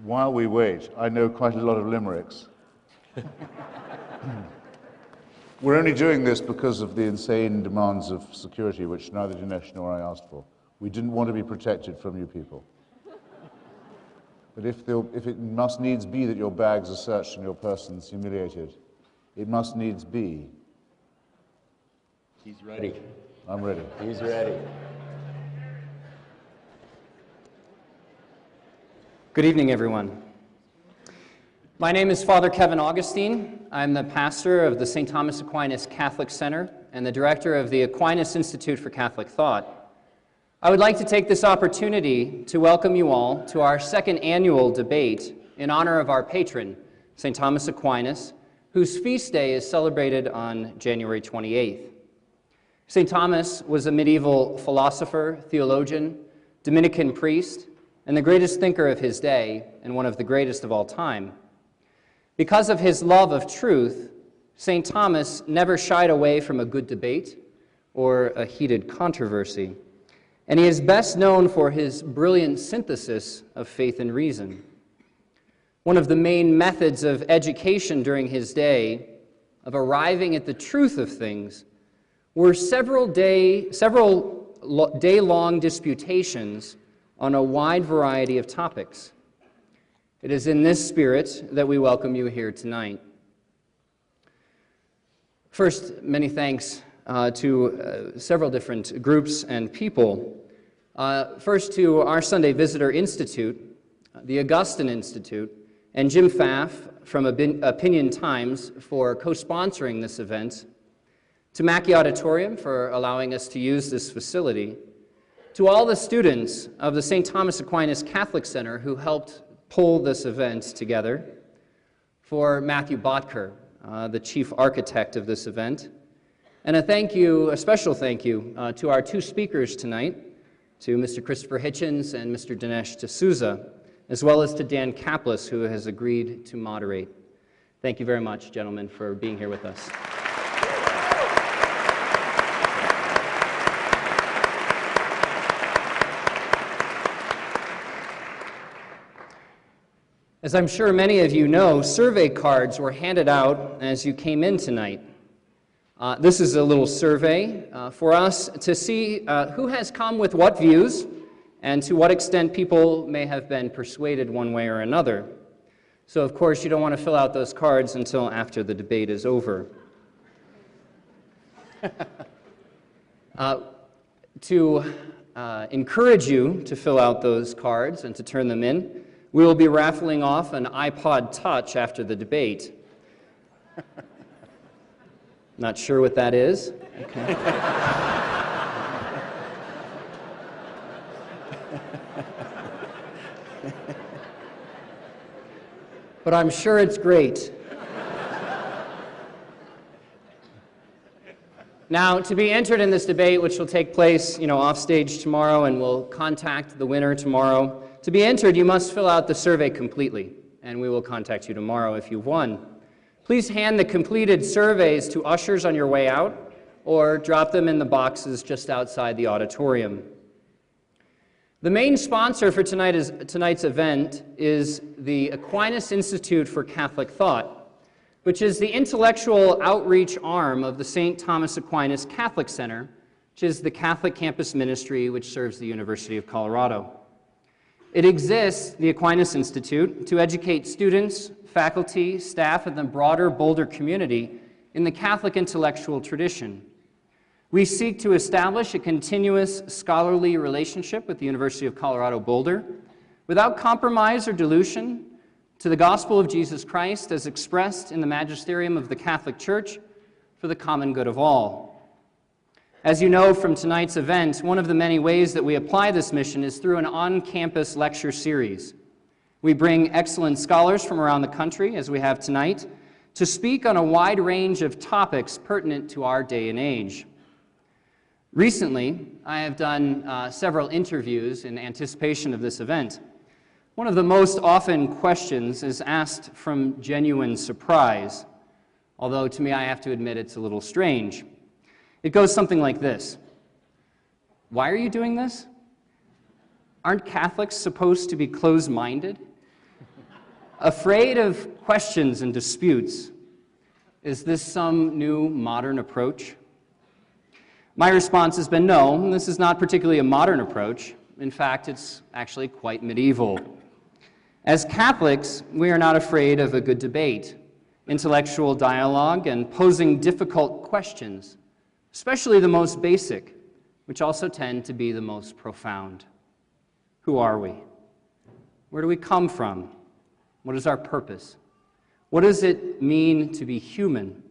While we wait, I know quite a lot of limericks. We're only doing this because of the insane demands of security, which neither Dinesh nor I asked for. We didn't want to be protected from you people. But if it must needs be that your bags are searched and your persons humiliated, it must needs be. He's ready. I'm ready. He's ready. Good evening, everyone. My name is Father Kevin Augustine. I'm the pastor of the St. Thomas Aquinas Catholic Center and the director of the Aquinas Institute for Catholic Thought. I would like to take this opportunity to welcome you all to our second annual debate in honor of our patron, St. Thomas Aquinas, whose feast day is celebrated on January 28th. St. Thomas was a medieval philosopher, theologian, Dominican priest, and the greatest thinker of his day, and one of the greatest of all time. Because of his love of truth, St. Thomas never shied away from a good debate or a heated controversy, and he is best known for his brilliant synthesis of faith and reason. One of the main methods of education during his day, of arriving at the truth of things, were several day-long disputations on a wide variety of topics. It is in this spirit that we welcome you here tonight. First, many thanks to several different groups and people. First to our Sunday Visitor Institute, the Augustine Institute, and Jim Pfaff from Opinion Times for co-sponsoring this event, to Mackey Auditorium for allowing us to use this facility, to all the students of the St. Thomas Aquinas Catholic Center who helped pull this event together, for Matthew Botker, the chief architect of this event, and a special thank you to our two speakers tonight, to Mr. Christopher Hitchens and Mr. Dinesh D'Souza, as well as to Dan Kaplis, who has agreed to moderate. Thank you very much, gentlemen, for being here with us. As I'm sure many of you know, survey cards were handed out as you came in tonight. This is a little survey for us to see who has come with what views and to what extent people may have been persuaded one way or another. So, of course, you don't want to fill out those cards until after the debate is over. To encourage you to fill out those cards and to turn them in, we will be raffling off an iPod Touch after the debate. Not sure what that is? Okay. But I'm sure it's great. Now, to be entered in this debate, which will take place, off stage tomorrow, and we'll contact the winner tomorrow. To be entered, you must fill out the survey completely, and we will contact you tomorrow if you've won. Please hand the completed surveys to ushers on your way out, or drop them in the boxes just outside the auditorium. The main sponsor for tonight's event is the Aquinas Institute for Catholic Thought, which is the intellectual outreach arm of the St. Thomas Aquinas Catholic Center, which is the Catholic campus ministry which serves the University of Colorado. It exists, the Aquinas Institute, to educate students, faculty, staff, and the broader Boulder community in the Catholic intellectual tradition. We seek to establish a continuous scholarly relationship with the University of Colorado Boulder without compromise or dilution to the gospel of Jesus Christ as expressed in the magisterium of the Catholic Church for the common good of all. As you know from tonight's event, one of the many ways that we apply this mission is through an on-campus lecture series. We bring excellent scholars from around the country, as we have tonight, to speak on a wide range of topics pertinent to our day and age. Recently, I have done several interviews in anticipation of this event. One of the most often questions is asked from genuine surprise, although to me I have to admit it's a little strange. It goes something like this. Why are you doing this? Aren't Catholics supposed to be closed-minded? Afraid of questions and disputes? Is this some new modern approach? My response has been no, this is not particularly a modern approach. In fact, it's actually quite medieval. As Catholics, we are not afraid of a good debate, intellectual dialogue, and posing difficult questions, especially the most basic, which also tend to be the most profound. Who are we? Where do we come from? What is our purpose? What does it mean to be human?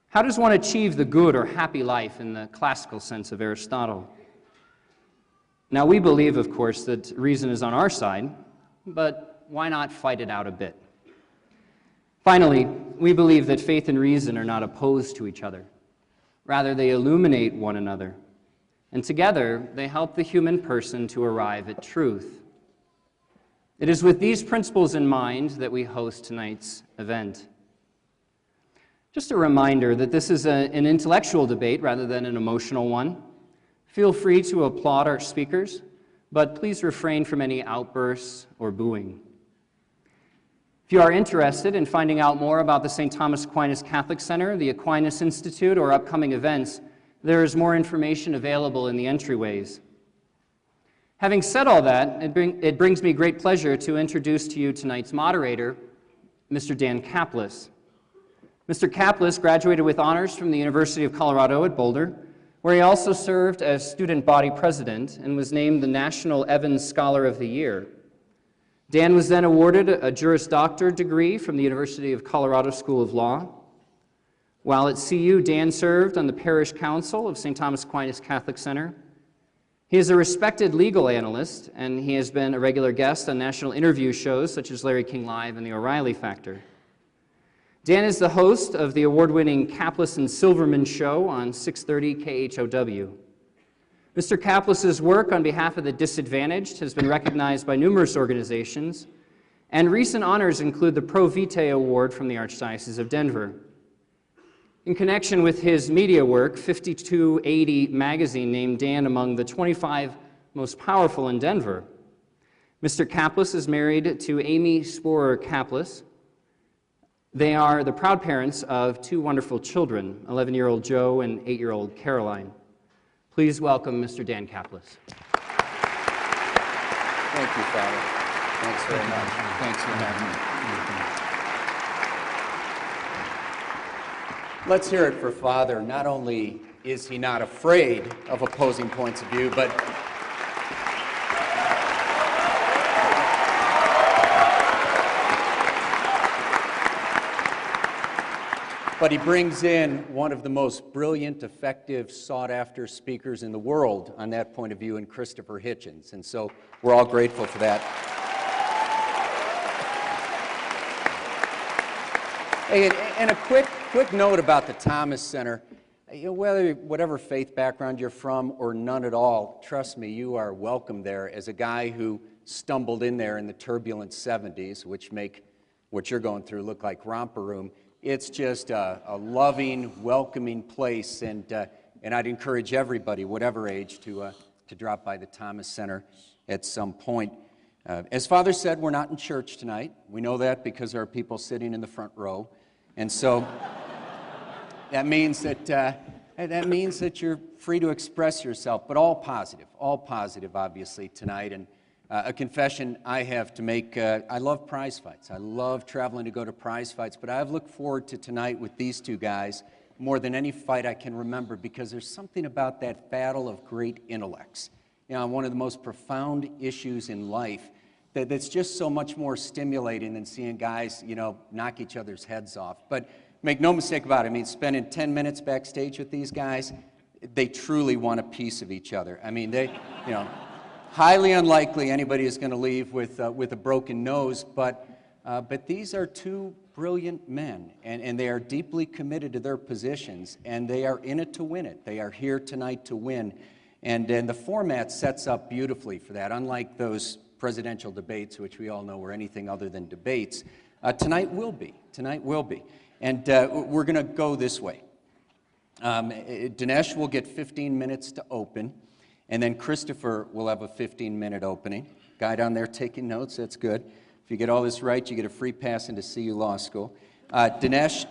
How does one achieve the good or happy life in the classical sense of Aristotle? Now, we believe, of course, that reason is on our side, but why not fight it out a bit? Finally, we believe that faith and reason are not opposed to each other. Rather, they illuminate one another, and together they help the human person to arrive at truth. It is with these principles in mind that we host tonight's event. Just a reminder that this is an intellectual debate rather than an emotional one. Feel free to applaud our speakers, but please refrain from any outbursts or booing. If you are interested in finding out more about the St. Thomas Aquinas Catholic Center, the Aquinas Institute, or upcoming events, there is more information available in the entryways. Having said all that, it brings me great pleasure to introduce to you tonight's moderator, Mr. Dan Kaplis. Mr. Kaplis graduated with honors from the University of Colorado at Boulder, where he also served as student body president and was named the National Evans Scholar of the Year. Dan was then awarded a Juris Doctor degree from the University of Colorado School of Law. While at CU, Dan served on the Parish Council of St. Thomas Aquinas Catholic Center. He is a respected legal analyst, and he has been a regular guest on national interview shows such as Larry King Live and The O'Reilly Factor. Dan is the host of the award-winning Kaplis and Silverman Show on 630 KHOW. Mr. Kaplis' work on behalf of the disadvantaged has been recognized by numerous organizations, and recent honors include the Pro Vitae Award from the Archdiocese of Denver. In connection with his media work, 5280 magazine named Dan among the 25 most powerful in Denver. Mr. Kaplis is married to Amy Sporer Kaplis. They are the proud parents of two wonderful children, 11-year-old Joe and 8-year-old Caroline. Please welcome Mr. Dan Kaplis. Thank you, Father. Thanks very much. Thanks for having me. Let's hear it for Father. Not only is he not afraid of opposing points of view, but he brings in one of the most brilliant, effective, sought-after speakers in the world on that point of view in Christopher Hitchens. And so we're all grateful for that. Hey, and a quick note about the Thomas Center. You know, whatever faith background you're from or none at all, trust me, you are welcome there. As a guy who stumbled in there in the turbulent 70s, which make what you're going through look like romper room, it's just a loving, welcoming place, and I'd encourage everybody, whatever age, to drop by the Thomas Center at some point. As Father said, we're not in church tonight. We know that because there are people sitting in the front row, and so that means that you're free to express yourself, but all positive, obviously, tonight. And a confession I have to make, I love prize fights. I love traveling to go to prize fights, but I've looked forward to tonight with these two guys more than any fight I can remember, because there's something about that battle of great intellects, you know, one of the most profound issues in life that's just so much more stimulating than seeing guys, you know, knock each other's heads off. But make no mistake about it, I mean, spending 10 minutes backstage with these guys, they truly want a piece of each other. I mean, they, you know, highly unlikely anybody is going to leave with a broken nose, but these are two brilliant men, and they are deeply committed to their positions, and they are in it to win it. They are here tonight to win, and the format sets up beautifully for that. Unlike those presidential debates, which we all know were anything other than debates, tonight will be. And we're going to go this way. Dinesh will get 15 minutes to open, and then Christopher will have a 15-minute opening. Guy down there taking notes, that's good. If you get all this right, you get a free pass into CU Law School. Dinesh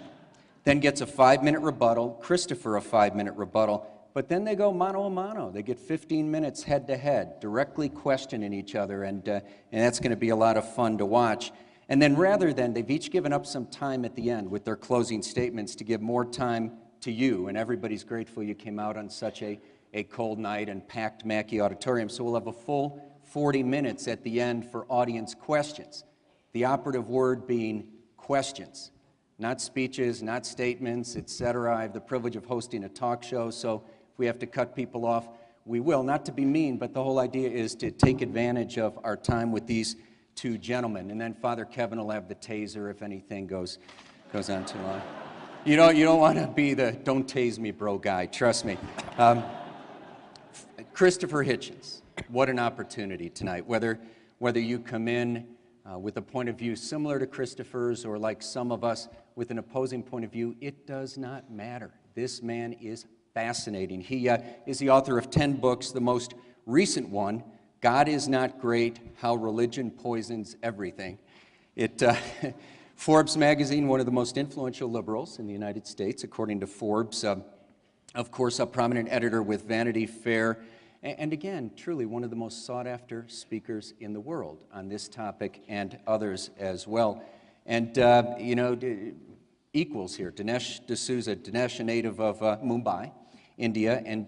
then gets a 5-minute rebuttal, Christopher a 5-minute rebuttal, but then they go mano a mano. They get 15 minutes head-to-head, directly questioning each other, and that's going to be a lot of fun to watch. And then rather than, they've each given up some time at the end with their closing statements to give more time to you, and everybody's grateful you came out on such a cold night and packed Mackey Auditorium, so we'll have a full 40 minutes at the end for audience questions. The operative word being questions. Not speeches, not statements, etc. I have the privilege of hosting a talk show, so if we have to cut people off, we will. Not to be mean, but the whole idea is to take advantage of our time with these two gentlemen. And then Father Kevin will have the taser if anything goes on too long. You don't want to be the don't tase me bro guy, trust me. Christopher Hitchens, what an opportunity tonight. Whether you come in with a point of view similar to Christopher's or like some of us with an opposing point of view, it does not matter. This man is fascinating. He is the author of 10 books. The most recent one, God is Not Great, How Religion Poisons Everything. Forbes magazine, one of the most influential liberals in the United States, according to Forbes. Of course, a prominent editor with Vanity Fair. And again, truly one of the most sought-after speakers in the world on this topic and others as well. And, equals here. Dinesh D'Souza, Dinesh, a native of Mumbai, India, and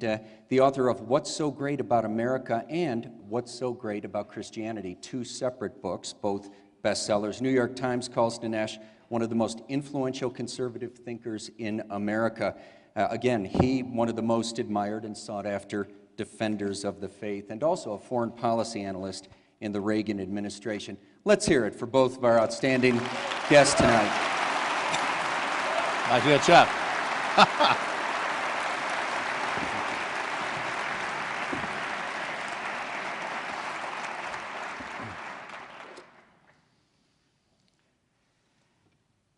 the author of What's So Great About America and What's So Great About Christianity, 2 separate books, both bestsellers. New York Times calls Dinesh one of the most influential conservative thinkers in America. Again, he, one of the most admired and sought-after defenders of the faith, and also a foreign policy analyst in the Reagan administration. Let's hear it for both of our outstanding guests tonight. Nice to get Jeff.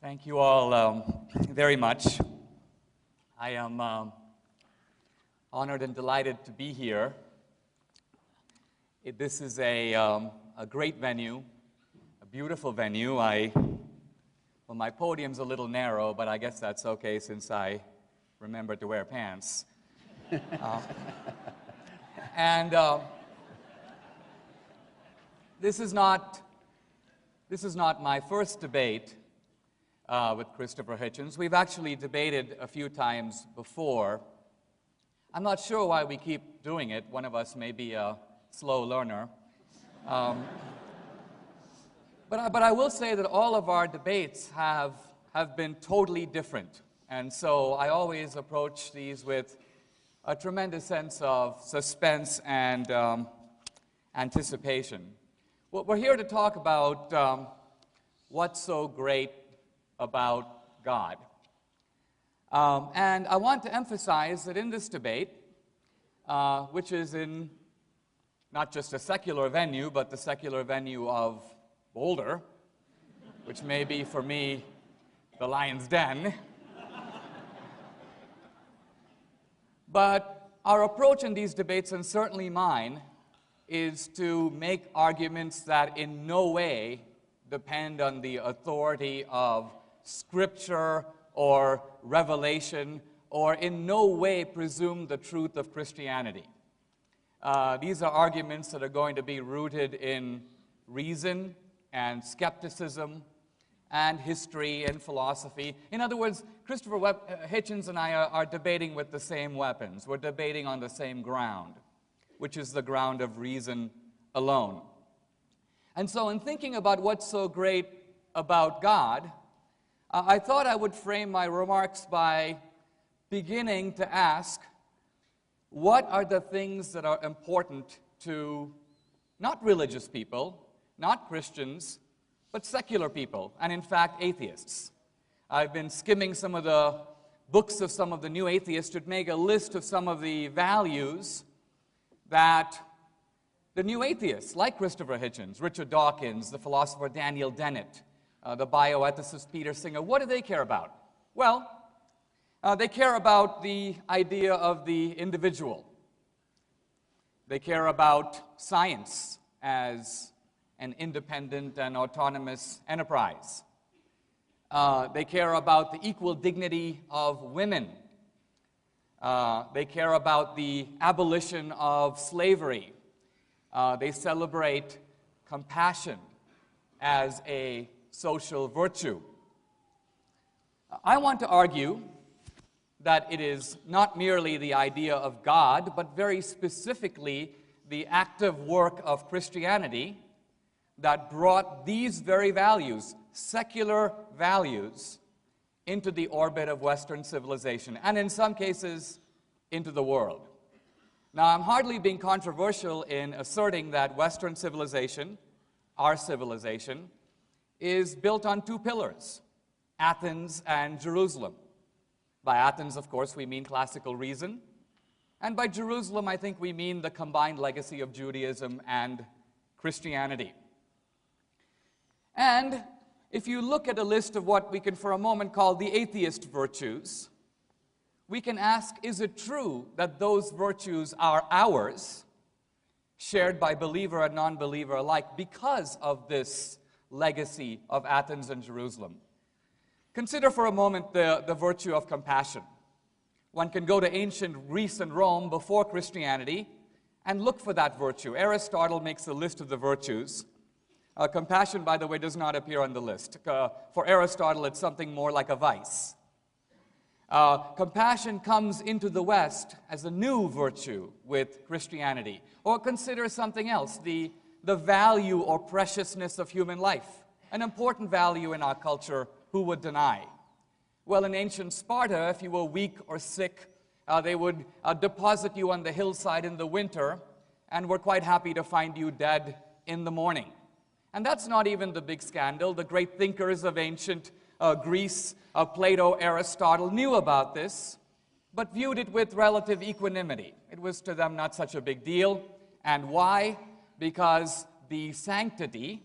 Thank you all very much. I am honored and delighted to be here. This is a great venue, a beautiful venue. Well, my podium's a little narrow, but I guess that's okay since I remembered to wear pants. This is not my first debate with Christopher Hitchens. We've actually debated a few times before. I'm not sure why we keep doing it. One of us may be a slow learner. But I will say that all of our debates have been totally different. And so I always approach these with a tremendous sense of suspense and anticipation. Well, we're here to talk about what's so great about God. And I want to emphasize that in this debate, which is in not just a secular venue, but the secular venue of Boulder, which may be for me the lion's den. But our approach in these debates, and certainly mine, is to make arguments that in no way depend on the authority of Scripture or revelation, or in no way presume the truth of Christianity. These are arguments that are going to be rooted in reason and skepticism and history and philosophy. In other words, Christopher Hitchens and I are debating with the same weapons. We're debating on the same ground, which is the ground of reason alone. And so in thinking about what's so great about God, I thought I would frame my remarks by beginning to ask, what are the things that are important to not religious people, not Christians, but secular people, and in fact, atheists? I've been skimming some of the books of some of the new atheists to make a list of some of the values that the new atheists, like Christopher Hitchens, Richard Dawkins, the philosopher Daniel Dennett, the bioethicist Peter Singer, what do they care about? Well, they care about the idea of the individual. They care about science as an independent and autonomous enterprise. They care about the equal dignity of women. They care about the abolition of slavery. They celebrate compassion as a social virtue. I want to argue that it is not merely the idea of God, but very specifically the active work of Christianity that brought these very values, secular values, into the orbit of Western civilization, and in some cases, into the world. Now, I'm hardly being controversial in asserting that Western civilization, our civilization, is built on two pillars, Athens and Jerusalem. By Athens, of course, we mean classical reason, and by Jerusalem, I think we mean the combined legacy of Judaism and Christianity. And if you look at a list of what we can for a moment call the atheist virtues, we can ask, is it true that those virtues are ours, shared by believer and non-believer alike, because of this legacy of Athens and Jerusalem? Consider for a moment the virtue of compassion. One can go to ancient Greece and Rome before Christianity and look for that virtue. Aristotle makes a list of the virtues. Compassion, by the way, does not appear on the list. For Aristotle, it's something more like a vice. Compassion comes into the West as a new virtue with Christianity. Or consider something else, the value or preciousness of human life, an important value in our culture. Who would deny? Well, in ancient Sparta, if you were weak or sick, they would deposit you on the hillside in the winter and were quite happy to find you dead in the morning. And that's not even the big scandal. The great thinkers of ancient Greece, Plato, Aristotle, knew about this, but viewed it with relative equanimity. It was to them not such a big deal. And why? Because the sanctity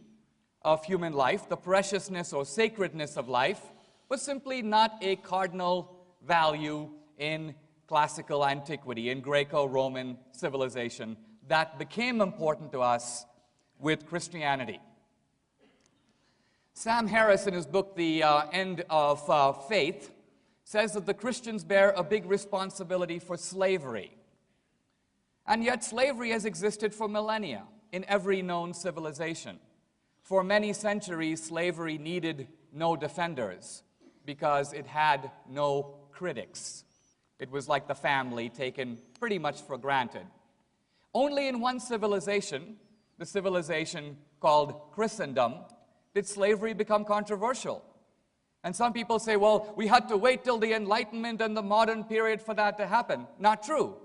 of human life, the preciousness or sacredness of life, was simply not a cardinal value in classical antiquity, in Greco-Roman civilization. That became important to us with Christianity. Sam Harris, in his book, The End of Faith, says that the Christians bear a big responsibility for slavery. And yet slavery has existed for millennia in every known civilization. For many centuries, slavery needed no defenders because it had no critics. It was like the family, taken pretty much for granted. Only in one civilization, the civilization called Christendom, did slavery become controversial. And some people say, well, we had to wait till the Enlightenment and the modern period for that to happen. Not true.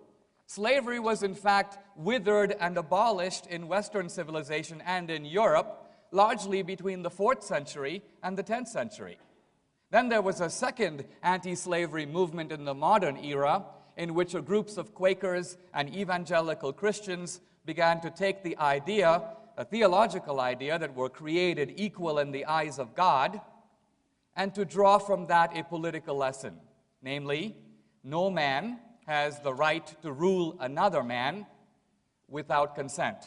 Slavery was in fact withered and abolished in Western civilization and in Europe, largely between the 4th century and the 10th century. Then there was a second anti-slavery movement in the modern era, in which groups of Quakers and evangelical Christians began to take the idea, a theological idea, that we're created equal in the eyes of God, and to draw from that a political lesson. Namely, no man has the right to rule another man without consent.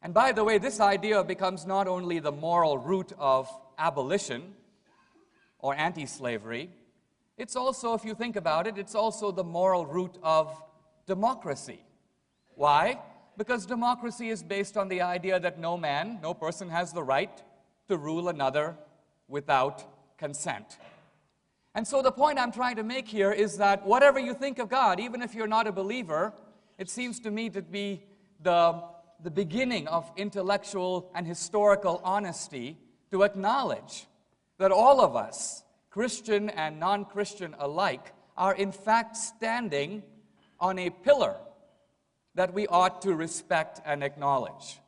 And by the way, this idea becomes not only the moral root of abolition or anti-slavery, it's also, if you think about it, it's also the moral root of democracy. Why? Because democracy is based on the idea that no man, no person has the right to rule another without consent. And so the point I'm trying to make here is that whatever you think of God, even if you're not a believer, it seems to me to be the beginning of intellectual and historical honesty to acknowledge that all of us, Christian and non-Christian alike, are in fact standing on a pillar that we ought to respect and acknowledge.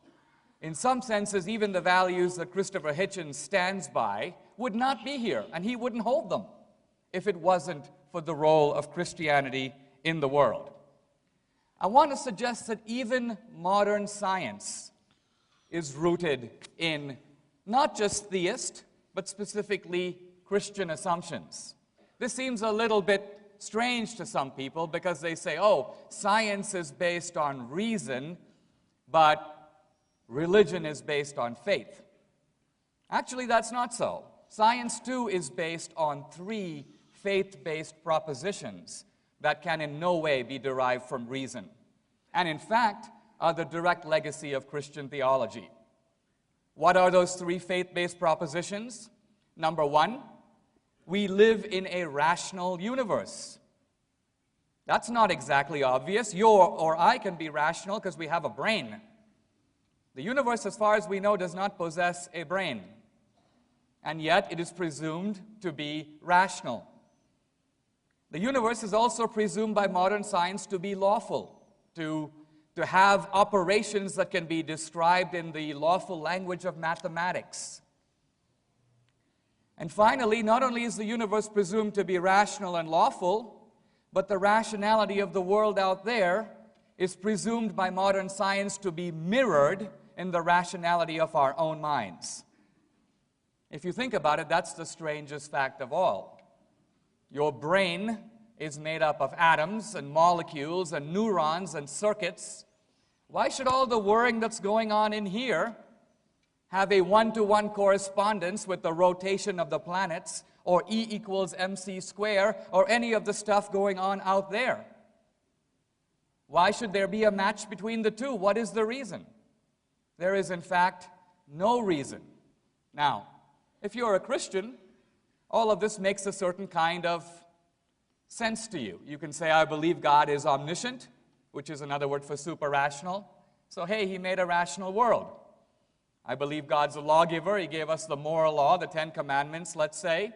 In some senses, even the values that Christopher Hitchens stands by would not be here, and he wouldn't hold them if it wasn't for the role of Christianity in the world. I want to suggest that even modern science is rooted in not just theist, but specifically Christian assumptions. This seems a little bit strange to some people because they say, oh, science is based on reason, but religion is based on faith. Actually, that's not so. Science, too, is based on 3 faith-based propositions that can in no way be derived from reason, and in fact are the direct legacy of Christian theology. What are those 3 faith-based propositions? Number 1, we live in a rational universe. That's not exactly obvious. You or I can be rational because we have a brain. The universe, as far as we know, does not possess a brain, and yet it is presumed to be rational. The universe is also presumed by modern science to be lawful, to have operations that can be described in the lawful language of mathematics. And finally, not only is the universe presumed to be rational and lawful, but the rationality of the world out there is presumed by modern science to be mirrored in the rationality of our own minds. If you think about it, that's the strangest fact of all. Your brain is made up of atoms and molecules and neurons and circuits. Why should all the whirring that's going on in here have a one-to-one correspondence with the rotation of the planets, or E equals mc squared, or any of the stuff going on out there? Why should there be a match between the two? What is the reason? There is, in fact, no reason. Now, if you're a Christian, all of this makes a certain kind of sense to you. You can say, I believe God is omniscient, which is another word for super-rational. So, hey, He made a rational world. I believe God's a lawgiver. He gave us the moral law, the 10 Commandments, let's say.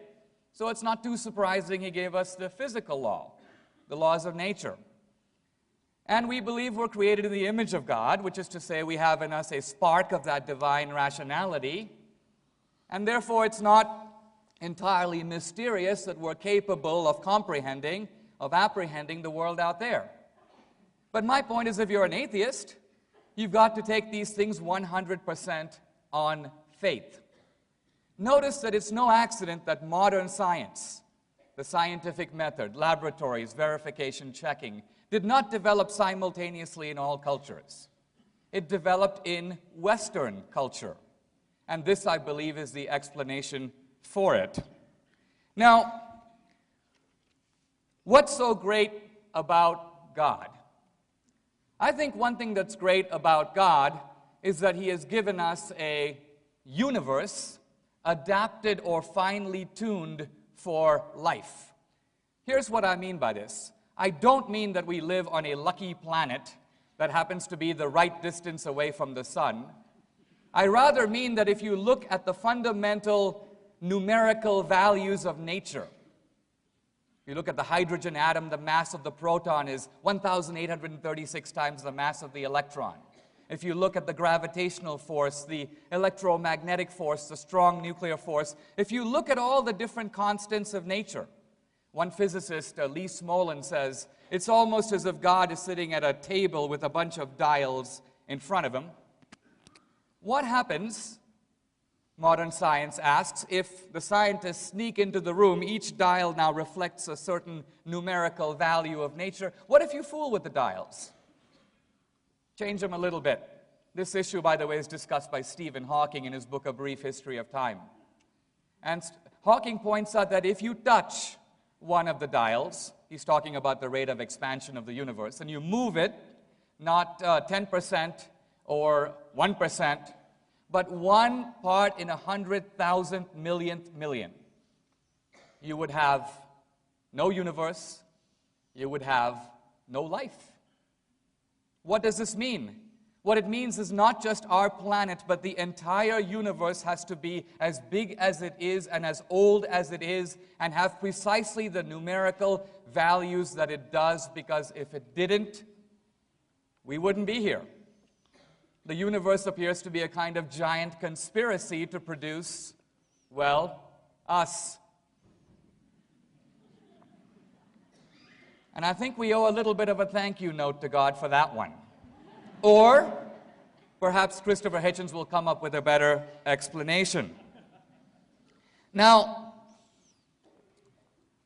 So it's not too surprising He gave us the physical law, the laws of nature. And we believe we're created in the image of God, which is to say we have in us a spark of that divine rationality. And therefore it's not entirely mysterious that we're capable of comprehending, of apprehending the world out there. But my point is, if you're an atheist, you've got to take these things 100% on faith. Notice that it's no accident that modern science, the scientific method, laboratories, verification, checking, did not develop simultaneously in all cultures. It developed in Western culture. And this, I believe, is the explanation for it. Now, what's so great about God? I think one thing that's great about God is that He has given us a universe adapted or finely tuned for life. Here's what I mean by this. I don't mean that we live on a lucky planet that happens to be the right distance away from the sun. I rather mean that if you look at the fundamental numerical values of nature, you look at the hydrogen atom, the mass of the proton is 1,836 times the mass of the electron. If you look at the gravitational force, the electromagnetic force, the strong nuclear force, if you look at all the different constants of nature, one physicist, Lee Smolin, says, it's almost as if God is sitting at a table with a bunch of dials in front of him. What happens, modern science asks, if the scientists sneak into the room, each dial now reflects a certain numerical value of nature? What if you fool with the dials? Change them a little bit. This issue, by the way, is discussed by Stephen Hawking in his book, A Brief History of Time. And Hawking points out that if you touch one of the dials, he's talking about the rate of expansion of the universe, and you move it, not 10% or 1%, but 1 part in 100,000 millionth million, you would have no universe, you would have no life. What does this mean? What it means is not just our planet, but the entire universe has to be as big as it is and as old as it is and have precisely the numerical values that it does, because if it didn't, we wouldn't be here. The universe appears to be a kind of giant conspiracy to produce, well, us. And I think we owe a little bit of a thank you note to God for that one. Or perhaps Christopher Hitchens will come up with a better explanation. Now,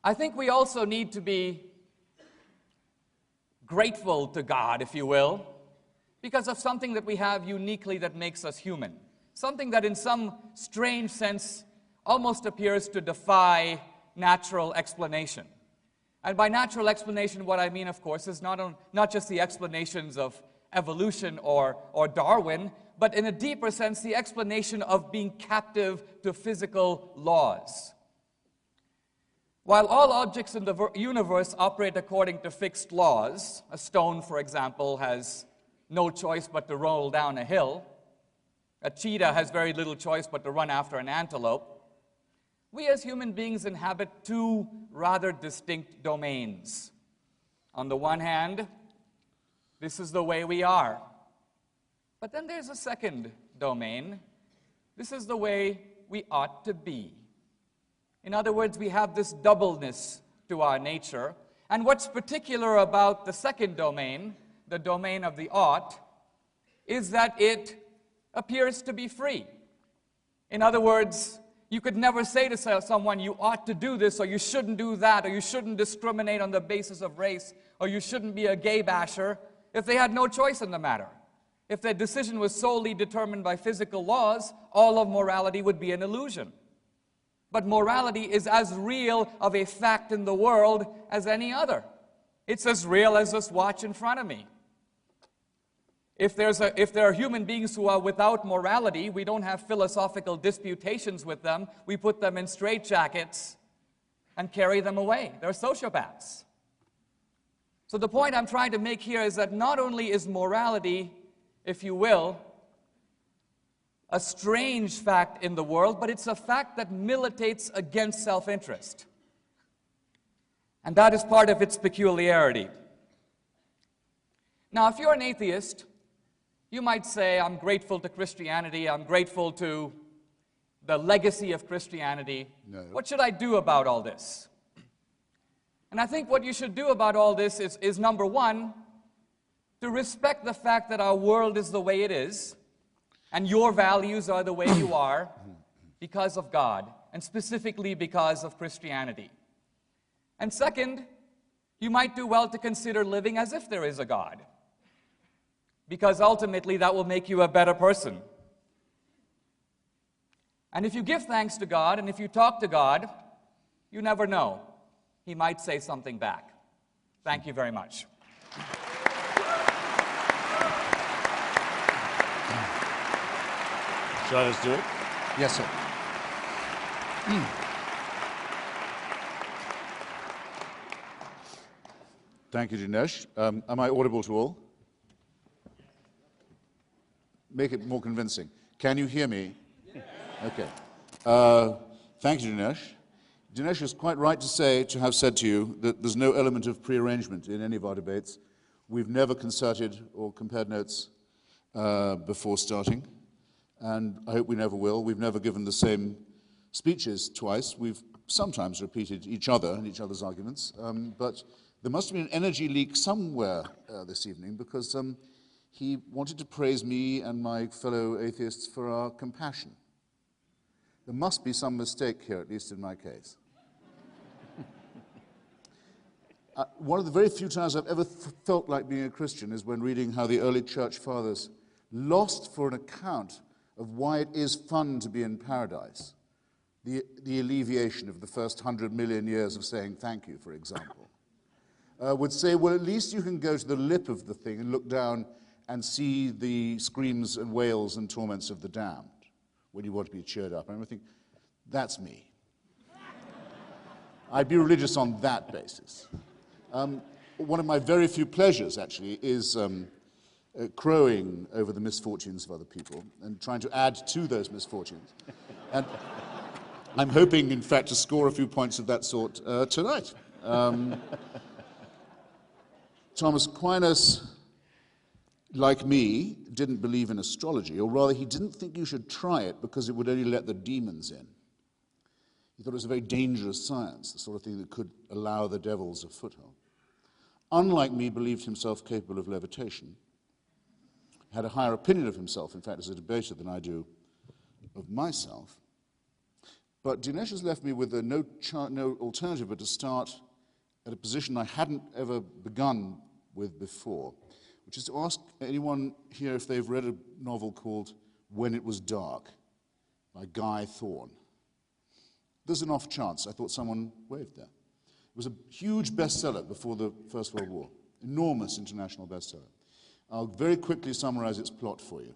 I think we also need to be grateful to God, if you will, because of something that we have uniquely that makes us human. Something that in some strange sense almost appears to defy natural explanation. And by natural explanation, what I mean, of course, is not just the explanations of evolution or Darwin, but in a deeper sense, the explanation of being captive to physical laws. While all objects in the universe operate according to fixed laws, a stone, for example, has no choice but to roll down a hill. A cheetah has very little choice but to run after an antelope. We as human beings inhabit two rather distinct domains. On the one hand, this is the way we are. But then there's a second domain. This is the way we ought to be. In other words, we have this doubleness to our nature. And what's particular about the second domain, the domain of the ought, is that it appears to be free. In other words, you could never say to someone, you ought to do this, or you shouldn't do that, or you shouldn't discriminate on the basis of race, or you shouldn't be a gay basher, if they had no choice in the matter. If their decision was solely determined by physical laws, all of morality would be an illusion. But morality is as real of a fact in the world as any other. It's as real as this watch in front of me. If there are human beings who are without morality, we don't have philosophical disputations with them. We put them in straitjackets and carry them away. They're sociopaths. So the point I'm trying to make here is that not only is morality, if you will, a strange fact in the world, but it's a fact that militates against self-interest. And that is part of its peculiarity. Now, if you're an atheist, you might say, I'm grateful to Christianity, I'm grateful to the legacy of Christianity. No. What should I do about all this? And I think what you should do about all this is number one, to respect the fact that our world is the way it is, and your values are the way you are because of God, and specifically because of Christianity. And second, you might do well to consider living as if there is a God, because ultimately that will make you a better person. And if you give thanks to God, and if you talk to God, you never know. He might say something back. Thank you very much. Shall I just do it? Yes, sir. Thank you, Dinesh. Am I audible to all? Make it more convincing. Can you hear me? Okay. Thank you, Dinesh. Dinesh is quite right to have said to you that there's no element of prearrangement in any of our debates. We've never concerted or compared notes before starting, and I hope we never will. We've never given the same speeches twice. We've sometimes repeated each other and each other's arguments, but there must have been an energy leak somewhere this evening, because he wanted to praise me and my fellow atheists for our compassion. There must be some mistake here, at least in my case. One of the very few times I've ever felt like being a Christian is when reading how the early church fathers lost for an account of why it is fun to be in paradise. The alleviation of the first 100 million years of saying thank you, for example. Would say, well, at least you can go to the lip of the thing and look down and see the screams and wails and torments of the damned when you want to be cheered up. And I think, that's me. I'd be religious on that basis. One of my very few pleasures, actually, is crowing over the misfortunes of other people and trying to add to those misfortunes. And I'm hoping, in fact, to score a few points of that sort tonight. Thomas Aquinas, like me, didn't believe in astrology, or rather, he didn't think you should try it because it would only let the demons in. He thought it was a very dangerous science, the sort of thing that could allow the devils a foothold. Unlike me, believed himself capable of levitation, had a higher opinion of himself, in fact, as a debater than I do of myself. But Dinesh has left me with no alternative but to start at a position I hadn't ever begun with before, which is to ask anyone here if they've read a novel called When It Was Dark by Guy Thorne. There's an off chance. I thought someone waved there. It was a huge bestseller before the First World War, enormous international bestseller. I'll very quickly summarize its plot for you.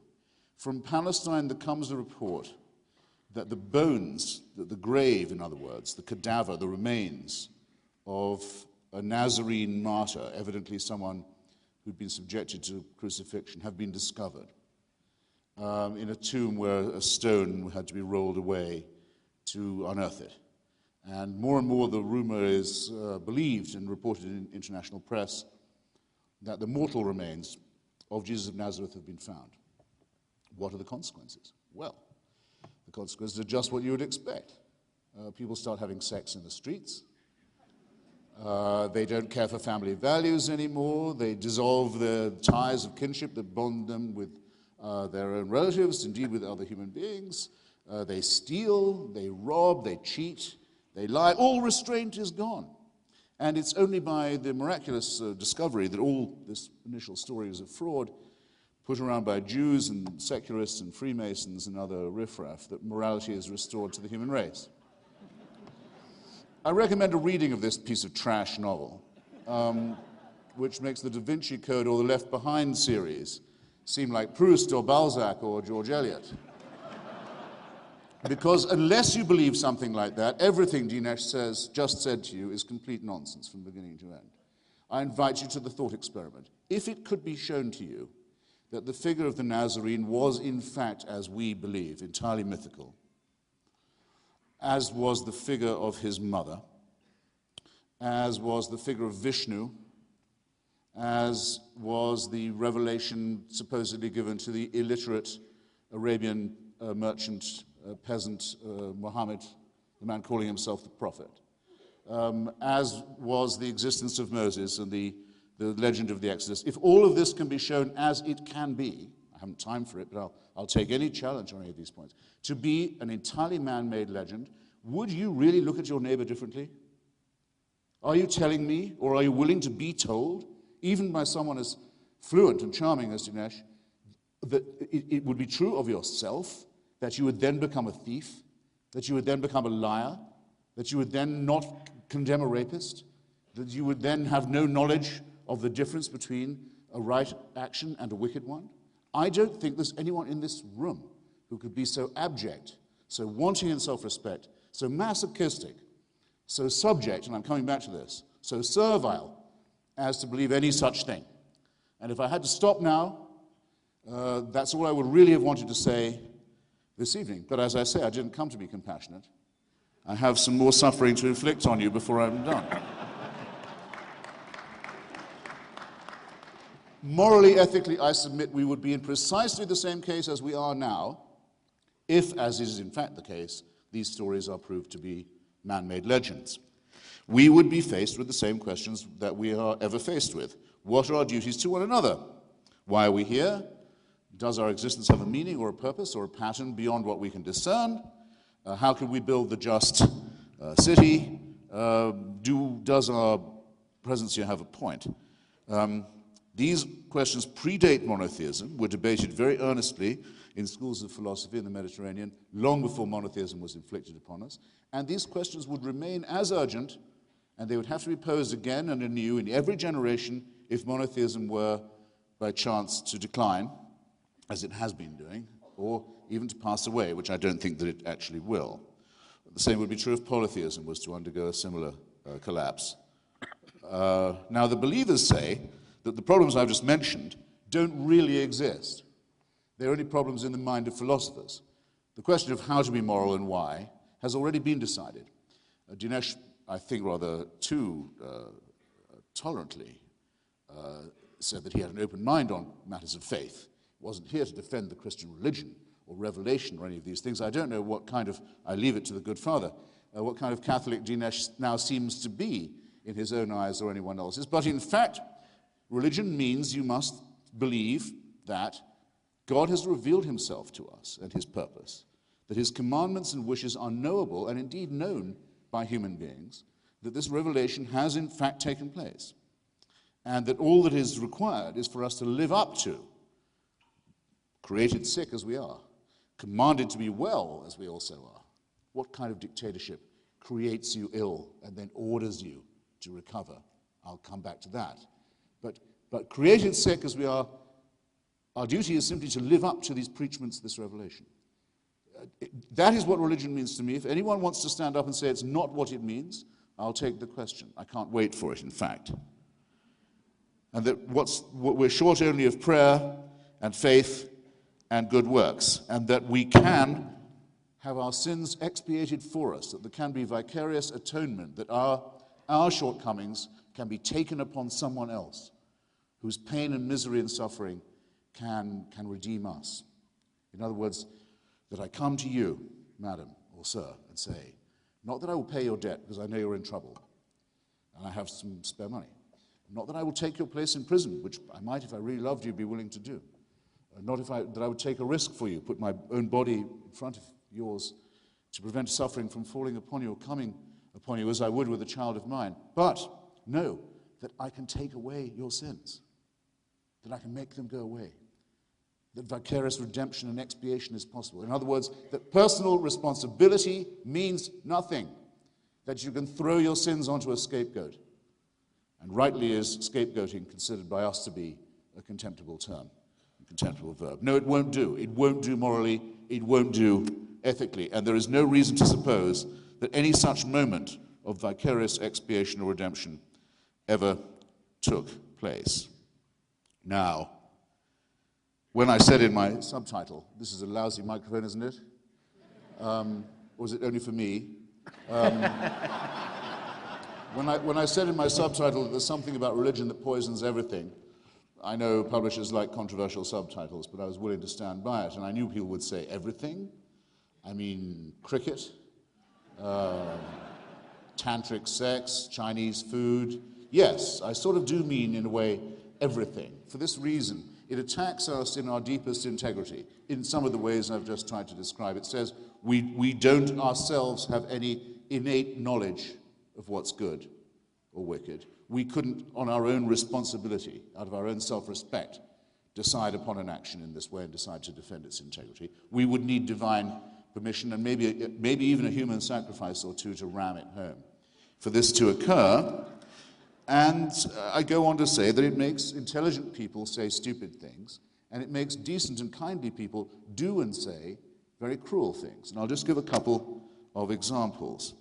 From Palestine, there comes a report that the bones, the grave, in other words, the cadaver, the remains of a Nazarene martyr, evidently someone who'd been subjected to crucifixion, have been discovered in a tomb where a stone had to be rolled away to unearth it. And more the rumor is believed and reported in international press that the mortal remains of Jesus of Nazareth have been found. What are the consequences? Well, the consequences are just what you would expect. People start having sex in the streets. They don't care for family values anymore. They dissolve the ties of kinship that bond them with their own relatives, indeed with other human beings. They steal, they rob, they cheat, they lie. All restraint is gone. And it's only by the miraculous discovery that all this initial story is a fraud, put around by Jews and secularists and Freemasons and other riffraff, that morality is restored to the human race. I recommend a reading of this piece of trash novel, which makes the Da Vinci Code or the Left Behind series seem like Proust or Balzac or George Eliot. Because unless you believe something like that, everything Dinesh just said to you is complete nonsense from beginning to end. I invite you to the thought experiment. If it could be shown to you that the figure of the Nazarene was, in fact, as we believe, entirely mythical, as was the figure of his mother, as was the figure of Vishnu, as was the revelation supposedly given to the illiterate Arabian merchant peasant Muhammad, the man calling himself the prophet, as was the existence of Moses and the legend of the Exodus. If all of this can be shown as it can be, I haven't time for it, but I'll take any challenge on any of these points, to be an entirely man-made legend, would you really look at your neighbor differently? Are you telling me, or are you willing to be told, even by someone as fluent and charming as Dinesh, that it would be true of yourself, that you would then become a thief, that you would then become a liar, that you would then not condemn a rapist, that you would then have no knowledge of the difference between a right action and a wicked one? I don't think there's anyone in this room who could be so abject, so wanting in self-respect, so masochistic, so subject, and I'm coming back to this, so servile, as to believe any such thing. And if I had to stop now, that's all I would really have wanted to say this evening. But as I say, I didn't come to be compassionate. I have some more suffering to inflict on you before I'm done. Morally, ethically, I submit we would be in precisely the same case as we are now if, as is in fact the case, these stories are proved to be man-made legends. We would be faced with the same questions that we are ever faced with. What are our duties to one another? Why are we here? Does our existence have a meaning or a purpose or a pattern beyond what we can discern? How can we build the just city? Does our presence here have a point? These questions predate monotheism, were debated very earnestly in schools of philosophy in the Mediterranean long before monotheism was inflicted upon us. And these questions would remain as urgent, and they would have to be posed again and anew in every generation if monotheism were by chance to decline, as it has been doing, or even to pass away, which I don't think that it actually will. The same would be true if polytheism was to undergo a similar collapse. Now, the believers say that the problems I've just mentioned don't really exist. They're only problems in the mind of philosophers. The question of how to be moral and why has already been decided. Dinesh, I think rather too tolerantly, said that he had an open mind on matters of faith. He wasn't here to defend the Christian religion or revelation or any of these things. I don't know what kind of, I leave it to the good father, what kind of Catholic Dinesh now seems to be in his own eyes or anyone else's. But in fact, religion means you must believe that God has revealed himself to us and his purpose, that his commandments and wishes are knowable and indeed known by human beings, that this revelation has in fact taken place. and that all that is required is for us to live up to, created sick as we are, commanded to be well as we also are. What kind of dictatorship creates you ill and then orders you to recover? I'll come back to that. But created sick as we are, our duty is simply to live up to these preachments, this revelation. That is what religion means to me. If anyone wants to stand up and say it's not what it means, I'll take the question. I can't wait for it, in fact. And that what we're short only of prayer and faith and good works, and that we can have our sins expiated for us, that there can be vicarious atonement, that our shortcomings can be taken upon someone else whose pain and misery and suffering can redeem us. In other words, that I come to you, madam or sir, and say, not that I will pay your debt because I know you're in trouble and I have some spare money. Not that I will take your place in prison, which I might, if I really loved you, be willing to do. Not that I would take a risk for you, put my own body in front of yours to prevent suffering from falling upon you or coming upon you as I would with a child of mine. But know that I can take away your sins, that I can make them go away, that vicarious redemption and expiation is possible. In other words, that personal responsibility means nothing, that you can throw your sins onto a scapegoat. And rightly is scapegoating considered by us to be a contemptible term, a contemptible verb. No, it won't do. It won't do morally. It won't do ethically. And there is no reason to suppose that any such moment of vicarious expiation or redemption ever took place. Now, when I said in my subtitle, this is a lousy microphone, isn't it? Or is it only for me? When I said in my subtitle that there's something about religion that poisons everything, I know publishers like controversial subtitles, but I was willing to stand by it. And I knew people would say, everything? I mean, cricket, tantric sex, Chinese food. Yes, I sort of do mean, in a way, everything. For this reason, it attacks us in our deepest integrity, in some of the ways I've just tried to describe. It says we don't ourselves have any innate knowledge of what's good or wicked. We couldn't, on our own responsibility, out of our own self-respect, decide upon an action in this way and decide to defend its integrity. We would need divine permission and maybe even a human sacrifice or two to ram it home. For this to occur, and I go on to say that it makes intelligent people say stupid things, and it makes decent and kindly people do and say very cruel things. And I'll just give a couple of examples.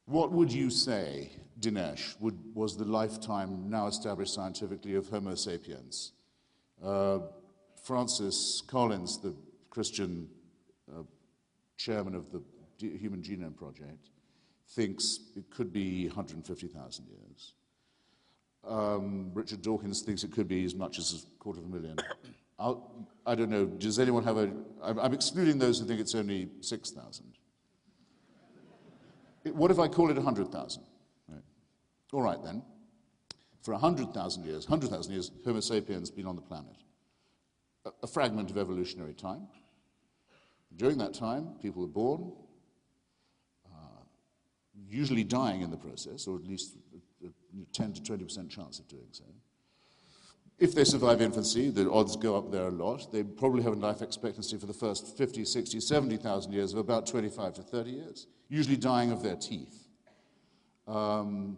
What would you say, Dinesh, was the lifetime now established scientifically of Homo sapiens? Francis Collins, the Christian chairman of the Human Genome Project, thinks it could be 150,000 years. Richard Dawkins thinks it could be as much as 250,000. I don't know, does anyone have I'm excluding those who think it's only 6,000. What if I call it 100,000? Right. All right then. For 100,000 years, Homo sapiens been on the planet. A fragment of evolutionary time. During that time, people were born, usually dying in the process, or at least a 10 to 20% chance of doing so. If they survive infancy, the odds go up there a lot. They probably have a life expectancy for the first 50, 60, 70,000 years of about 25 to 30 years, usually dying of their teeth. The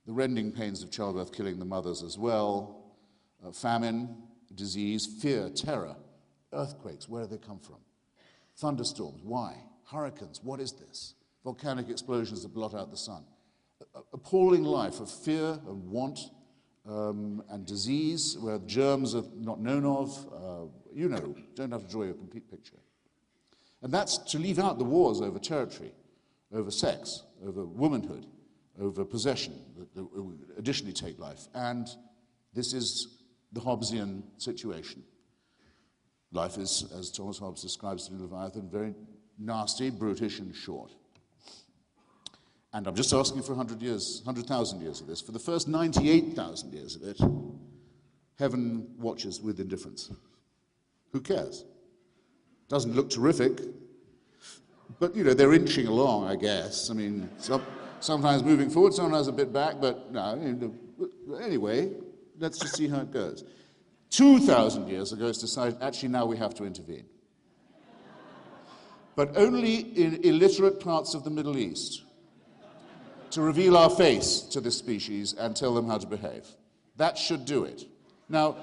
rending pains of childbirth killing the mothers as well, famine, disease, fear, terror, earthquakes, where do they come from? Thunderstorms, why? Hurricanes, what is this? Volcanic explosions that blot out the sun. Appalling life of fear and want, and disease, where germs are not known of, don't have to draw you a complete picture. And that's to leave out the wars over territory, over sex, over womanhood, over possession, that additionally take life. And this is the Hobbesian situation. Life is, as Thomas Hobbes describes it in Leviathan, very nasty, brutish, and short. And I'm just asking for 100,000 years of this. For the first 98,000 years of it, heaven watches with indifference. Who cares? Doesn't look terrific, but, they're inching along, I guess. I mean, sometimes moving forward, sometimes a bit back, but no, Anyway, let's just see how it goes. 2,000 years ago, it's decided, actually, now we have to intervene. But only in illiterate parts of the Middle East, to reveal our face to this species and tell them how to behave. That should do it. Now,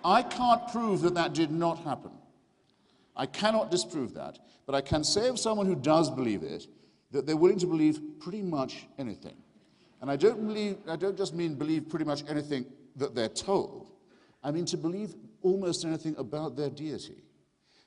I can't prove that that did not happen. I cannot disprove that, but I can say of someone who does believe it, that they're willing to believe pretty much anything. And I don't just mean believe pretty much anything that they're told. I mean to believe almost anything about their deity.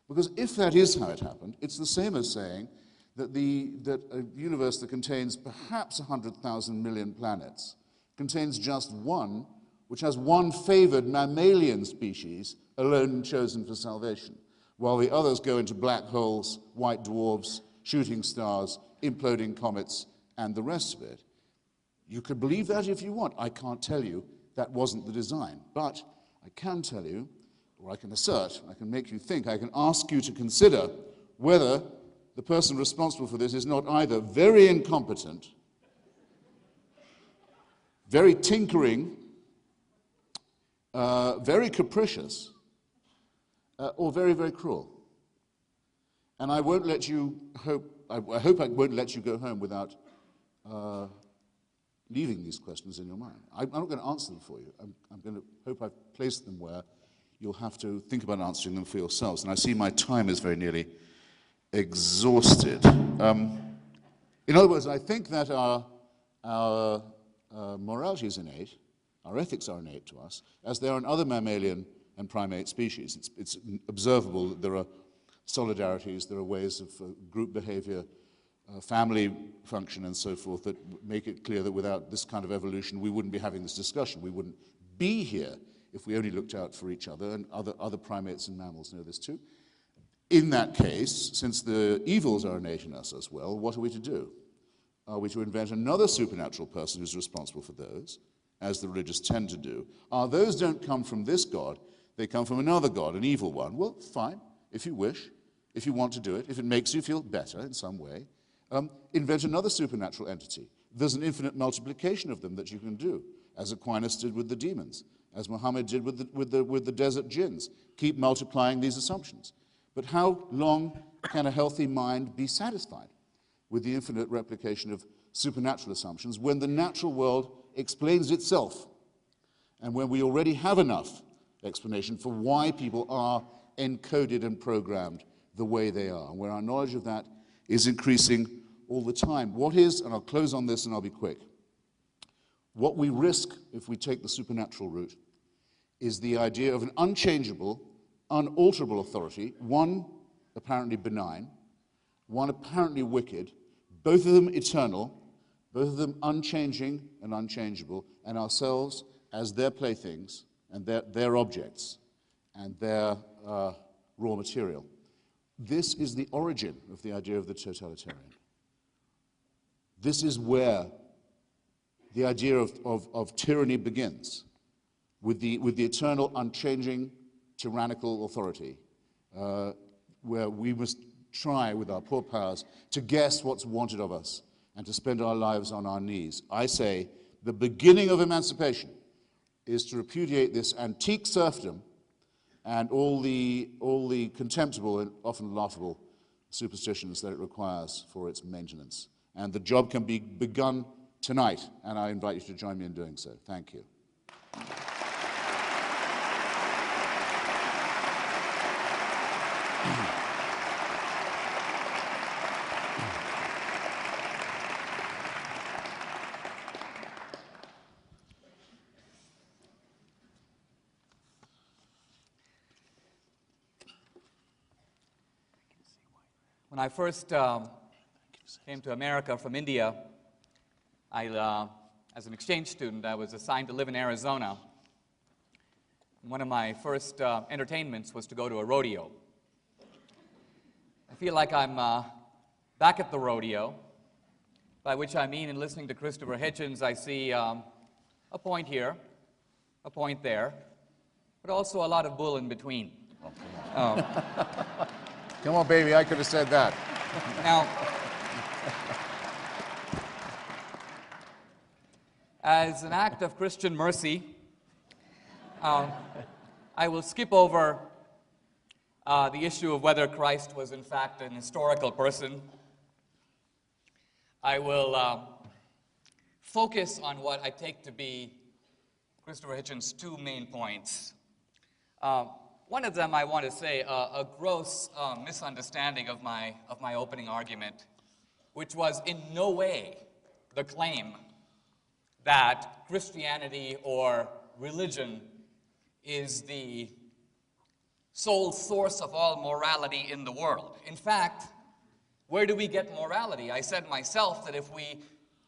Because if that is how it happened, it's the same as saying that a universe that contains perhaps 100,000 million planets contains just one, which has one favored mammalian species alone chosen for salvation, while the others go into black holes, white dwarfs, shooting stars, imploding comets, and the rest of it. You could believe that if you want. I can't tell you that wasn't the design. But I can tell you, or I can assert, I can make you think, I can ask you to consider whether the person responsible for this is not either very incompetent, very tinkering, very capricious, or very, very cruel. And I won't let you I hope I won't let you go home without leaving these questions in your mind. I'm not going to answer them for you. I'm going to hope I've placed them where you'll have to think about answering them for yourselves. And I see my time is very nearly exhausted. In other words, I think that our morality is innate, our ethics are innate to us, as they are in other mammalian and primate species. It's observable that there are solidarities, there are ways of group behavior, family function and so forth that make it clear that without this kind of evolution we wouldn't be having this discussion. We wouldn't be here if we only looked out for each other, and other primates and mammals know this too. In that case, since the evils are innate in us as well, what are we to do? Are we to invent another supernatural person who's responsible for those, as the religious tend to do? Those don't come from this God, they come from another God, an evil one. Well, fine, if you wish, if you want to do it, if it makes you feel better in some way, invent another supernatural entity. There's an infinite multiplication of them that you can do, as Aquinas did with the demons, as Muhammad did with the desert jinns. Keep multiplying these assumptions. But how long can a healthy mind be satisfied with the infinite replication of supernatural assumptions when the natural world explains itself, and when we already have enough explanation for why people are encoded and programmed the way they are, and where our knowledge of that is increasing all the time? What is, and I'll close on this and I'll be quick, what we risk if we take the supernatural route is the idea of an unchangeable, unalterable authority, one apparently benign, one apparently wicked, both of them eternal, both of them unchanging and unchangeable, and ourselves as their playthings and their objects and their raw material. This is the origin of the idea of the totalitarian. This is where the idea of tyranny begins, with the eternal, unchanging, tyrannical authority, where we must try with our poor powers to guess what's wanted of us and to spend our lives on our knees. I say the beginning of emancipation is to repudiate this antique serfdom and all the contemptible and often laughable superstitions that it requires for its maintenance. And the job can be begun tonight, and I invite you to join me in doing so. Thank you. When I first came to America from India, as an exchange student, I was assigned to live in Arizona. One of my first entertainments was to go to a rodeo. I feel like I'm back at the rodeo, by which I mean in listening to Christopher Hitchens, I see a point here, a point there, but also a lot of bull in between. Come on, baby, I could have said that. Now, as an act of Christian mercy, I will skip over the issue of whether Christ was in fact an historical person. I will focus on what I take to be Christopher Hitchens' two main points. One of them I want to say a gross misunderstanding of my opening argument, which was in no way the claim that Christianity or religion is the sole source of all morality in the world. In fact, where do we get morality? I said myself that if we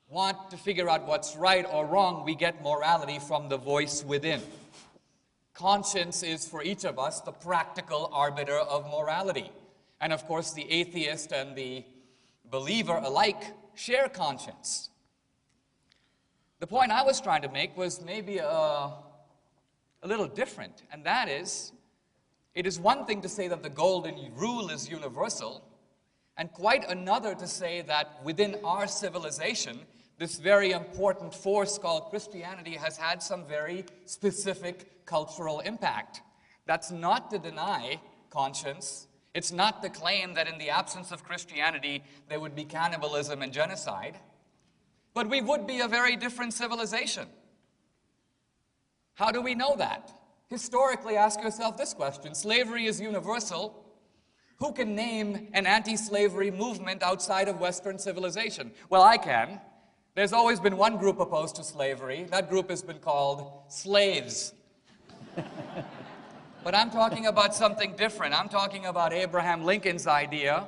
want to figure out what's right or wrong, we get morality from the voice within. Conscience is, for each of us, the practical arbiter of morality. And of course, the atheist and the believer alike share conscience. The point I was trying to make was maybe a little different, and that is, it is one thing to say that the golden rule is universal, and quite another to say that within our civilization, this very important force called Christianity has had some very specific cultural impact. That's not to deny conscience. It's not to claim that in the absence of Christianity, there would be cannibalism and genocide. But we would be a very different civilization. How do we know that? Historically, ask yourself this question. Slavery is universal. Who can name an anti-slavery movement outside of Western civilization? Well, I can. There's always been one group opposed to slavery. That group has been called slaves. But I'm talking about something different. I'm talking about Abraham Lincoln's idea,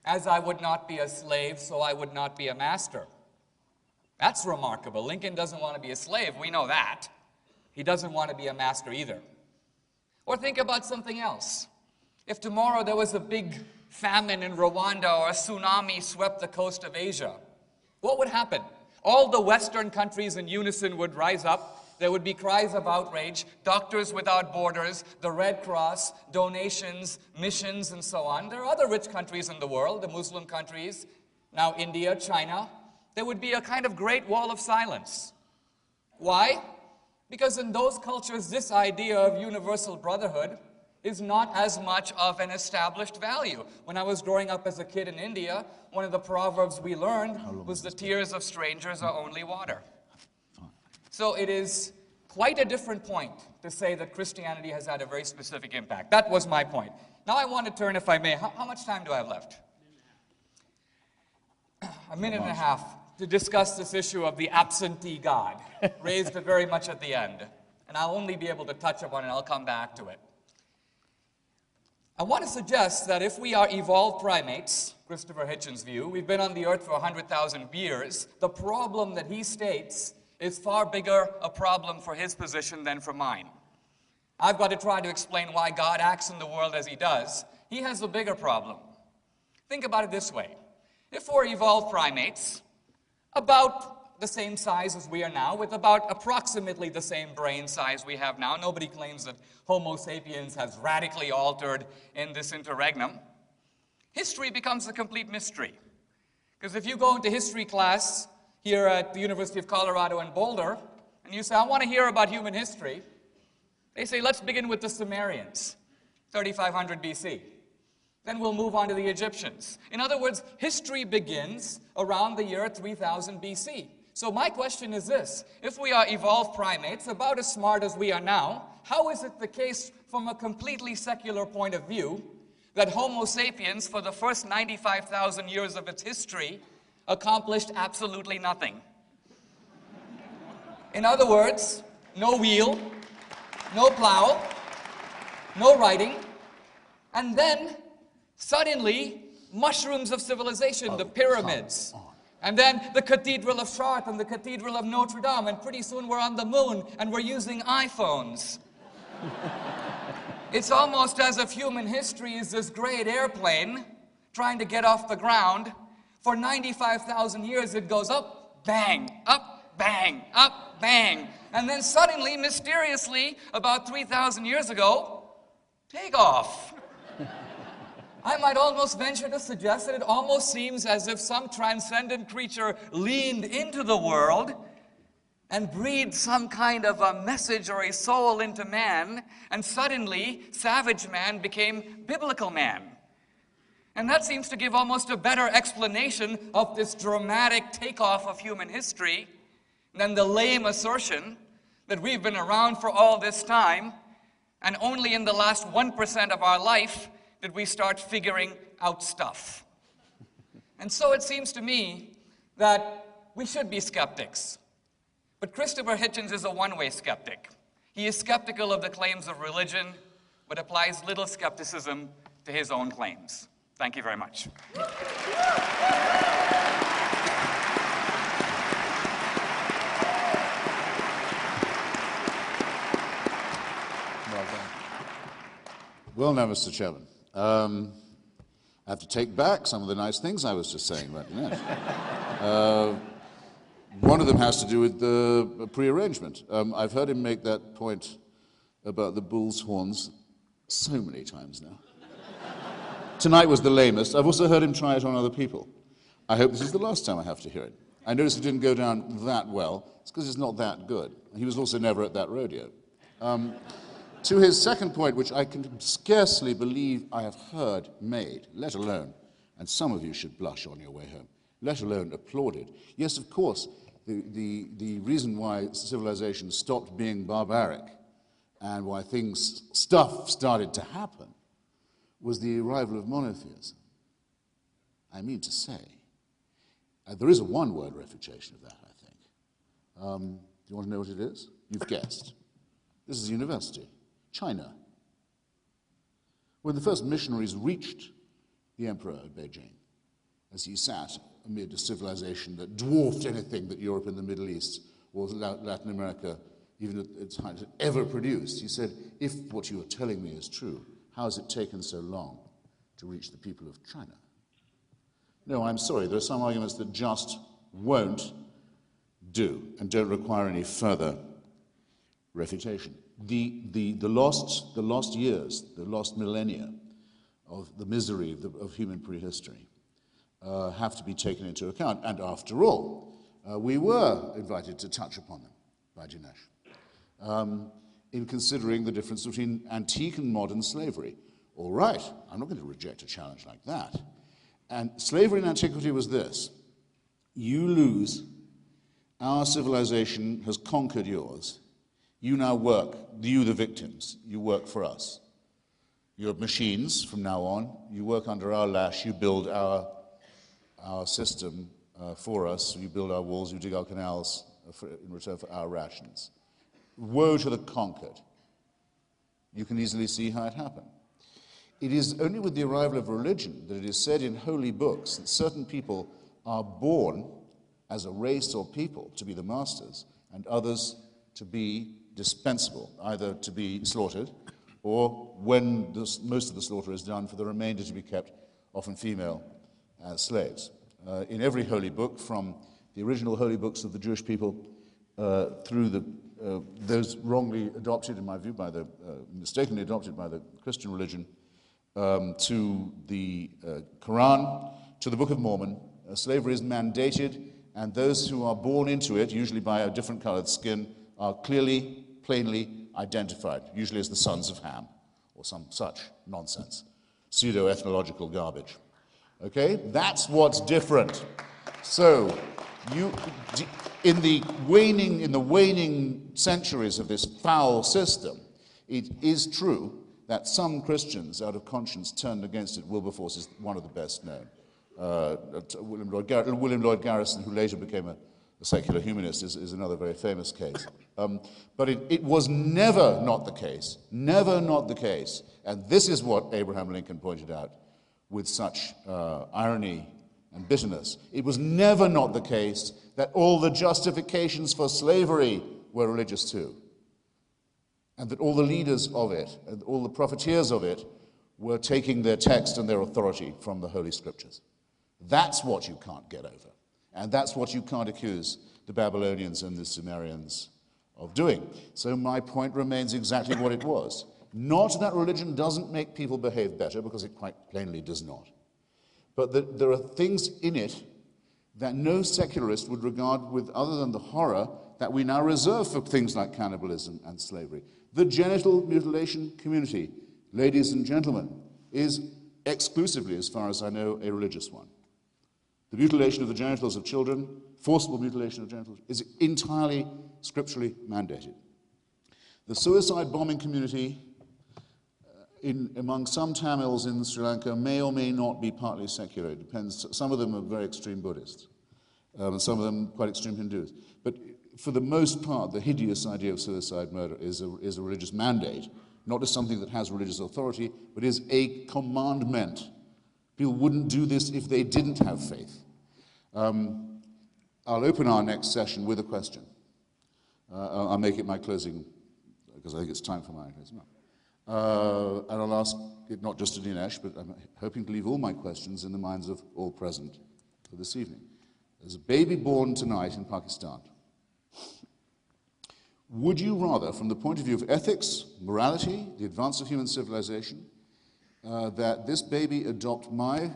as I would not be a slave, so I would not be a master. That's remarkable. Lincoln doesn't want to be a slave. We know that. He doesn't want to be a master either. Or think about something else. If tomorrow there was a big famine in Rwanda or a tsunami swept the coast of Asia, what would happen? All the Western countries in unison would rise up. There would be cries of outrage, Doctors Without Borders, the Red Cross, donations, missions, and so on. There are other rich countries in the world, the Muslim countries, now India, China. There would be a kind of great wall of silence. Why? Because in those cultures, this idea of universal brotherhood is not as much of an established value. When I was growing up as a kid in India, one of the proverbs we learned was the tears of strangers are only water. So it is quite a different point to say that Christianity has had a very specific impact. That was my point. Now I want to turn, if I may, how much time do I have left? A minute and a half to discuss this issue of the absentee God, raised very much at the end. And I'll only be able to touch upon it, I'll come back to it. I want to suggest that if we are evolved primates, Christopher Hitchens' view, we've been on the earth for 100,000 years, the problem that he states is far bigger a problem for his position than for mine. I've got to try to explain why God acts in the world as he does. He has a bigger problem. Think about it this way. If we're evolved primates, about the same size as we are now, with about approximately the same brain size we have now. Nobody claims that Homo sapiens has radically altered in this interregnum. History becomes a complete mystery. Because if you go into history class here at the University of Colorado in Boulder, and you say, I want to hear about human history, they say, let's begin with the Sumerians, 3500 BC. Then we'll move on to the Egyptians. In other words, history begins around the year 3000 BC. So my question is this. If we are evolved primates, about as smart as we are now, how is it the case from a completely secular point of view that Homo sapiens, for the first 95,000 years of its history, accomplished absolutely nothing? In other words, no wheel, no plow, no writing, and then suddenly, mushrooms of civilization, the pyramids, and then the Cathedral of Chartres and the Cathedral of Notre Dame, and pretty soon we're on the moon and we're using iPhones. It's almost as if human history is this great airplane trying to get off the ground. For 95,000 years it goes up, bang, up, bang, up, bang. And then suddenly, mysteriously, about 3,000 years ago, take off. I might almost venture to suggest that it almost seems as if some transcendent creature leaned into the world and breathed some kind of a message or a soul into man, and suddenly savage man became biblical man. And that seems to give almost a better explanation of this dramatic takeoff of human history than the lame assertion that we've been around for all this time, and only in the last 1% of our life did we start figuring out stuff. And so it seems to me that we should be skeptics. But Christopher Hitchens is a one-way skeptic. He is skeptical of the claims of religion, but applies little skepticism to his own claims. Thank you very much. Well done. Well, now, Mr. Chairman, I have to take back some of the nice things I was just saying about Dinesh. One of them has to do with the prearrangement. I've heard him make that point about the bull's horns so many times now. Tonight was the lamest. I've also heard him try it on other people. I hope this is the last time I have to hear it. I noticed it didn't go down that well. It's because it's not that good. He was also never at that rodeo. To his second point, which I can scarcely believe I have heard made, let alone, and some of you should blush on your way home, let alone applauded. Yes, of course, the reason why civilization stopped being barbaric and why stuff started to happen was the arrival of monotheism. I mean to say, there is a one-word refutation of that, I think. Do you want to know what it is? You've guessed. This is a university, China. When the first missionaries reached the emperor at Beijing, as he sat amid a civilization that dwarfed anything that Europe and the Middle East or Latin America, even at its height, had ever produced, he said, if what you are telling me is true, how has it taken so long to reach the people of China? No, I'm sorry, there are some arguments that just won't do and don't require any further refutation. The lost years, the lost millennia of the misery of human prehistory have to be taken into account. And after all, we were invited to touch upon them by Dinesh in considering the difference between antique and modern slavery. All right, I'm not going to reject a challenge like that. And slavery in antiquity was this: you lose, our civilization has conquered yours, you now work, you the victims, you work for us. You're machines from now on, you work under our lash, you build our system for us, you build our walls, you dig our canals in return for our rations. Woe to the conquered. You can easily see how it happened. It is only with the arrival of religion that it is said in holy books that certain people are born as a race or people to be the masters, and others to be dispensable, either to be slaughtered, or when most of the slaughter is done, for the remainder to be kept, often female, as slaves. In every holy book, from the original holy books of the Jewish people through those wrongly adopted, in my view, mistakenly adopted by the Christian religion, to the Quran, to the Book of Mormon, slavery is mandated, and those who are born into it, usually by a different colored skin, are clearly, plainly identified, usually as the sons of Ham, or some such nonsense, pseudo-ethnological garbage. Okay? That's what's different. So, in the waning centuries of this foul system, it is true that some Christians, out of conscience, turned against it. Wilberforce is one of the best known. William Lloyd Garrison, who later became a secular humanist, is another very famous case. But it was never not the case, and this is what Abraham Lincoln pointed out with such irony and bitterness. It was never not the case that all the justifications for slavery were religious too, and that all the leaders of it, and all the profiteers of it, were taking their text and their authority from the Holy Scriptures. That's what you can't get over, and that's what you can't accuse the Babylonians and the Sumerians of doing. So my point remains exactly what it was. Not that religion doesn't make people behave better, because it quite plainly does not, but that there are things in it that no secularist would regard with, other than the horror that we now reserve for things like cannibalism and slavery. The genital mutilation community, ladies and gentlemen, is exclusively, as far as I know, a religious one. The mutilation of the genitals of children, forcible mutilation of genitals, is entirely scripturally mandated. The suicide bombing community among some Tamils in Sri Lanka may or may not be partly secular. It depends. Some of them are very extreme Buddhists, and some of them quite extreme Hindus. But for the most part, the hideous idea of suicide murder is a religious mandate, not as something that has religious authority, but is a commandment. People wouldn't do this if they didn't have faith. I'll open our next session with a question. I'll make it my closing, because I think it's time for my closing. And I'll ask it not just to Dinesh, but I'm hoping to leave all my questions in the minds of all present for this evening. There's a baby born tonight in Pakistan. Would you rather, from the point of view of ethics, morality, the advance of human civilization, that this baby adopt my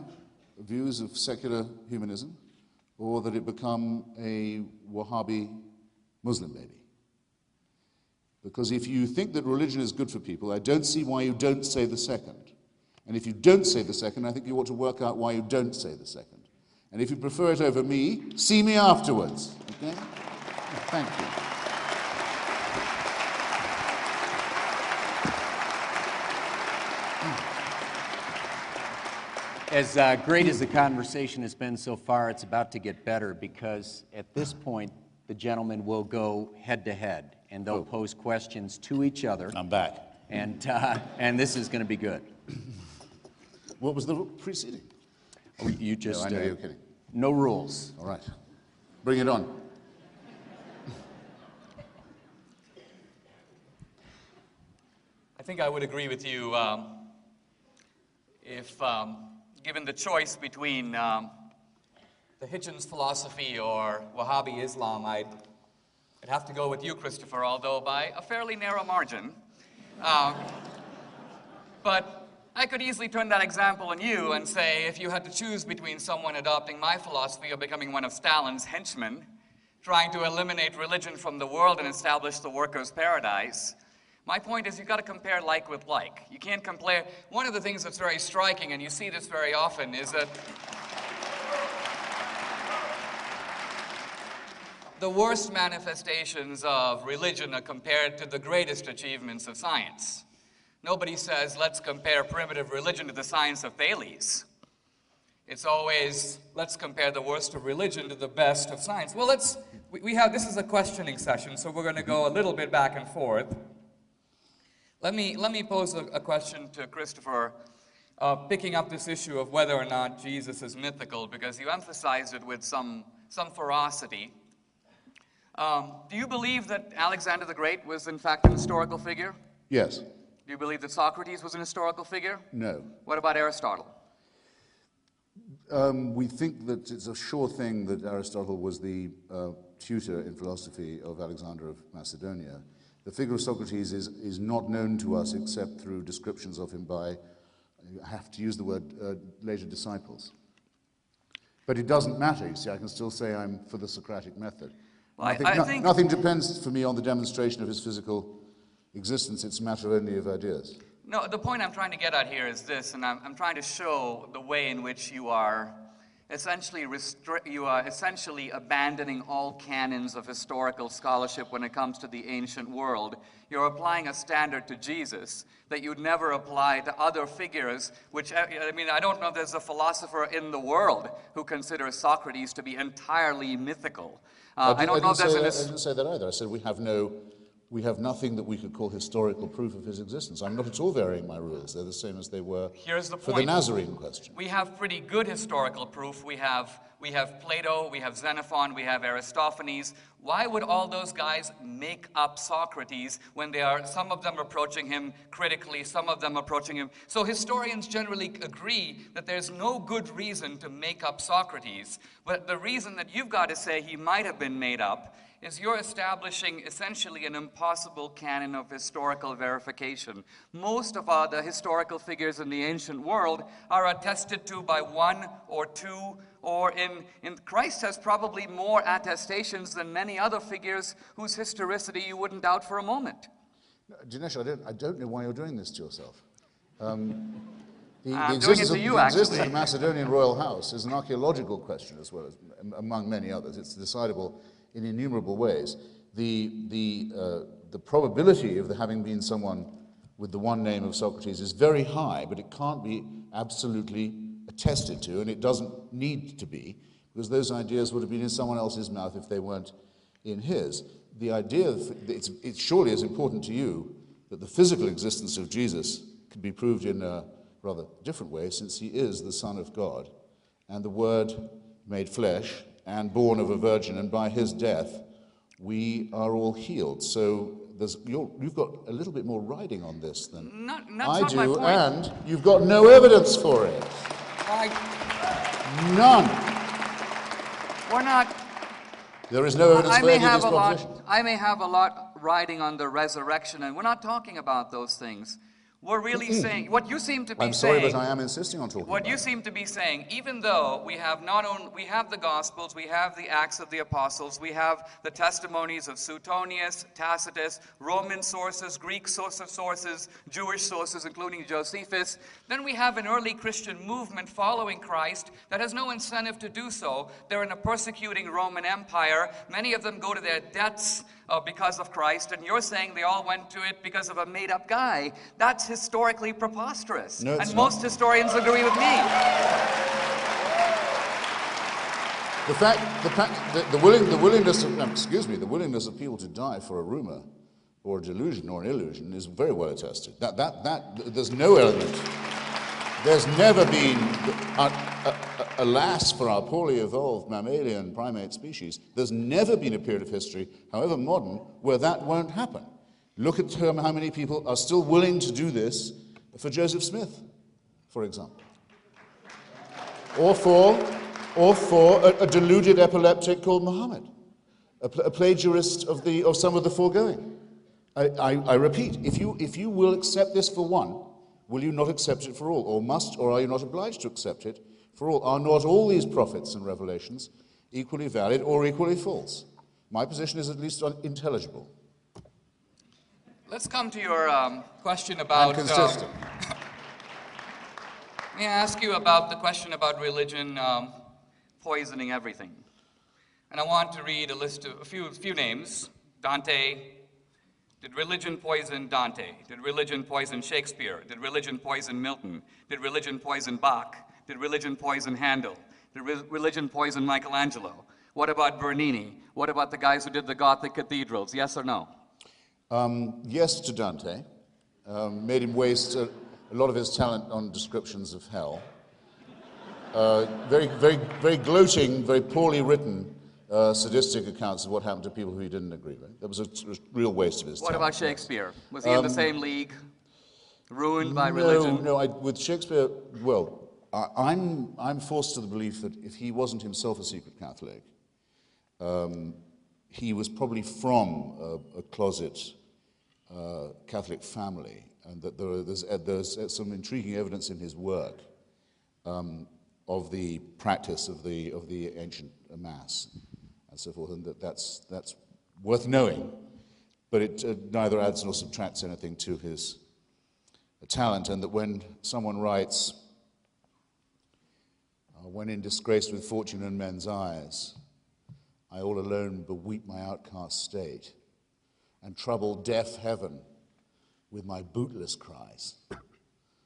views of secular humanism, or that it become a Wahhabi Muslim baby? Because if you think that religion is good for people, I don't see why you don't say the second. And if you don't say the second, I think you ought to work out why you don't say the second. And if you prefer it over me, see me afterwards. Okay? Thank you. As great as the conversation has been so far, it's about to get better, because at this point, the gentlemen will go head-to-head, and they'll pose questions to each other. I'm back. And this is going to be good. What was the preceding? Oh, you just... No, I know you're kidding. No rules. All right. Bring it on. I think I would agree with you if given the choice between the Hitchens philosophy or Wahhabi Islam, I'd have to go with you, Christopher, although by a fairly narrow margin. But I could easily turn that example on you and say, if you had to choose between someone adopting my philosophy or becoming one of Stalin's henchmen, trying to eliminate religion from the world and establish the workers' paradise, my point is you've got to compare like with like. You can't compare. One of the things that's very striking, and you see this very often, is that the worst manifestations of religion are compared to the greatest achievements of science. Nobody says, let's compare primitive religion to the science of Thales. It's always, let's compare the worst of religion to the best of science. Well, this is a questioning session, so we're going to go a little bit back and forth. Let me pose a question to Christopher, picking up this issue of whether or not Jesus is mythical, because you emphasized it with some ferocity. Do you believe that Alexander the Great was in fact an historical figure? Yes. Do you believe that Socrates was an historical figure? No. What about Aristotle? We think that it's a sure thing that Aristotle was the tutor in philosophy of Alexander of Macedonia. The figure of Socrates is not known to us except through descriptions of him by, I have to use the word, later disciples. But it doesn't matter, you see, I can still say I'm for the Socratic method. Well, I think nothing depends for me on the demonstration of his physical existence, it's a matter only of ideas. No, the point I'm trying to get at here is this, and I'm trying to show the way in which you are essentially abandoning all canons of historical scholarship when it comes to the ancient world. You're applying a standard to Jesus that you'd never apply to other figures, which, I mean, I don't know if there's a philosopher in the world who considers Socrates to be entirely mythical. I didn't say that either. I said we have nothing that we could call historical proof of his existence. I'm not at all varying my rules. They're the same as they were for the Nazarene question. We have pretty good historical proof. We have Plato, we have Xenophon, we have Aristophanes. Why would all those guys make up Socrates when some of them approaching him critically, some of them approaching him? So historians generally agree that there's no good reason to make up Socrates. But the reason that you've got to say he might have been made up is you're establishing essentially an impossible canon of historical verification. Most of the historical figures in the ancient world are attested to by one or two, or in Christ has probably more attestations than many other figures whose historicity you wouldn't doubt for a moment. Dinesh, I don't know why you're doing this to yourself. I'm doing it to you, the existence of actually. the Macedonian royal house is an archaeological question as well as among many others. It's decidable in innumerable ways. The probability of there having been someone with the one name of Socrates is very high, but it can't be absolutely attested to, and it doesn't need to be, because those ideas would have been in someone else's mouth if they weren't in his. The idea, it surely is important to you that the physical existence of Jesus can be proved in a rather different way, since he is the Son of God, and the Word made flesh, and born of a virgin, and by his death we are all healed. So you've got a little bit more riding on this than I do, my point. and you've got no evidence for it. None. We're not. There is no evidence for any of these propositions. I may have a lot riding on the resurrection, and we're not talking about those things. We're really saying what you seem to be saying. I'm sorry, but I am insisting on talking What about you seem to be saying, even though we have we have the Gospels, we have the Acts of the Apostles, we have the testimonies of Suetonius, Tacitus, Roman sources, Greek sources, Jewish sources, including Josephus, then we have an early Christian movement following Christ that has no incentive to do so. They're in a persecuting Roman Empire. Many of them go to their deaths because of Christ, and you're saying they all went to it because of a made-up guy. That's historically preposterous. No, it's and not. Most historians agree with me. the willingness of people to die for a rumor or a delusion or an illusion is very well attested. There's no element. There's never been, alas for our poorly evolved mammalian primate species, there's never been a period of history, however modern, where that won't happen. Look at how many people are still willing to do this for Joseph Smith, for example. Or for a deluded epileptic called Muhammad, a plagiarist of some of the foregoing. I repeat, if you will accept this for one, will you not accept it for all? Or are you not obliged to accept it for all? Are not all these prophets and revelations equally valid or equally false? My position is at least intelligible. Let's come to your question about... And consistent. May I ask you about the question about religion poisoning everything? And I want to read a list of a few names. Dante. Did religion poison Dante? Did religion poison Shakespeare? Did religion poison Milton? Did religion poison Bach? Did religion poison Handel? Did religion poison Michelangelo? What about Bernini? What about the guys who did the Gothic cathedrals? Yes or no? Yes to Dante. Made him waste a lot of his talent on descriptions of hell. Very gloating, very poorly written sadistic accounts of what happened to people who he didn't agree with. That was a real waste of his What talent. about Shakespeare? Was he in the same league? Ruined by religion? No, with Shakespeare, well, I'm forced to the belief that if he wasn't himself a secret Catholic, he was probably from a closet Catholic family, and that there's some intriguing evidence in his work of the practice of the ancient Mass and so forth, and that's worth knowing, but it neither adds nor subtracts anything to his talent, and that when someone writes, when in disgrace with fortune and men's eyes, I all alone beweep my outcast state, and trouble deaf heaven with my bootless cries,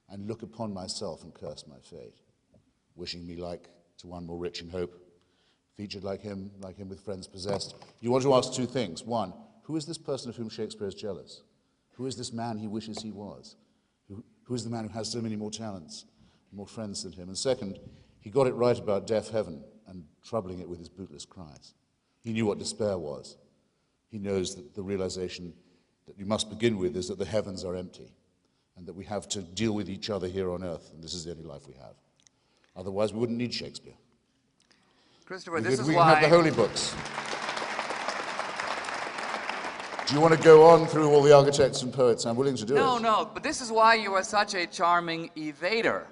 and look upon myself and curse my fate, wishing me like to one more rich in hope, featured like him with friends possessed. You want to ask two things. One, who is this person of whom Shakespeare is jealous? Who is this man he wishes he was? Who is the man who has so many more talents, more friends than him? And second, he got it right about deaf heaven and troubling it with his bootless cries. He knew what despair was. He knows that the realization that you must begin with is that the heavens are empty and that we have to deal with each other here on earth, and this is the only life we have. Otherwise, we wouldn't need Shakespeare. Christopher, We this could- is we can have why... the holy books. Do you want to go on through all the architects and poets? I'm willing to do it. No, but this is why you are such a charming evader.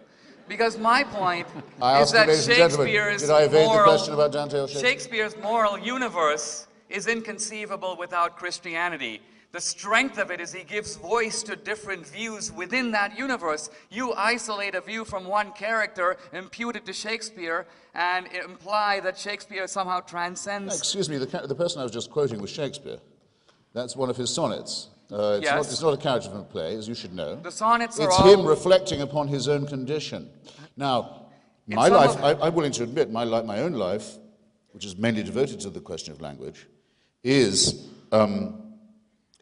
Because my point I is asked you, that ladies and gentlemen, Shakespeare's did I evade the moral, question about Dante or Shakespeare? Shakespeare's moral universe is inconceivable without Christianity. The strength of it is he gives voice to different views within that universe. You isolate a view from one character, impute it to Shakespeare, and imply that Shakespeare somehow transcends... Excuse me, the person I was just quoting was Shakespeare. That's one of his sonnets. Yes. It's not a character from a play, as you should know. The sonnets are It's all... him reflecting upon his own condition. Now, my life, I'm willing to admit, my own life, which is mainly devoted to the question of language, is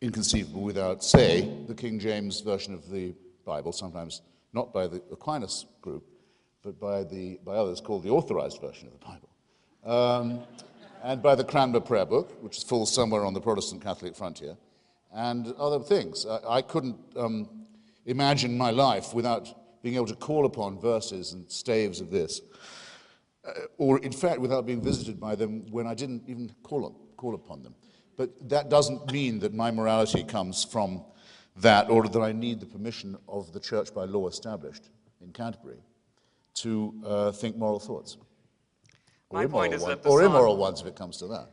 inconceivable without, say, the King James version of the Bible, sometimes not by the Aquinas group, but by others called the Authorized version of the Bible. And by the Cranmer Prayer Book, which falls somewhere on the Protestant Catholic frontier, and other things. I couldn't imagine my life without being able to call upon verses and staves of this, or in fact without being visited by them when I didn't even call upon them. But that doesn't mean that my morality comes from that, or that I need the permission of the church by law established in Canterbury to think moral thoughts. My point is that or immoral ones, if it comes to that.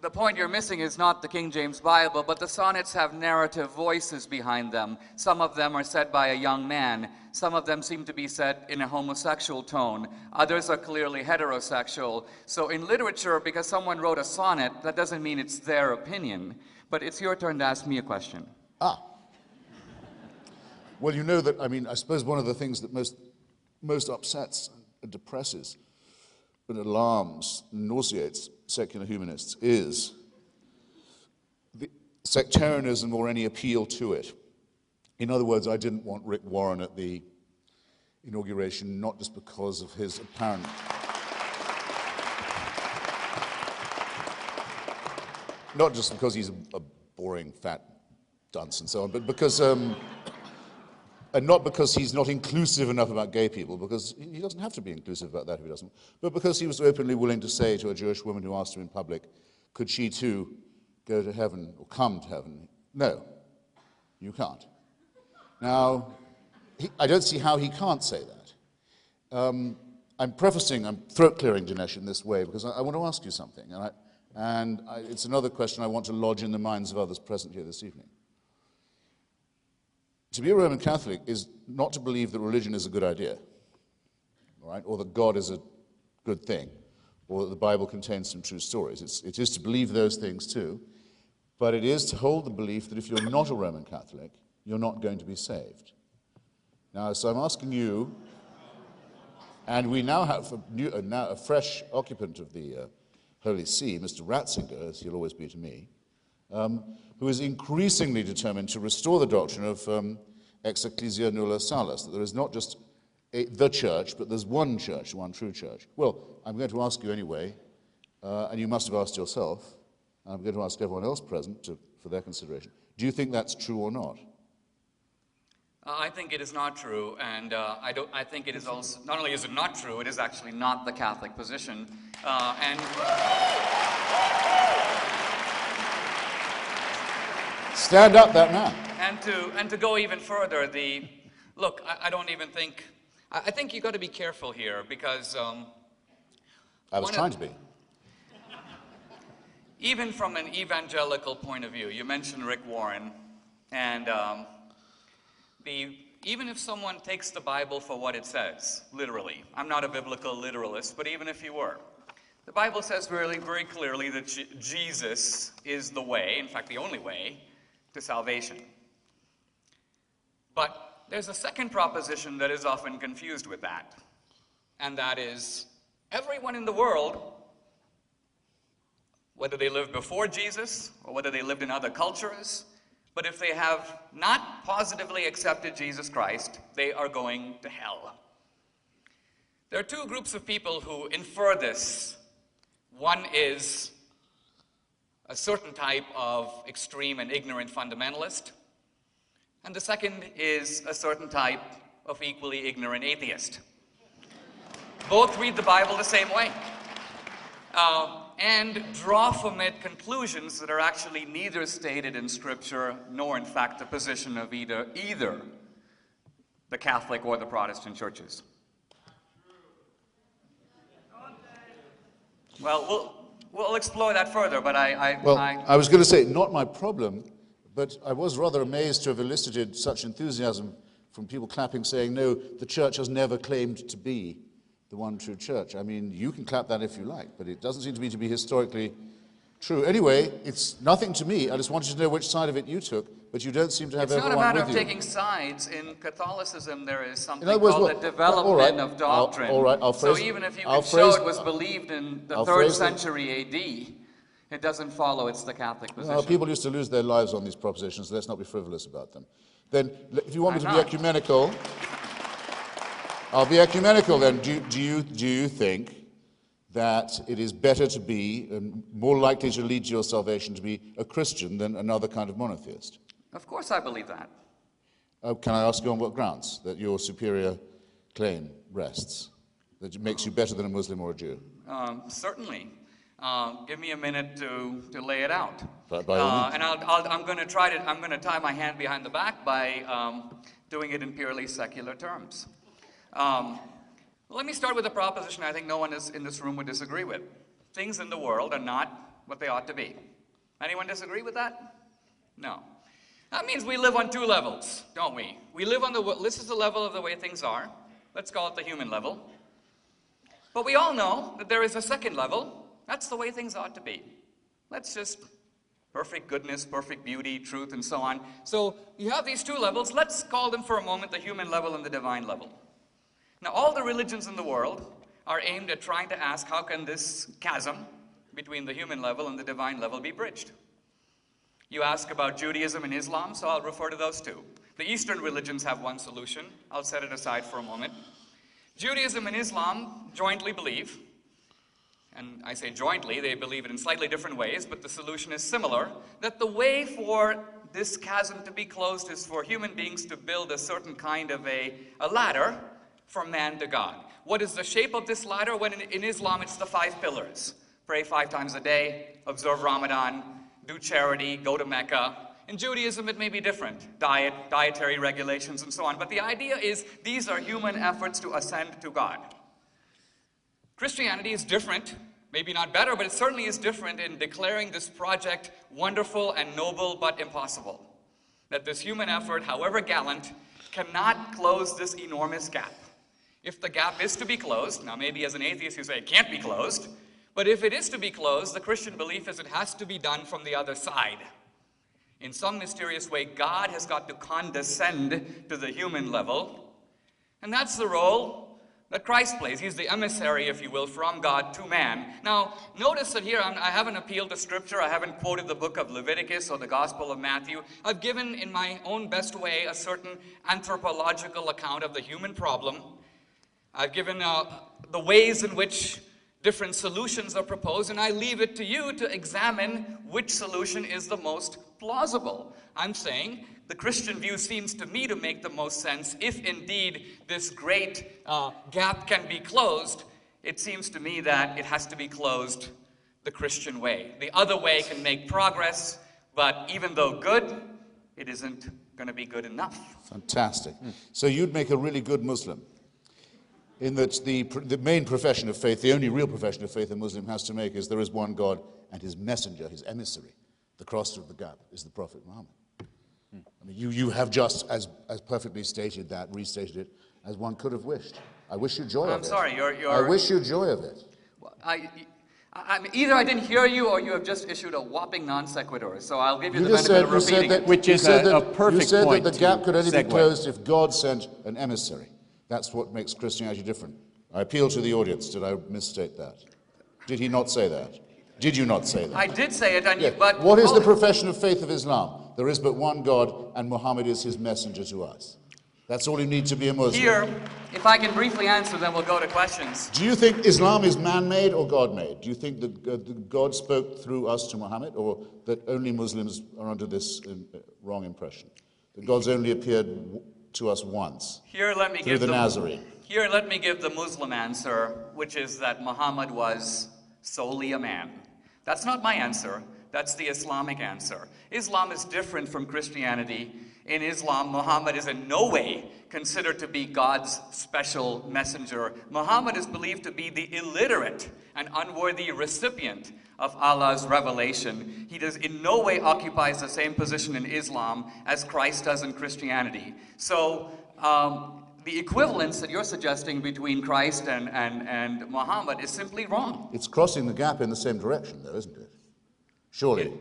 The point you're missing is not the King James Bible, but the sonnets have narrative voices behind them. Some of them are said by a young man. Some of them seem to be said in a homosexual tone. Others are clearly heterosexual. So in literature, because someone wrote a sonnet, that doesn't mean it's their opinion. But it's your turn to ask me a question. Well, you know that, I suppose one of the things that most upsets and depresses and alarms and nauseates secular humanists is the sectarianism or any appeal to it. In other words, I didn't want Rick Warren at the inauguration, not just because of his apparent... not just because he's a boring, fat dunce and so on, but because... and not because he's not inclusive enough about gay people, because he doesn't have to be inclusive about that if he doesn't, but because he was openly willing to say to a Jewish woman who asked him in public, could she too go to heaven or come to heaven? No, you can't. Now, I don't see how he can't say that. I'm throat-clearing Dinesh in this way because I want to ask you something, and it's another question I want to lodge in the minds of others present here this evening. To be a Roman Catholic is not to believe that religion is a good idea, all right, or that God is a good thing, or that the Bible contains some true stories. It is to believe those things too, but it is to hold the belief that if you're not a Roman Catholic, you're not going to be saved. Now, so I'm asking you, and we now have a fresh occupant of the Holy See, Mr. Ratzinger, as he'll always be to me, who is increasingly determined to restore the doctrine of ex ecclesia nulla salus, that there is not just the church, but there's one church, one true church. Well, I'm going to ask you anyway, and you must have asked yourself, and I'm going to ask everyone else present for their consideration. Do you think that's true or not? I think it is not true, and I think it is also, not only is it not true, it is actually not the Catholic position, and... Stand up, that man. And to go even further, look, I don't even think, I think you've got to be careful here because... I was trying to be. Even from an evangelical point of view, you mentioned Rick Warren, and even if someone takes the Bible for what it says, literally, I'm not a biblical literalist, but even if you were, the Bible says really very clearly that Jesus is the way, in fact the only way, to salvation. But there's a second proposition that is often confused with that, and that is everyone in the world, whether they lived before Jesus or whether they lived in other cultures, but if they have not positively accepted Jesus Christ, they are going to hell. There are two groups of people who infer this. One is a certain type of extreme and ignorant fundamentalist, and the second is a certain type of equally ignorant atheist. Both read the Bible the same way. and draw from it conclusions that are actually neither stated in Scripture nor, in fact, the position of either the Catholic or the Protestant churches. Well, we'll explore that further, but I was going to say, not my problem, but I was rather amazed to have elicited such enthusiasm from people clapping, saying, no, the church has never claimed to be the one true church. I mean, you can clap that if you like, but it doesn't seem to me to be historically true. Anyway, it's nothing to me. I just wanted to know which side of it you took, but you don't seem to have everyone with you. It's not a matter of taking sides. In Catholicism, there is something called the development of doctrine. So even if you can show it was believed in the 3rd century A.D., it doesn't follow it's the Catholic position. Well, people used to lose their lives on these propositions, so let's not be frivolous about them. Then, if you want me to be ecumenical, I'll be ecumenical then. Do you think that it is better to be, and more likely to lead to your salvation, to be a Christian than another kind of monotheist? Of course I believe that. Can I ask you on what grounds that your superior claim rests? That it makes you better than a Muslim or a Jew? Certainly. Give me a minute to lay it out. By all means. And I'm going to tie my hand behind the back by doing it in purely secular terms. Let me start with a proposition I think no one in this room would disagree with. Things in the world are not what they ought to be. Anyone disagree with that? No. That means we live on two levels, don't we? We live on this is the level of the way things are. Let's call it the human level. But we all know that there is a second level. That's the way things ought to be. Let's just perfect goodness, perfect beauty, truth, and so on. So you have these two levels. Let's call them for a moment the human level and the divine level. Now, all the religions in the world are aimed at trying to ask, how can this chasm between the human level and the divine level be bridged? You ask about Judaism and Islam, so I'll refer to those two. The Eastern religions have one solution. I'll set it aside for a moment. Judaism and Islam jointly believe, and I say jointly, they believe it in slightly different ways, but the solution is similar, that the way for this chasm to be closed is for human beings to build a certain kind of a ladder from man to God. What is the shape of this ladder? When in Islam, it's the 5 pillars. Pray 5 times a day, observe Ramadan, do charity, go to Mecca. In Judaism, it may be different. Dietary regulations, and so on. But the idea is these are human efforts to ascend to God. Christianity is different, maybe not better, but it certainly is different in declaring this project wonderful and noble, but impossible. That this human effort, however gallant, cannot close this enormous gap. If the gap is to be closed, now maybe as an atheist you say it can't be closed, but if it is to be closed, the Christian belief is it has to be done from the other side. In some mysterious way, God has got to condescend to the human level, and that's the role that Christ plays. He's the emissary, if you will, from God to man. Now, notice that here I haven't appealed to Scripture. I haven't quoted the book of Leviticus or the Gospel of Matthew. I've given, in my own best way, a certain anthropological account of the human problem. I've given the ways in which different solutions are proposed, and I leave it to you to examine which solution is the most plausible. I'm saying the Christian view seems to me to make the most sense. If indeed this great gap can be closed, it seems to me that it has to be closed the Christian way. The other way can make progress, but even though good, it isn't going to be good enough. Fantastic. So you'd make a really good Muslim, in that the main profession of faith, the only real profession of faith a Muslim has to make is there is one God and his messenger, his emissary, the crosser of the gap, is the Prophet Muhammad. I mean, you have just as perfectly stated that, restated it, as one could have wished. I wish you joy of it. I'm sorry, I wish you joy of it. Either I didn't hear you or you have just issued a whopping non sequitur. So I'll give you the benefit of repeating it. Which is a perfect point. You said that the gap could only be closed if God sent an emissary. That's what makes Christianity different. I appeal to the audience. Did I misstate that? Did he not say that? Did you not say that? I did say it, and yeah. but what is the profession of faith of Islam? There is but one God, and Muhammad is his messenger to us. That's all you need to be a Muslim. Here, if I can briefly answer, then we'll go to questions. Do you think Islam is man-made or God-made? Do you think that God spoke through us to Muhammad, or that only Muslims are under this wrong impression? That God's only appeared to us once through the Nazarene? Here, let me give the Muslim answer, which is that Muhammad was solely a man. That's not my answer. That's the Islamic answer. Islam is different from Christianity. In Islam, Muhammad is in no way considered to be God's special messenger. Muhammad is believed to be the illiterate and unworthy recipient of Allah's revelation. He does in no way occupies the same position in Islam as Christ does in Christianity. So the equivalence that you're suggesting between Christ and Muhammad is simply wrong. It's crossing the gap in the same direction, though, isn't it? Surely.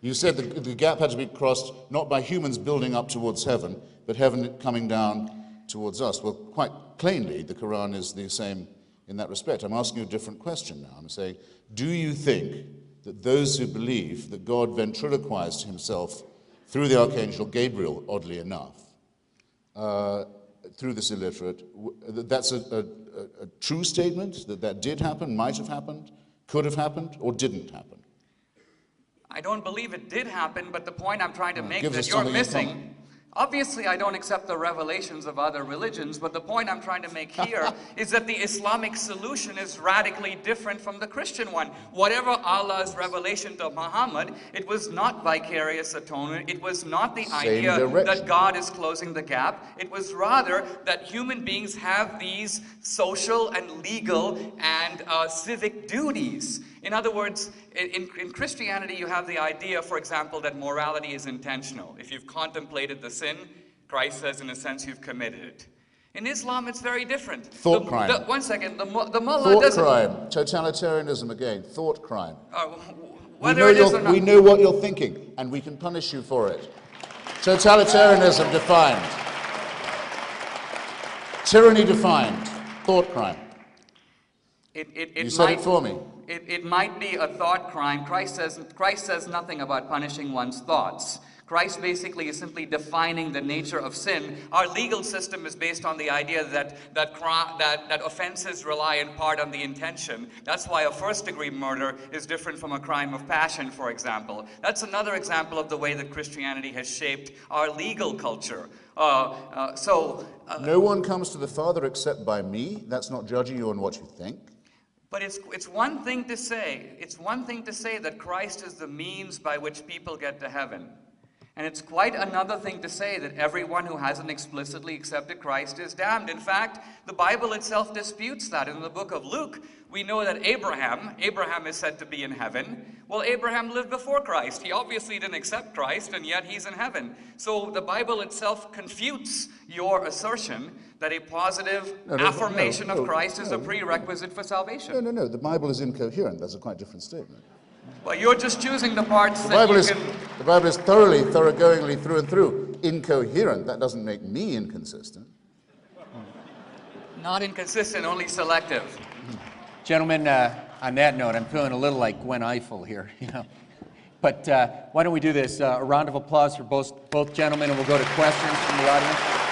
You said the gap had to be crossed not by humans building up towards heaven, but heaven coming down towards us. Well, quite plainly, the Quran is the same in that respect. I'm asking you a different question now. I'm saying, do you think that those who believe that God ventriloquized himself through the Archangel Gabriel, oddly enough, through this illiterate, that's a true statement, that did happen, might have happened, could have happened, or didn't happen? I don't believe it did happen, but the point I'm trying to make gives that us you're something in missing. common. Obviously, I don't accept the revelations of other religions, but the point I'm trying to make here is that the Islamic solution is radically different from the Christian one. Whatever Allah's revelation to Muhammad, it was not vicarious atonement. It was not the idea direction. that God is closing the gap. It was rather that human beings have these social and legal and civic duties. In other words, in Christianity, you have the idea, for example, that morality is intentional. If you've contemplated the sin, Christ says, in a sense, you've committed it. In Islam, it's very different. Thought crime. One second. The mullah Thought doesn't... crime. Totalitarianism again. Thought crime. Whether it is or not... We know what you're thinking, and we can punish you for it. Totalitarianism defined. Tyranny defined. Thought crime. You said it for me. It might be a thought crime. Christ says nothing about punishing one's thoughts. Christ basically is simply defining the nature of sin. Our legal system is based on the idea that offenses rely in part on the intention. That's why a first-degree murder is different from a crime of passion, for example. That's another example of the way that Christianity has shaped our legal culture. No one comes to the Father except by me. That's not judging you on what you think. But it's one thing to say. It's one thing to say that Christ is the means by which people get to heaven. And it's quite another thing to say that everyone who hasn't explicitly accepted Christ is damned. In fact, the Bible itself disputes that. In the book of Luke, we know that Abraham is said to be in heaven. Well, Abraham lived before Christ. He obviously didn't accept Christ, and yet he's in heaven. So the Bible itself confutes your assertion that a positive affirmation of Christ is a prerequisite for salvation. No. The Bible is incoherent. That's a quite different statement. Well, you're just choosing the parts The that Bible you can... The Bible is thoroughgoingly through and through incoherent. That doesn't make me inconsistent. Not inconsistent, only selective. Gentlemen, on that note, I'm feeling a little like Gwen Eiffel here, you know. But why don't we do this? A round of applause for both gentlemen, and we'll go to questions from the audience.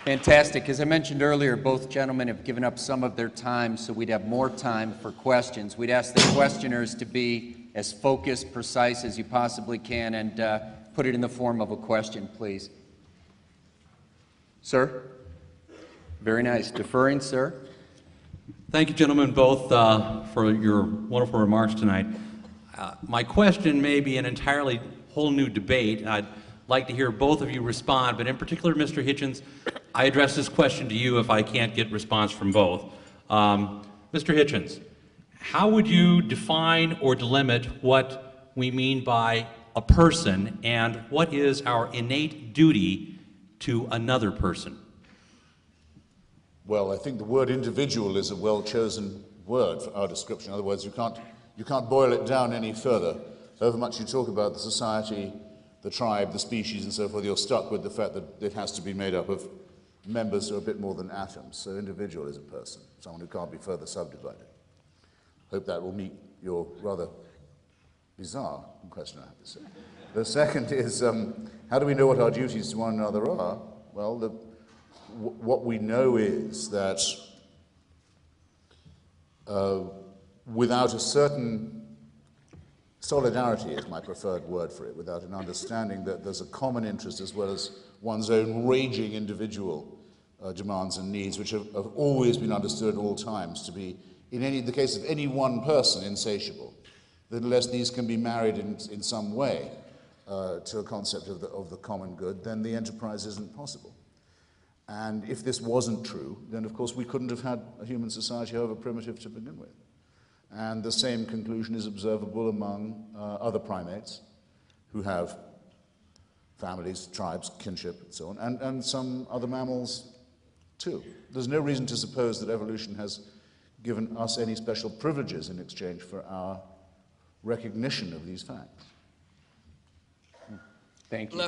Fantastic. As I mentioned earlier, both gentlemen have given up some of their time, so we'd have more time for questions. We'd ask the questioners to be as focused, precise as you possibly can, and put it in the form of a question, please. Sir? Very nice. Deferring, sir? Thank you, gentlemen, both for your wonderful remarks tonight. My question may be an entirely whole new debate. I'd like to hear both of you respond, but in particular, Mr. Hitchens, I address this question to you if I can't get response from both. Mr. Hitchens, how would you define or delimit what we mean by a person, and what is our innate duty to another person? Well, I think the word individual is a well-chosen word for our description. In other words, you can't boil it down any further. However much you talk about the society, the tribe, the species, and so forth, you're stuck with the fact that it has to be made up of members who are a bit more than atoms. So individual is a person, someone who can't be further subdivided. Hope that will meet your rather bizarre question, I have to say. The second is, how do we know what our duties to one another are? Well, what we know is that without a certain solidarity is my preferred word for it, without an understanding that there's a common interest as well as one's own raging individual demands and needs, which have always been understood at all times to be, in the case of any one person, insatiable, that unless these can be married in some way to a concept of the common good, then the enterprise isn't possible. And if this wasn't true, then of course we couldn't have had a human society, however primitive to begin with. And the same conclusion is observable among other primates who have families, tribes, kinship, and so on, and some other mammals too. There's no reason to suppose that evolution has given us any special privileges in exchange for our recognition of these facts. Thank you.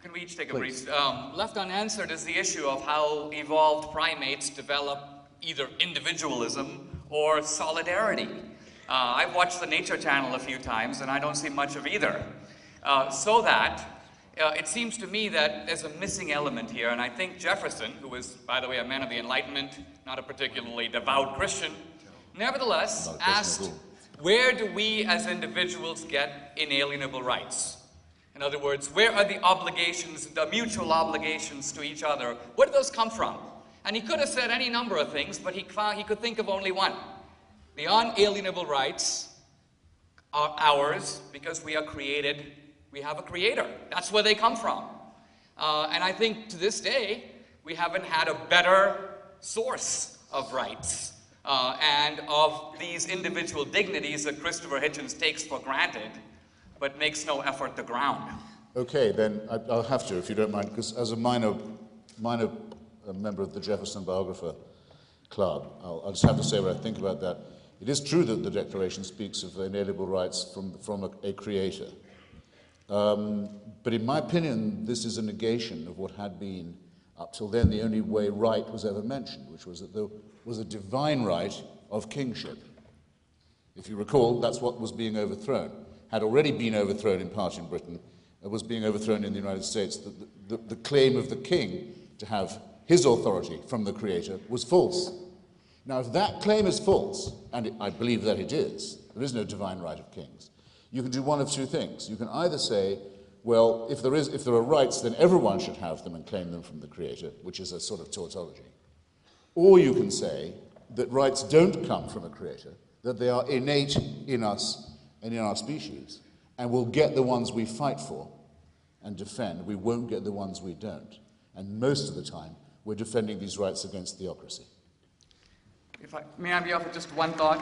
Can we each take a Please. brief? Left unanswered is the issue of how evolved primates develop either individualism or solidarity. I've watched the Nature Channel a few times, and I don't see much of either. So that it seems to me that there's a missing element here, and I think Jefferson, who was, by the way, a man of the Enlightenment, not a particularly devout Christian, nevertheless asked, where do we as individuals get inalienable rights? In other words, where are the obligations, the mutual obligations to each other? Where do those come from? And he could have said any number of things, but he could think of only one. The unalienable rights are ours because we are created, we have a creator. That's where they come from. And I think to this day, we haven't had a better source of rights and of these individual dignities that Christopher Hitchens takes for granted, but makes no effort to ground. Okay, then I'll have to, if you don't mind, because as a minor member of the Jefferson Biographer Club, I'll just have to say what I think about that. It is true that the Declaration speaks of inalienable rights from a creator. But in my opinion, this is a negation of what had been, up till then, the only way right was ever mentioned, which was that there was a divine right of kingship. If you recall, that's what was being overthrown. Had already been overthrown in part in Britain, was being overthrown in the United States. The claim of the king to have his authority from the creator was false. Now, if that claim is false, and I believe that it is, there is no divine right of kings, you can do one of two things. You can either say, well, if there are rights, then everyone should have them and claim them from the creator, which is a sort of tautology. Or you can say that rights don't come from a creator, that they are innate in us and in our species, and we'll get the ones we fight for and defend. We won't get the ones we don't. And most of the time, we're defending these rights against theocracy. May I be offered just one thought?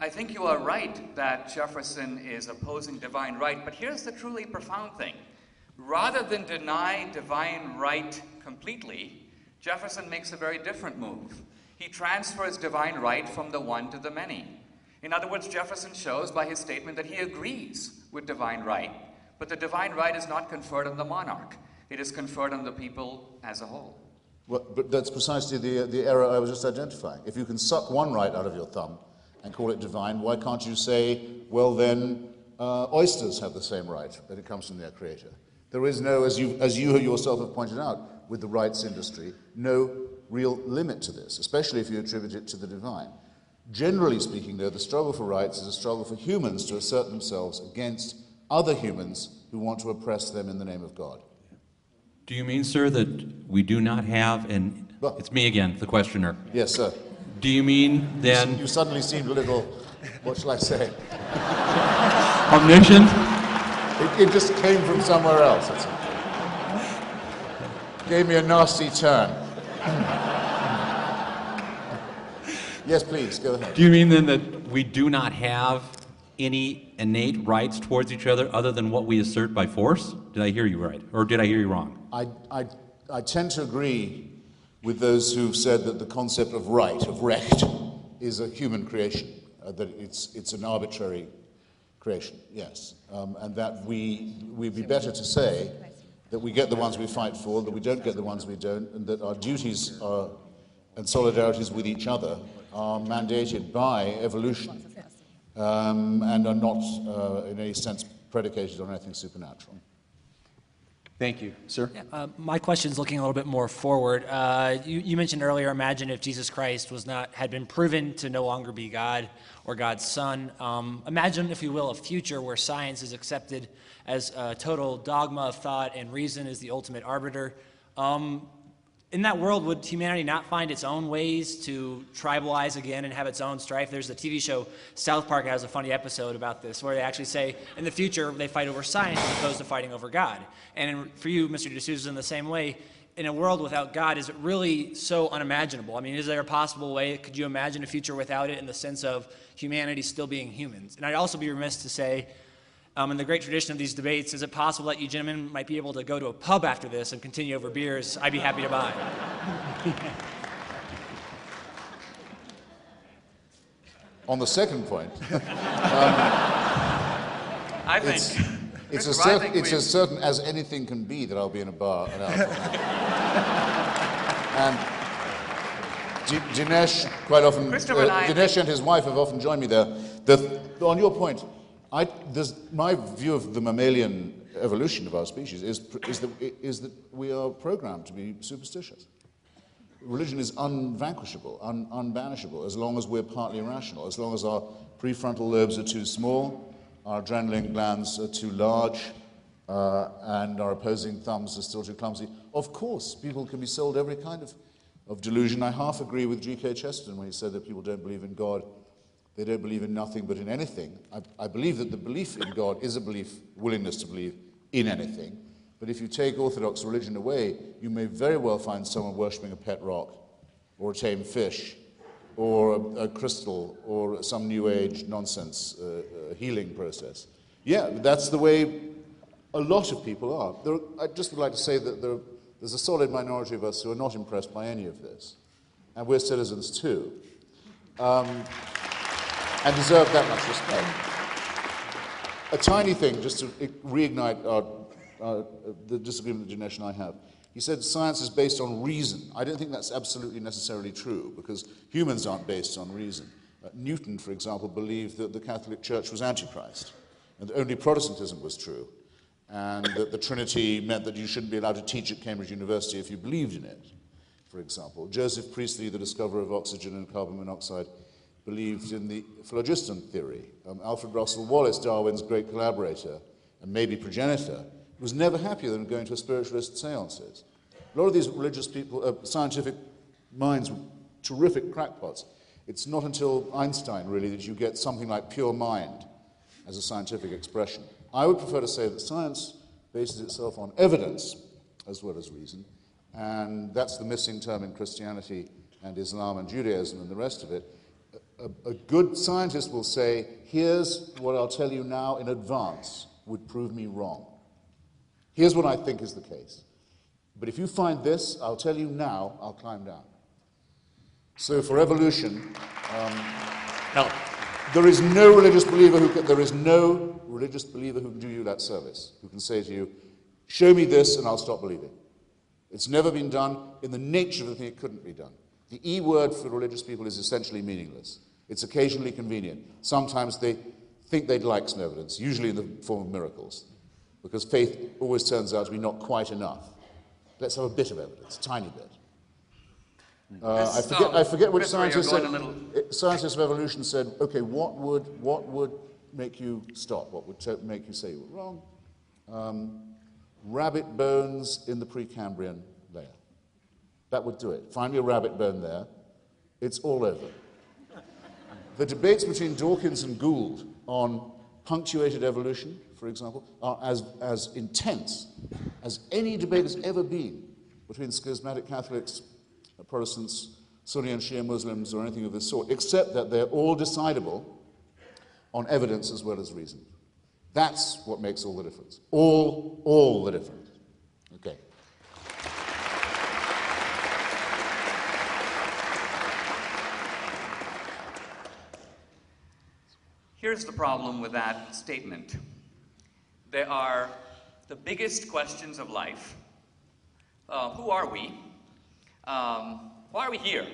I think you are right that Jefferson is opposing divine right, but here's the truly profound thing. Rather than deny divine right completely, Jefferson makes a very different move. He transfers divine right from the one to the many. In other words, Jefferson shows by his statement that he agrees with divine right, but the divine right is not conferred on the monarch. It is conferred on the people as a whole. Well, but that's precisely the error I was just identifying. If you can suck one right out of your thumb and call it divine, why can't you say, well then, oysters have the same right, that it comes from their creator? There is no, as you yourself have pointed out, with the rights industry, no real limit to this, especially if you attribute it to the divine. Generally speaking, though, the struggle for rights is a struggle for humans to assert themselves against other humans who want to oppress them in the name of God. Do you mean, sir, that we do not have, and it's me again, the questioner. Yes, sir. Do you mean then... You suddenly seemed a little, what shall I say? Omniscient? It just came from somewhere else. That's it. Gave me a nasty turn. Yes, please, go ahead. Do you mean then that we do not have any innate rights towards each other other than what we assert by force? Did I hear you right? Or did I hear you wrong? I tend to agree with those who've said that the concept of right, of recht, is a human creation, that it's an arbitrary creation, yes. And that we'd be better to say that we get the ones we fight for, that we don't get the ones we don't, and that our duties and solidarities with each other are mandated by evolution and are not in any sense predicated on anything supernatural. Thank you. Sir? My question is looking a little bit more forward. You mentioned earlier, imagine if Jesus Christ had been proven to no longer be God or God's Son. Imagine, if you will, a future where science is accepted as a total dogma of thought and reason is the ultimate arbiter. In that world, would humanity not find its own ways to tribalize again and have its own strife? There's the TV show South Park has a funny episode about this where they actually say in the future they fight over science as opposed to fighting over God. And for you, Mr. D'Souza, in the same way, in a world without God, is it really so unimaginable? I mean, is there a possible way? Could you imagine a future without it in the sense of humanity still being humans? And I'd also be remiss to say, in the great tradition of these debates, is it possible that you gentlemen might be able to go to a pub after this and continue over beers? I'd be happy to buy. On the second point, I think it's Christopher, as certain as anything can be that I'll be in a bar an hour from now. And Dinesh quite often, Dinesh and his wife have often joined me there. On your point, my view of the mammalian evolution of our species is that we are programmed to be superstitious. Religion is unvanquishable, unbanishable, as long as we're partly irrational, as long as our prefrontal lobes are too small, our adrenaline glands are too large, and our opposing thumbs are still too clumsy. Of course, people can be sold every kind of delusion. I half agree with G.K. Chesterton when he said that people don't believe in God. They don't believe in nothing but in anything. I believe that the belief in God is a willingness to believe in anything. But if you take orthodox religion away, you may very well find someone worshipping a pet rock, or a tame fish, or a crystal, or some New Age nonsense healing process. Yeah, that's the way a lot of people are. I just would like to say that there's a solid minority of us who are not impressed by any of this. And we're citizens too. And deserve that much respect. A tiny thing, just to reignite the disagreement that Dinesh and I have. He said science is based on reason. I don't think that's absolutely necessarily true, because humans aren't based on reason. Newton, for example, believed that the Catholic Church was Antichrist, and that only Protestantism was true, and that the Trinity meant that you shouldn't be allowed to teach at Cambridge University if you believed in it, for example. Joseph Priestley, the discoverer of oxygen and carbon monoxide, believed in the phlogiston theory. Alfred Russel Wallace, Darwin's great collaborator and maybe progenitor, was never happier than going to a spiritualist seances. A lot of these religious people, scientific minds, were terrific crackpots. It's not until Einstein, really, that you get something like pure mind as a scientific expression. I would prefer to say that science bases itself on evidence as well as reason, and that's the missing term in Christianity and Islam and Judaism and the rest of it. A good scientist will say, here's what I'll tell you now in advance would prove me wrong. Here's what I think is the case. But if you find this, I'll tell you now, I'll climb down. So for evolution, there is no religious believer who can do you that service, who can say to you, show me this and I'll stop believing. It's never been done. In the nature of the thing, it couldn't be done. The E word for religious people is essentially meaningless. It's occasionally convenient. Sometimes they think they'd like some evidence, usually in the form of miracles, because faith always turns out to be not quite enough. Let's have a bit of evidence, a tiny bit. I forget which scientist said, scientists of evolution said, okay, what would make you stop? What would make you say you were wrong? Rabbit bones in the Precambrian layer. That would do it. Find me a rabbit bone there. It's all over. The debates between Dawkins and Gould on punctuated evolution, for example, are as intense as any debate has ever been between schismatic Catholics, Protestants, Sunni and Shia Muslims, or anything of this sort, except that they're all decidable on evidence as well as reason. That's what makes all the difference. All the difference. Okay. Here's the problem with that statement. There are the biggest questions of life. Who are we? Why are we here?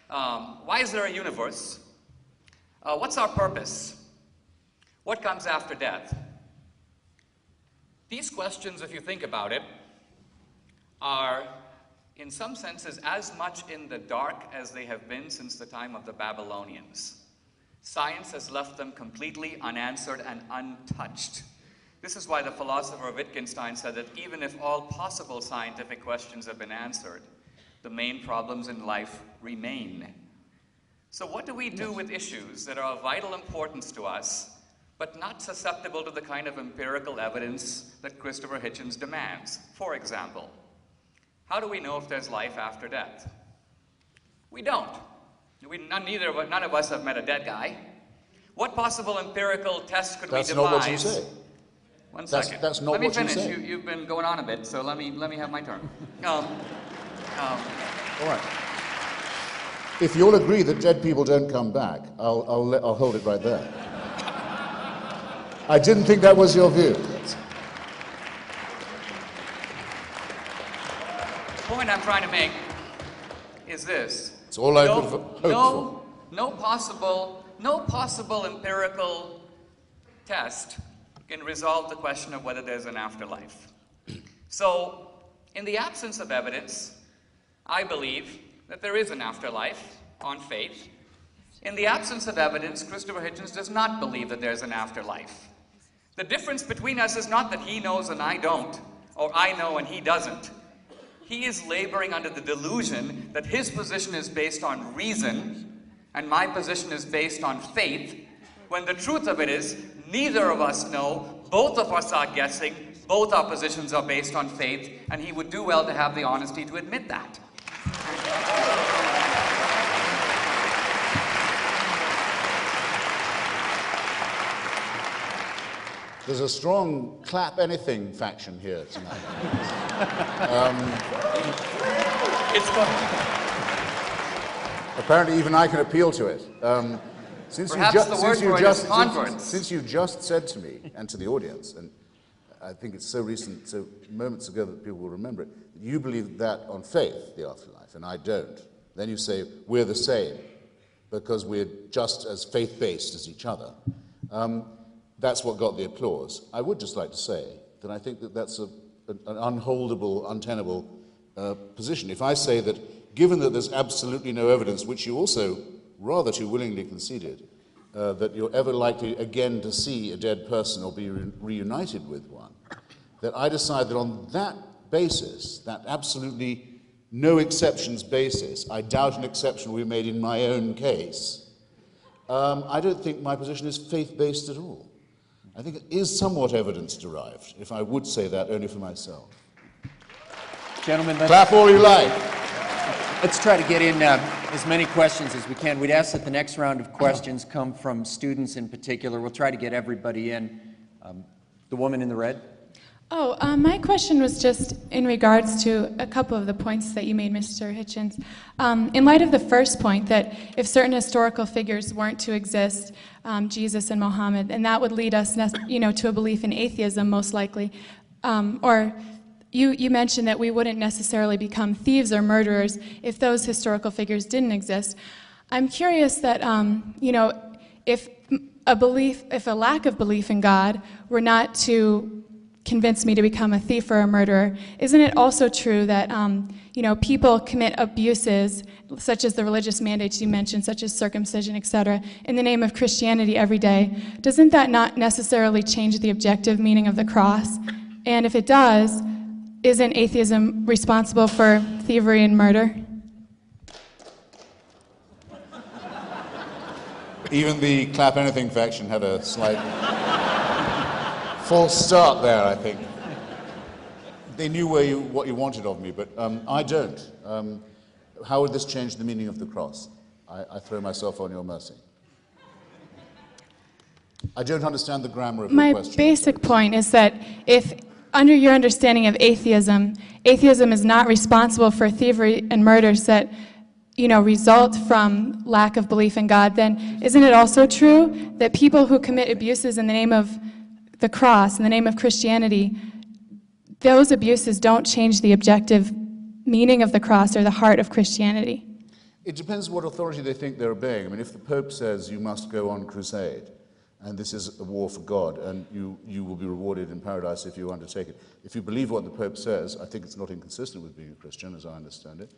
Why is there a universe? What's our purpose? What comes after death? These questions, if you think about it, are in some senses as much in the dark as they have been since the time of the Babylonians. Science has left them completely unanswered and untouched. This is why the philosopher Wittgenstein said that even if all possible scientific questions have been answered, the main problems in life remain. So what do we do with issues that are of vital importance to us, but not susceptible to the kind of empirical evidence that Christopher Hitchens demands? For example, how do we know if there's life after death? We don't. None of us have met a dead guy. What possible empirical tests could we devise? That's not what you say. One second. That's not what you say. Let me finish. You've been going on a bit, so let me have my turn. All right. If you'll agree that dead people don't come back, I'll hold it right there. I didn't think that was your view. The point I'm trying to make is this. It's all I could hope for. No possible empirical test can resolve the question of whether there's an afterlife. So, in the absence of evidence, I believe that there is an afterlife on faith. In the absence of evidence, Christopher Hitchens does not believe that there's an afterlife. The difference between us is not that he knows and I don't, or I know and he doesn't. He is laboring under the delusion that his position is based on reason and my position is based on faith, when the truth of it is neither of us know, both of us are guessing, both our positions are based on faith, and he would do well to have the honesty to admit that. There's a strong clap anything faction here tonight. Apparently even I can appeal to it. Since you just said to me and to the audience, and I think it's so recent, so moments ago that people will remember it, that you believe that on faith, the afterlife, and I don't. Then you say, we're the same, because we're just as faith-based as each other. That's what got the applause. I would just like to say that I think that that's an unholdable, untenable position. If I say that, given that there's absolutely no evidence, which you also rather too willingly conceded, that you're ever likely again to see a dead person or be reunited with one, that I decide that on that basis, that absolutely no exceptions basis, I doubt an exception will be made in my own case, I don't think my position is faith-based at all. I think it is somewhat evidence-derived, if I would say that only for myself. Gentlemen, clap all you like. Let's try to get in as many questions as we can. We'd ask that the next round of questions come from students in particular. We'll try to get everybody in. The woman in the red. My question was just in regards to a couple of the points that you made, Mr. Hitchens. In light of the first point, that if certain historical figures weren't to exist, Jesus and Muhammad, and that would lead us, to a belief in atheism, most likely, or you mentioned that we wouldn't necessarily become thieves or murderers if those historical figures didn't exist. I'm curious that, if a lack of belief in God were not to convince me to become a thief or a murderer, isn't it also true that people commit abuses, such as the religious mandates you mentioned, such as circumcision, etc., in the name of Christianity every day? Doesn't that not necessarily change the objective meaning of the cross? And if it does, isn't atheism responsible for thievery and murder? Even the clap anything faction had a slight false start there, I think. They knew what you wanted of me, but I don't. How would this change the meaning of the cross? I throw myself on your mercy. I don't understand the grammar of your question. My basic point is that if, under your understanding of atheism is not responsible for thievery and murders that result from lack of belief in God, then isn't it also true that people who commit abuses in the name of the cross, in the name of Christianity, those abuses don't change the objective meaning of the cross or the heart of Christianity? It depends what authority they think they're obeying. I mean, if the Pope says you must go on crusade, and this is a war for God, and you will be rewarded in paradise if you undertake it. If you believe what the Pope says, I think it's not inconsistent with being a Christian, as I understand it.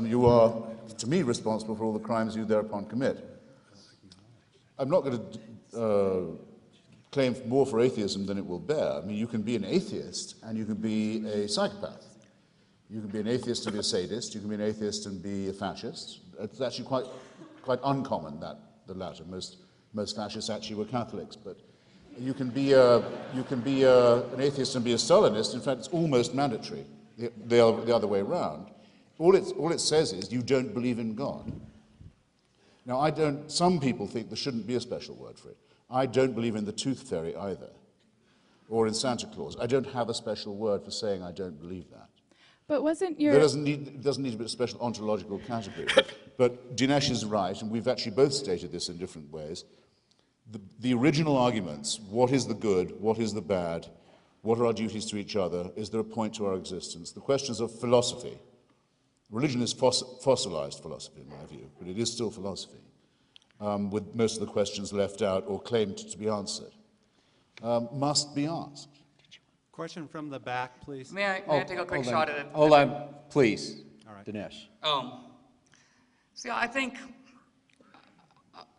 You are, to me, responsible for all the crimes you thereupon commit. I'm not going to claim more for atheism than it will bear. I mean, you can be an atheist and you can be a psychopath. You can be an atheist and be a sadist. You can be an atheist and be a fascist. It's actually quite uncommon, the latter. Most fascists actually were Catholics, but you can be an atheist and be a Stalinist. In fact, it's almost mandatory the other way around. All it says is you don't believe in God. Now, some people think there shouldn't be a special word for it. I don't believe in the tooth fairy either, or in Santa Claus. I don't have a special word for saying I don't believe that. But wasn't your... There doesn't need to be a special ontological category. But Dinesh is right, and we've actually both stated this in different ways. The original arguments, what is the good, what is the bad, what are our duties to each other, is there a point to our existence? The questions of philosophy. Religion is fossilized philosophy, in my view, but it is still philosophy, with most of the questions left out or claimed to be answered, must be asked. Question from the back, please. May I take a quick shot at it? Hold on, please. All right. Dinesh. See, I think,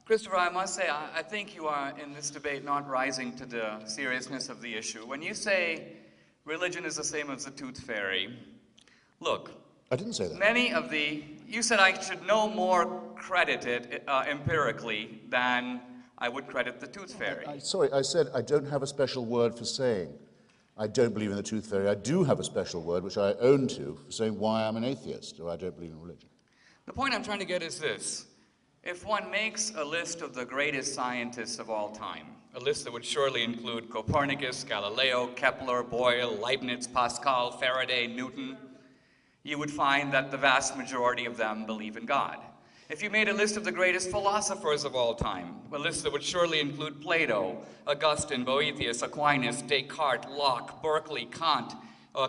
Christopher, I must say, I think you are, in this debate, not rising to the seriousness of the issue. When you say religion is the same as the tooth fairy, look, I didn't say that. You said I should no more credit it empirically than I would credit the tooth fairy. Sorry, I said I don't have a special word for saying I don't believe in the tooth fairy. I do have a special word, which I own to, for saying why I'm an atheist or I don't believe in religion. The point I'm trying to get is this. If one makes a list of the greatest scientists of all time, a list that would surely include Copernicus, Galileo, Kepler, Boyle, Leibniz, Pascal, Faraday, Newton, you would find that the vast majority of them believe in God. If you made a list of the greatest philosophers of all time, a list that would surely include Plato, Augustine, Boethius, Aquinas, Descartes, Locke, Berkeley, Kant,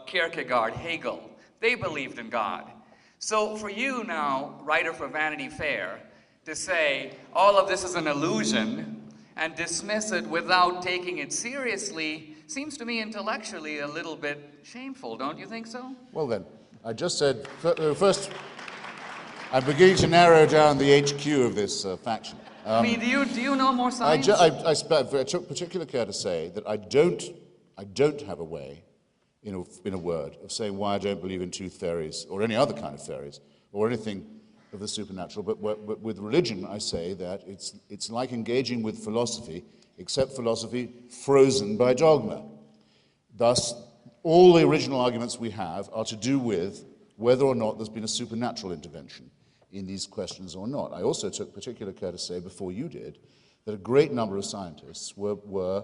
Kierkegaard, Hegel, they believed in God. So for you now, writer for Vanity Fair, to say all of this is an illusion and dismiss it without taking it seriously seems to me intellectually a little bit shameful, don't you think so? Well then, I just said, first, I'm beginning to narrow down the HQ of this faction. I mean, do you know more science? I took particular care to say that I don't have a way, in a word, of saying why I don't believe in tooth fairies or any other kind of fairies or anything of the supernatural. But with religion, I say that it's like engaging with philosophy, except philosophy frozen by dogma. Thus, all the original arguments we have are to do with whether or not there's been a supernatural intervention in these questions or not. I also took particular care to say, before you did, that a great number of scientists were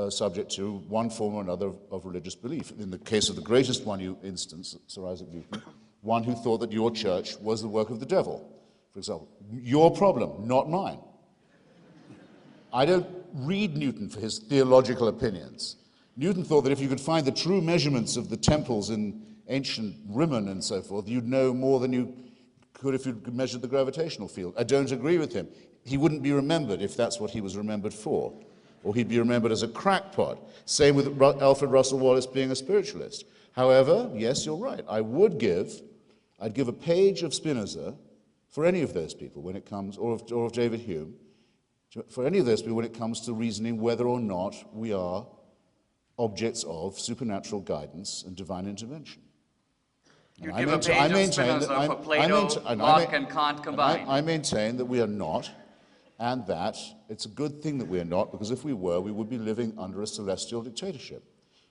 subject to one form or another of religious belief. In the case of the greatest one you instance, Sir Isaac Newton, one who thought that your church was the work of the devil, for example. Your problem, not mine. I don't read Newton for his theological opinions. Newton thought that if you could find the true measurements of the temples in ancient Rimmon and so forth, you'd know more than you could if you'd measured the gravitational field. I don't agree with him. He wouldn't be remembered if that's what he was remembered for. Or he'd be remembered as a crackpot. Same with Alfred Russel Wallace being a spiritualist. However, yes, you're right. I'd give a page of Spinoza for any of those people when it comes, or of David Hume, for any of those people when it comes to reasoning whether or not we are objects of supernatural guidance and divine intervention. You give a page of Spinoza for Plato, Locke, and Kant combined. I maintain that we are not, and that it's a good thing that we are not, because if we were, we would be living under a celestial dictatorship,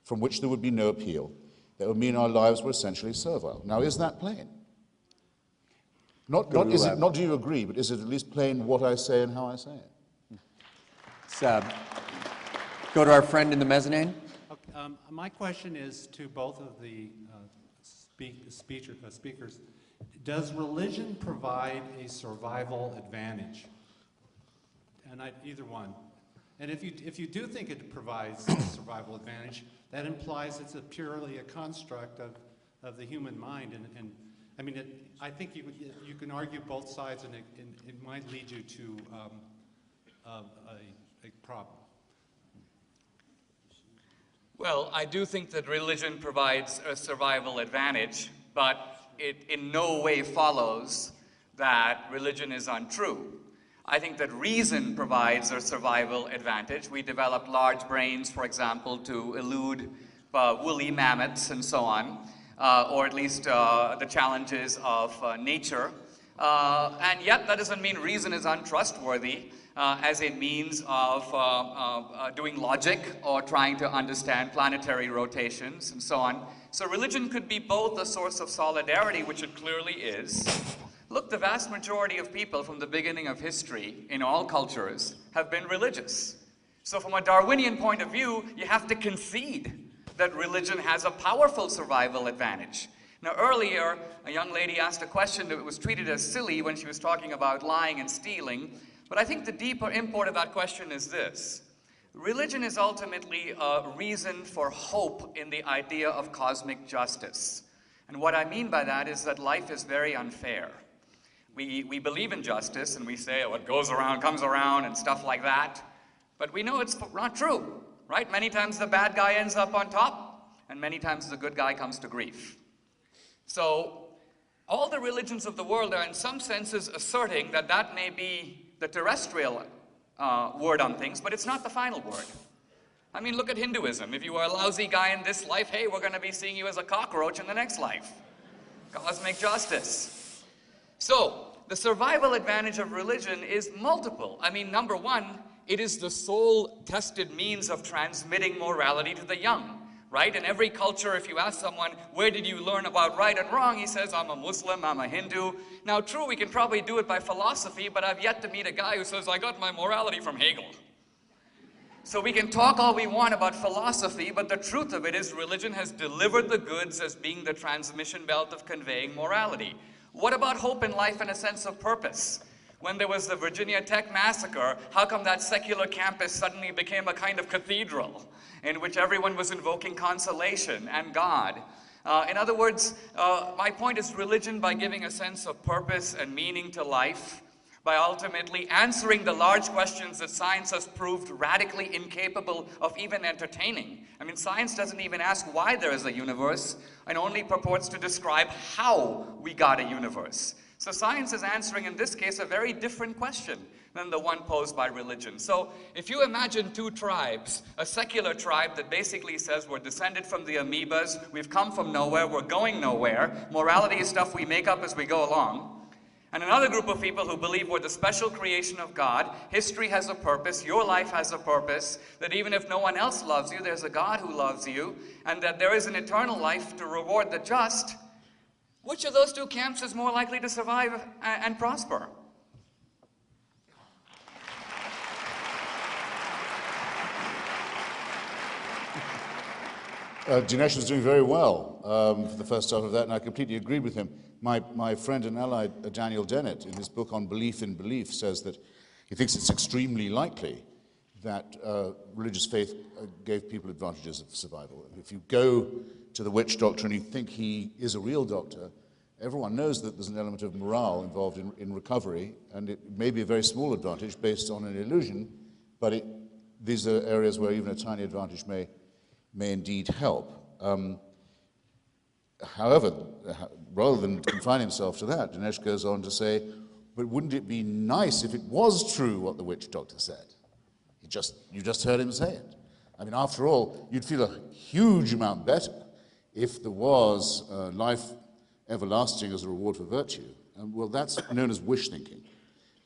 from which there would be no appeal. That would mean our lives were essentially servile. Now, is that plain? Not do you agree, but is it at least plain what I say and how I say it? Let's go to our friend in the mezzanine. Okay, my question is to both of the speakers. Does religion provide a survival advantage? And either one. And if you do think it provides a survival advantage, that implies it's purely a construct of the human mind. And I mean, I think you can argue both sides, and it might lead you to problem? Well, I do think that religion provides a survival advantage, but it in no way follows that religion is untrue. I think that reason provides a survival advantage. We developed large brains, for example, to elude woolly mammoths and so on, or at least the challenges of nature. And yet that doesn't mean reason is untrustworthy as a means of doing logic or trying to understand planetary rotations and so on. So religion could be both a source of solidarity, which it clearly is. Look, the vast majority of people from the beginning of history in all cultures have been religious. So from a Darwinian point of view, you have to concede that religion has a powerful survival advantage. Now earlier, a young lady asked a question that was treated as silly when she was talking about lying and stealing, but I think the deeper import of that question is this. Religion is ultimately a reason for hope in the idea of cosmic justice. And what I mean by that is that life is very unfair. We believe in justice and we say, oh, what goes around comes around and stuff like that. But we know it's not true, right? Many times the bad guy ends up on top, and many times the good guy comes to grief. So all the religions of the world are in some senses asserting that that may be the terrestrial word on things, but it's not the final word. I mean, look at Hinduism. If you are a lousy guy in this life, hey, we're going to be seeing you as a cockroach in the next life. Cosmic justice. So, the survival advantage of religion is multiple. I mean, number one, it is the sole tested means of transmitting morality to the young, right? In every culture, if you ask someone, where did you learn about right and wrong? He says, I'm a Muslim, I'm a Hindu. Now, true, we can probably do it by philosophy, but I've yet to meet a guy who says, I got my morality from Hegel. So we can talk all we want about philosophy, but the truth of it is religion has delivered the goods as being the transmission belt of conveying morality. What about hope in life and a sense of purpose? When there was the Virginia Tech massacre, how come that secular campus suddenly became a kind of cathedral in which everyone was invoking consolation and God? In other words, my point is religion, by giving a sense of purpose and meaning to life, by ultimately answering the large questions that science has proved radically incapable of even entertaining. I mean, science doesn't even ask why there is a universe, and only purports to describe how we got a universe. So science is answering, in this case, a very different question than the one posed by religion. So if you imagine two tribes, a secular tribe that basically says we're descended from the amoebas, we've come from nowhere, we're going nowhere, morality is stuff we make up as we go along, and another group of people who believe we're the special creation of God, history has a purpose, your life has a purpose, that even if no one else loves you, there's a God who loves you, and that there is an eternal life to reward the just. Which of those two camps is more likely to survive and prosper? Dinesh was doing very well for the first half of that, and I completely agreed with him. My friend and ally, Daniel Dennett, in his book on belief in belief, says that he thinks it's extremely likely that religious faith gave people advantages of survival. If you go to the witch doctor and you think he is a real doctor, everyone knows that there's an element of morale involved in recovery, and it may be a very small advantage based on an illusion, but these are areas where even a tiny advantage may indeed help. However, rather than confine himself to that, Dinesh goes on to say, but wouldn't it be nice if it was true what the witch doctor said? You just heard him say it. I mean, after all, you'd feel a huge amount better if there was life everlasting as a reward for virtue. Well, that's known as wish thinking.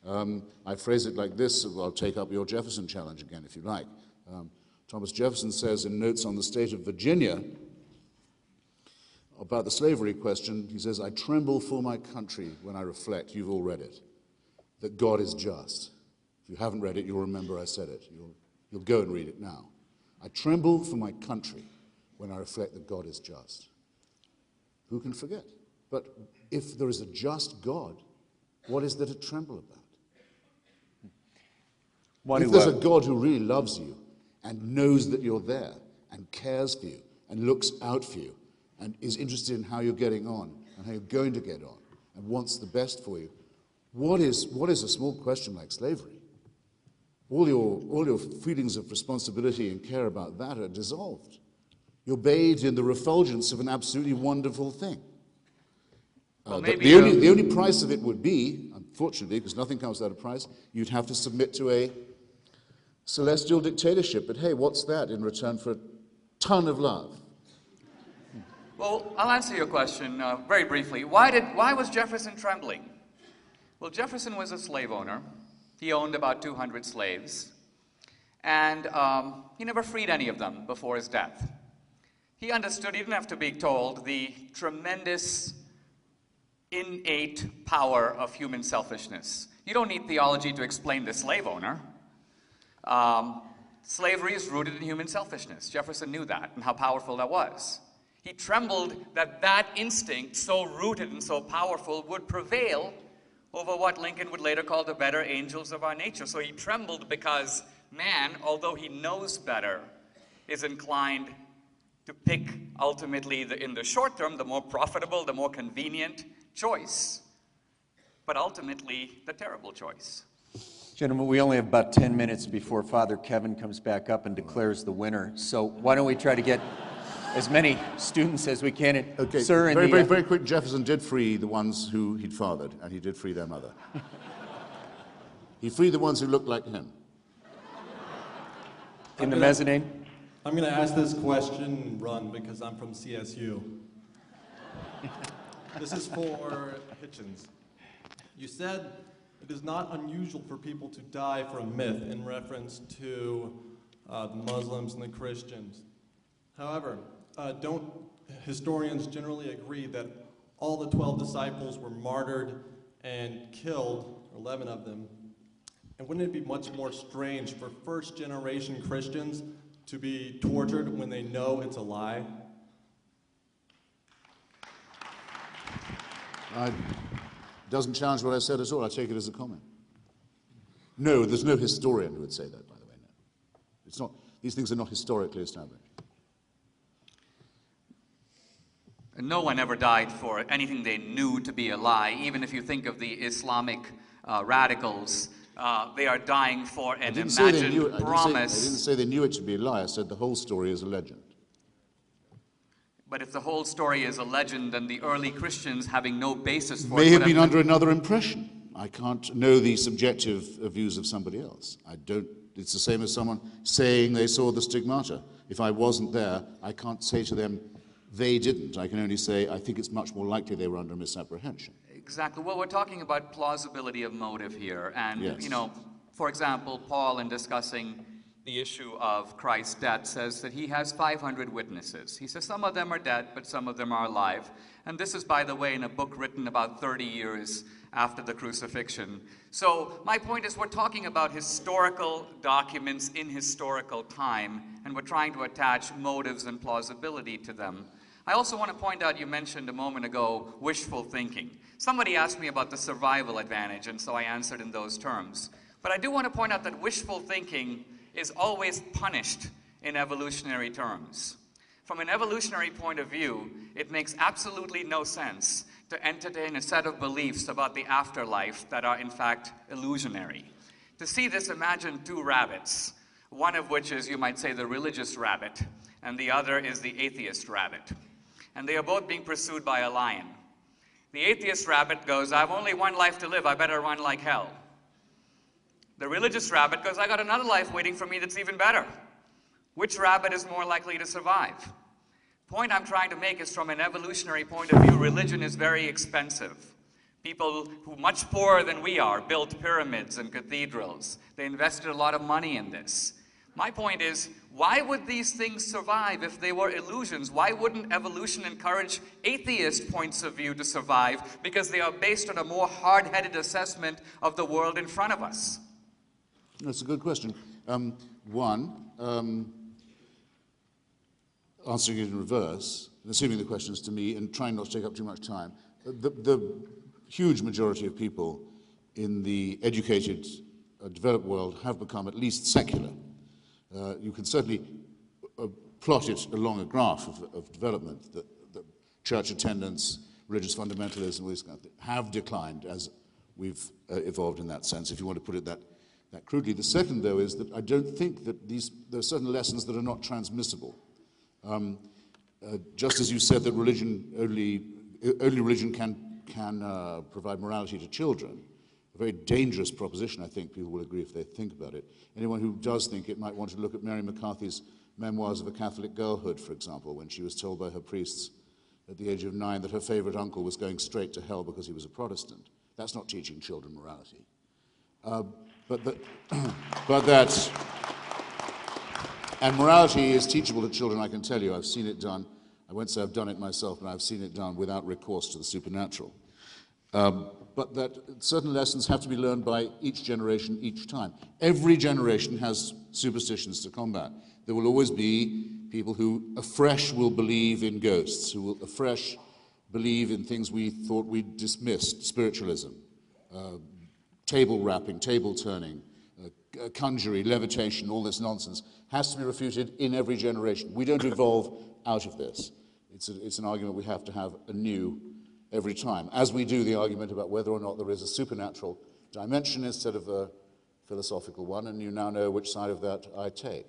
I phrase it like this. I'll take up your Jefferson challenge again, if you like. Thomas Jefferson says in Notes on the State of Virginia about the slavery question, he says, I tremble for my country when I reflect, you've all read it, that God is just. If you haven't read it, you'll remember I said it. You'll go and read it now. I tremble for my country when I reflect that God is just. Who can forget? But if there is a just God, what is there to tremble about? If there's a God who really loves you and knows that you're there and cares for you and looks out for you and is interested in how you're getting on and how you're going to get on and wants the best for you, what is a small question like slavery? all your feelings of responsibility and care about that are dissolved. You're bathed in the refulgence of an absolutely wonderful thing. Well, The only price of it would be, unfortunately, because nothing comes without a price, you'd have to submit to a celestial dictatorship. But hey, what's that in return for a ton of love? Well, I'll answer your question very briefly. Why was Jefferson trembling? Well, Jefferson was a slave owner. He owned about 200 slaves. And he never freed any of them before his death. He understood, he didn't have to be told, the tremendous innate power of human selfishness. You don't need theology to explain the slave owner. Slavery is rooted in human selfishness. Jefferson knew that and how powerful that was. He trembled that that instinct, so rooted and so powerful, would prevail over what Lincoln would later call the better angels of our nature. So he trembled because man, although he knows better, is inclined to pick ultimately, in the short term, the more profitable, the more convenient choice, but ultimately the terrible choice. Gentlemen, we only have about 10 minutes before Father Kevin comes back up and declares the winner. So why don't we try to get as many students as we can. Okay, Sir, very quick. Jefferson did free the ones who he'd fathered, and he did free their mother. He freed the ones who looked like him. In the mezzanine? I'm going to ask this question, Run, because I'm from CSU. This is for Hitchens. You said it is not unusual for people to die for a myth in reference to the Muslims and the Christians. However, don't historians generally agree that all the 12 disciples were martyred and killed, 11 of them? And wouldn't it be much more strange for first-generation Christians to be tortured when they know it's a lie? Doesn't challenge what I said at all. I take it as a comment. No, there's no historian who would say that, by the way. No. It's not, these things are not historically established. No one ever died for anything they knew to be a lie. Even if you think of the Islamic radicals, they are dying for an imagined promise. I didn't say they knew it to be a lie. I said the whole story is a legend. But if the whole story is a legend, then the early Christians, having no basis for it, may have been under another impression. I can't know the subjective views of somebody else. I don't. It's the same as someone saying they saw the stigmata. If I wasn't there, I can't say to them, they didn't. I can only say, I think it's much more likely they were under misapprehension. Exactly. Well, we're talking about plausibility of motive here. And, yes. You know, for example, Paul, in discussing the issue of Christ's death, says that he has 500 witnesses. He says some of them are dead, but some of them are alive. And this is, by the way, in a book written about 30 years after the crucifixion. So my point is we're talking about historical documents in historical time, and we're trying to attach motives and plausibility to them. I also want to point out, you mentioned a moment ago, wishful thinking. Somebody asked me about the survival advantage, and so I answered in those terms. But I do want to point out that wishful thinking is always punished in evolutionary terms. From an evolutionary point of view, it makes absolutely no sense to entertain a set of beliefs about the afterlife that are in fact illusionary. To see this, imagine two rabbits, one of which is, you might say, the religious rabbit, and the other is the atheist rabbit. And they are both being pursued by a lion. The atheist rabbit goes, I have only one life to live, I better run like hell. The religious rabbit goes, I got another life waiting for me that's even better. Which rabbit is more likely to survive? The point I'm trying to make is, from an evolutionary point of view, religion is very expensive. People who much poorer than we are built pyramids and cathedrals. They invested a lot of money in this. My point is, why would these things survive if they were illusions? Why wouldn't evolution encourage atheist points of view to survive? Because they are based on a more hard-headed assessment of the world in front of us. That's a good question. Answering it in reverse, assuming the question is to me, and trying not to take up too much time, the huge majority of people in the educated, developed world have become at least secular. You can certainly plot it along a graph of development that church attendance, religious fundamentalism, all these kind of things have declined as we've evolved in that sense, if you want to put it that that crudely. The second, though, is that I don't think that there are certain lessons that are not transmissible. Just as you said that only religion can provide morality to children, a very dangerous proposition, I think people will agree if they think about it. Anyone who does think it might want to look at Mary McCarthy's Memoirs of a Catholic Girlhood, for example, when she was told by her priests at the age of 9 that her favorite uncle was going straight to hell because he was a Protestant. That's not teaching children morality. And morality is teachable to children, I can tell you. I've seen it done. I won't say I've done it myself, but I've seen it done without recourse to the supernatural. But that certain lessons have to be learned by each generation, each time. Every generation has superstitions to combat. There will always be people who afresh will believe in ghosts, who will afresh believe in things we thought we dismissed, spiritualism, table rapping, table turning, conjury, levitation, all this nonsense, has to be refuted in every generation. We don't evolve out of this. It's an argument we have to have anew every time, as we do the argument about whether or not there is a supernatural dimension instead of a philosophical one, and you now know which side of that I take.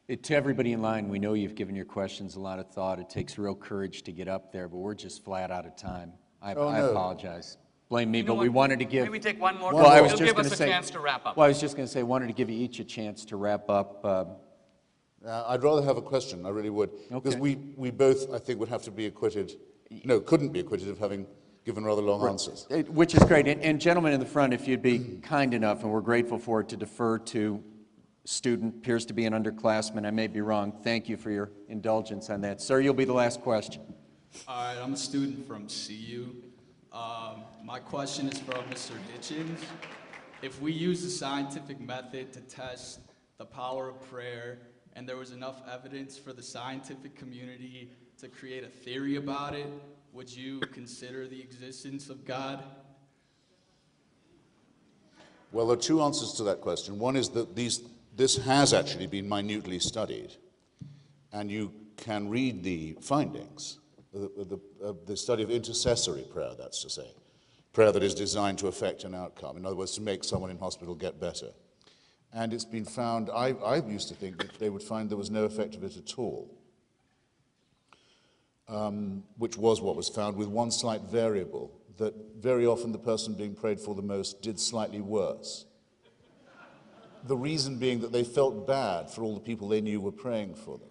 To everybody in line, we know you've given your questions a lot of thought. It takes real courage to get up there, but we're just flat out of time. I apologize. Blame me, but we wanted to give... Maybe take one more. Well, I was It'll just give going us to a say... chance to wrap up. Well, I was just going to say, wanted to give you each a chance to wrap up. I'd rather have a question, I really would. Okay. Because we both, I think, would have to be acquitted, couldn't be acquitted of having given rather long answers. Which is great. And gentlemen in the front, if you'd be kind enough, and we're grateful for it, to defer to student, appears to be an underclassman, I may be wrong. Thank you for your indulgence on that. Sir, you'll be the last question. All right, I'm a student from CU. My question is from Mr. Hitchens. If we use the scientific method to test the power of prayer, and there was enough evidence for the scientific community to create a theory about it, would you consider the existence of God? Well, there are two answers to that question. One is that this has actually been minutely studied, and you can read the findings, the study of intercessory prayer, that's to say, prayer that is designed to affect an outcome, in other words, to make someone in hospital get better. And it's been found, I used to think that they would find there was no effect of it at all, which was what was found, with one slight variable, that very often the person being prayed for the most did slightly worse. The reason being that they felt bad for all the people they knew were praying for them,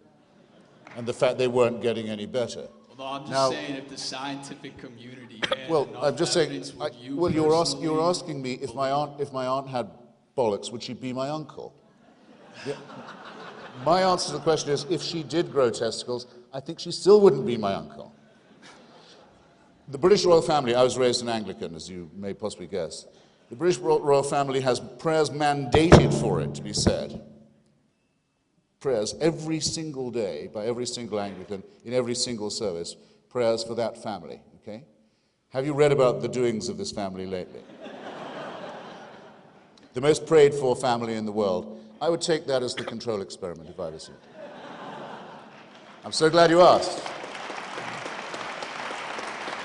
and the fact they weren't getting any better. Although I'm just saying, if the scientific community had well, enough I'm just saying. evidence, would you Well, you're personally asking me if my aunt had bollocks, would she be my uncle? Yeah. My answer to the question is, if she did grow testicles, I think she still wouldn't be my uncle. The British royal family, I was raised an Anglican, as you may possibly guess. The British royal family has prayers mandated for it to be said. Prayers every single day by every single Anglican in every single service, prayers for that family, okay? Have you read about the doings of this family lately? The most prayed for family in the world. I would take that as the control experiment if I was you. I'm so glad you asked.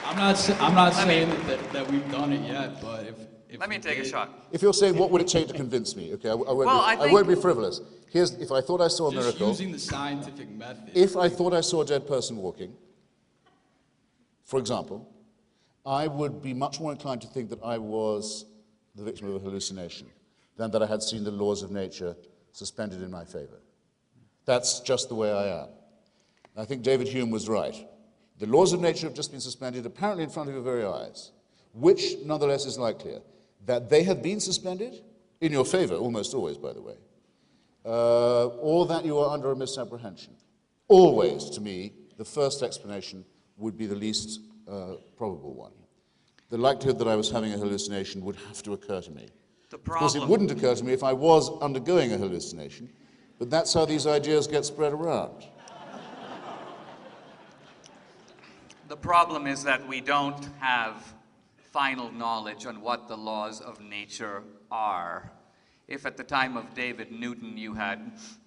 I'm not saying that we've done it yet, but if Let me take a shot. If you're saying what would it take to convince me, okay, I won't be frivolous. If I thought I saw a just miracle, using the scientific method. if I thought I saw a dead person walking, for example, I would be much more inclined to think that I was the victim of a hallucination than that I had seen the laws of nature suspended in my favor. That's just the way I am. I think David Hume was right. The laws of nature have just been suspended, apparently in front of your very eyes, which nonetheless is likelier, that they have been suspended, in your favor, almost always, by the way, or that you are under a misapprehension. Always, to me, the first explanation would be the least probable one. The likelihood that I was having a hallucination would have to occur to me. Of course, it wouldn't occur to me if I was undergoing a hallucination, but that's how these ideas get spread around. The problem is that we don't have final knowledge on what the laws of nature are. If at the time of David Newton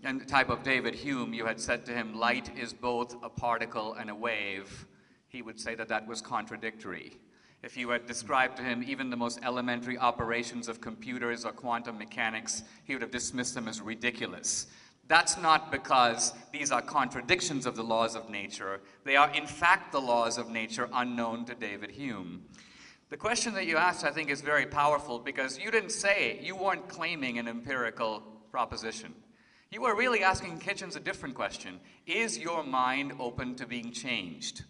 and the time of David Hume, you had said to him, light is both a particle and a wave, he would say that that was contradictory. If you had described to him even the most elementary operations of computers or quantum mechanics, he would have dismissed them as ridiculous. That's not because these are contradictions of the laws of nature. They are, in fact, the laws of nature unknown to David Hume. The question that you asked, I think, is very powerful because you didn't say, you weren't claiming an empirical proposition. You were really asking Hitchens a different question. Is your mind open to being changed?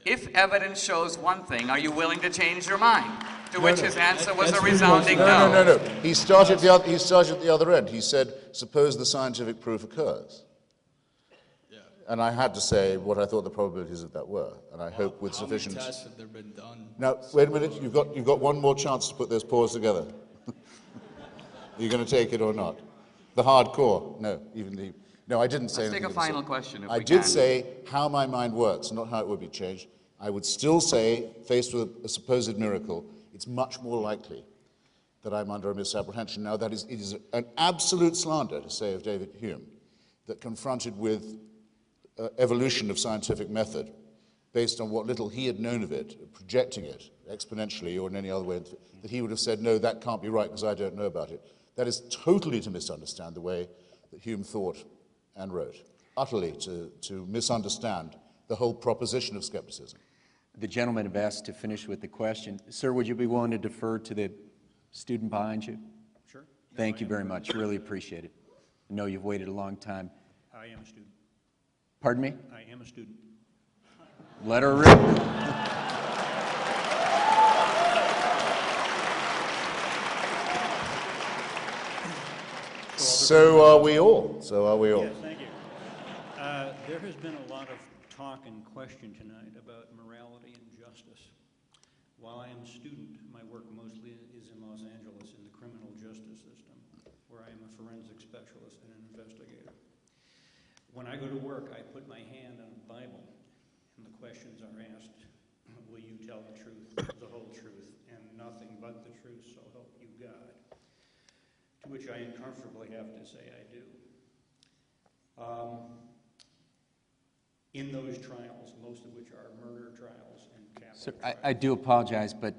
If evidence shows one thing, are you willing to change your mind? To which his answer was a resounding no. No. He started at the other end. He said, suppose the scientific proof occurs. Yeah. And I had to say what I thought the probabilities of that were, and I hope with sufficient... How many tests have there been done? Now, wait a minute. You've got one more chance to put those paws together. Are you going to take it or not? The hardcore. No, No, I didn't say anything. Let's take a final question if I did say how my mind works, not how it would be changed. I would still say, faced with a supposed miracle, it's much more likely that I'm under a misapprehension. Now, it is an absolute slander to say of David Hume that confronted with evolution of scientific method, based on what little he had known of it, projecting it exponentially or in any other way, that he would have said, no, that can't be right because I don't know about it. That is totally to misunderstand the way that Hume thought and wrote, utterly to misunderstand the whole proposition of skepticism. The gentleman have asked to finish with the question. Sir, would you be willing to defer to the student behind you? Sure. Thank you very much. Really appreciate it. I know you've waited a long time. I am a student. Pardon me? I am a student. Let her rip. So are we all. So are we all. Yes, thank you. There has been a lot of talk and question tonight about morality and justice. While I am a student, my work mostly is in Los Angeles in the criminal justice system, where I am a forensic specialist and an investigator. When I go to work, I put my hand on a Bible, and the questions are asked, will you tell the truth, the whole truth, and nothing but the truth, so help you God? To which I uncomfortably have to say I do. In those trials, most of which are murder trials and capital Sir, trials. I do apologize, but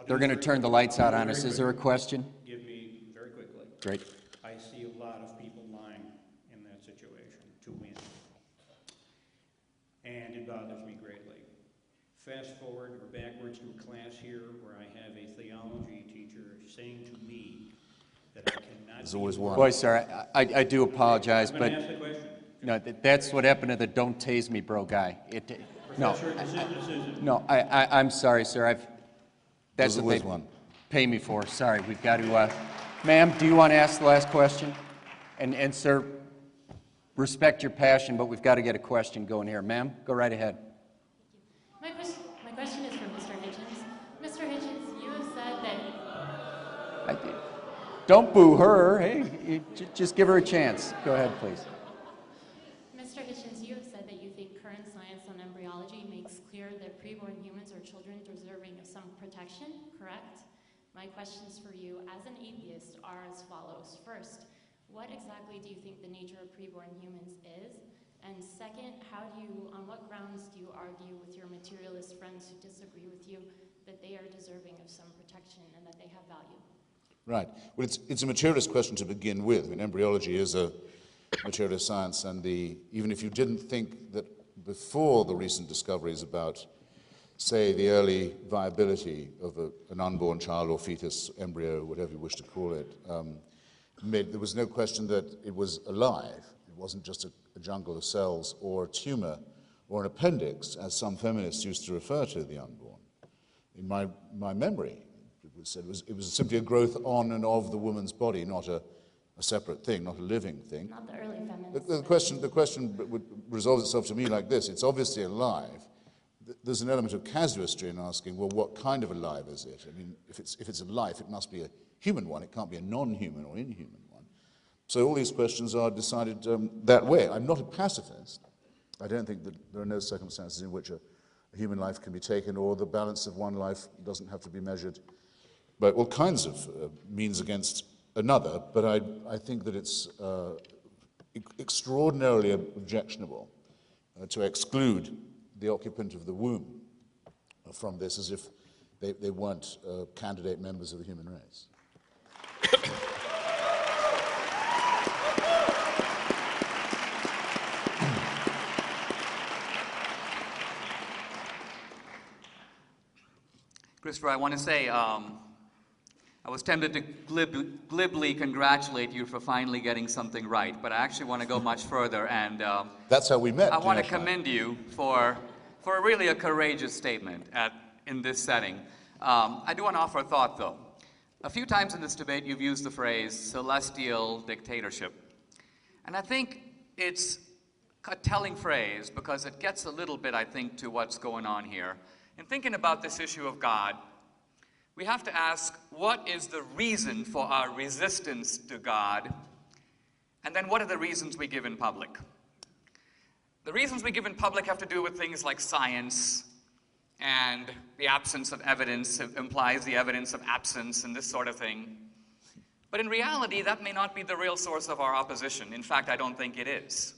they're going to turn the lights out on us. Is there a question? Give me very quickly. Great. I see a lot of people lying in that situation to win. And it bothers me greatly. Fast forward or backwards to a class here where I have a theology teacher saying to me that I cannot... There's always one. Boy, sir, I do apologize, I'm but going to ask the question. no, that's what happened to the "don't tase me, bro" guy. No, I'm sorry, sir. That's There's what they always one. pay me for. Sorry, we've got to. Ma'am, do you want to ask the last question? And sir, respect your passion, but we've got to get a question going here. Ma'am, go right ahead. My question is for Mr. Hitchens. Mr. Hitchens, you have said that... Don't boo her. Hey, just give her a chance. Go ahead, please. Mr. Hitchens, you have said that you think current science on embryology makes clear that preborn humans are children deserving of some protection, correct? My questions for you as an atheist are as follows. First, what exactly do you think the nature of preborn humans is? And second, on what grounds do you argue with your materialist friends who disagree with you that they are deserving of some protection and that they have value? Right. Well, it's a materialist question to begin with. I mean, embryology is a materialist science, and even if you didn't think that before the recent discoveries about, say, the early viability of an unborn child or fetus, embryo, whatever you wish to call it, there was no question that it was alive. It wasn't just a jungle of cells or a tumor or an appendix, as some feminists used to refer to the unborn. In my memory, it was simply a growth on and of the woman's body, not a separate thing, not a living thing. Not the early feminists. The question resolves itself to me like this. It's obviously alive. There's an element of casuistry in asking, well, what kind of alive is it? I mean, if it's a life, it must be a human one. It can't be a non-human or inhuman one. So all these questions are decided that way. I'm not a pacifist. I don't think that there are no circumstances in which a human life can be taken, or the balance of one life doesn't have to be measured by all kinds of means against another, but I think that it's extraordinarily objectionable to exclude the occupant of the womb from this, as if they weren't candidate members of the human race. Christopher, I want to say I was tempted to glibly congratulate you for finally getting something right, but I actually want to go much further, and that's how we met. I want to commend you for really a courageous statement in this setting. I do want to offer a thought, though. A few times in this debate, you've used the phrase celestial dictatorship, and I think it's a telling phrase because it gets a little bit, I think, to what's going on here. In thinking about this issue of God, we have to ask, what is the reason for our resistance to God? And then what are the reasons we give in public? The reasons we give in public have to do with things like science, and the absence of evidence implies the evidence of absence and this sort of thing. But in reality, that may not be the real source of our opposition. In fact, I don't think it is.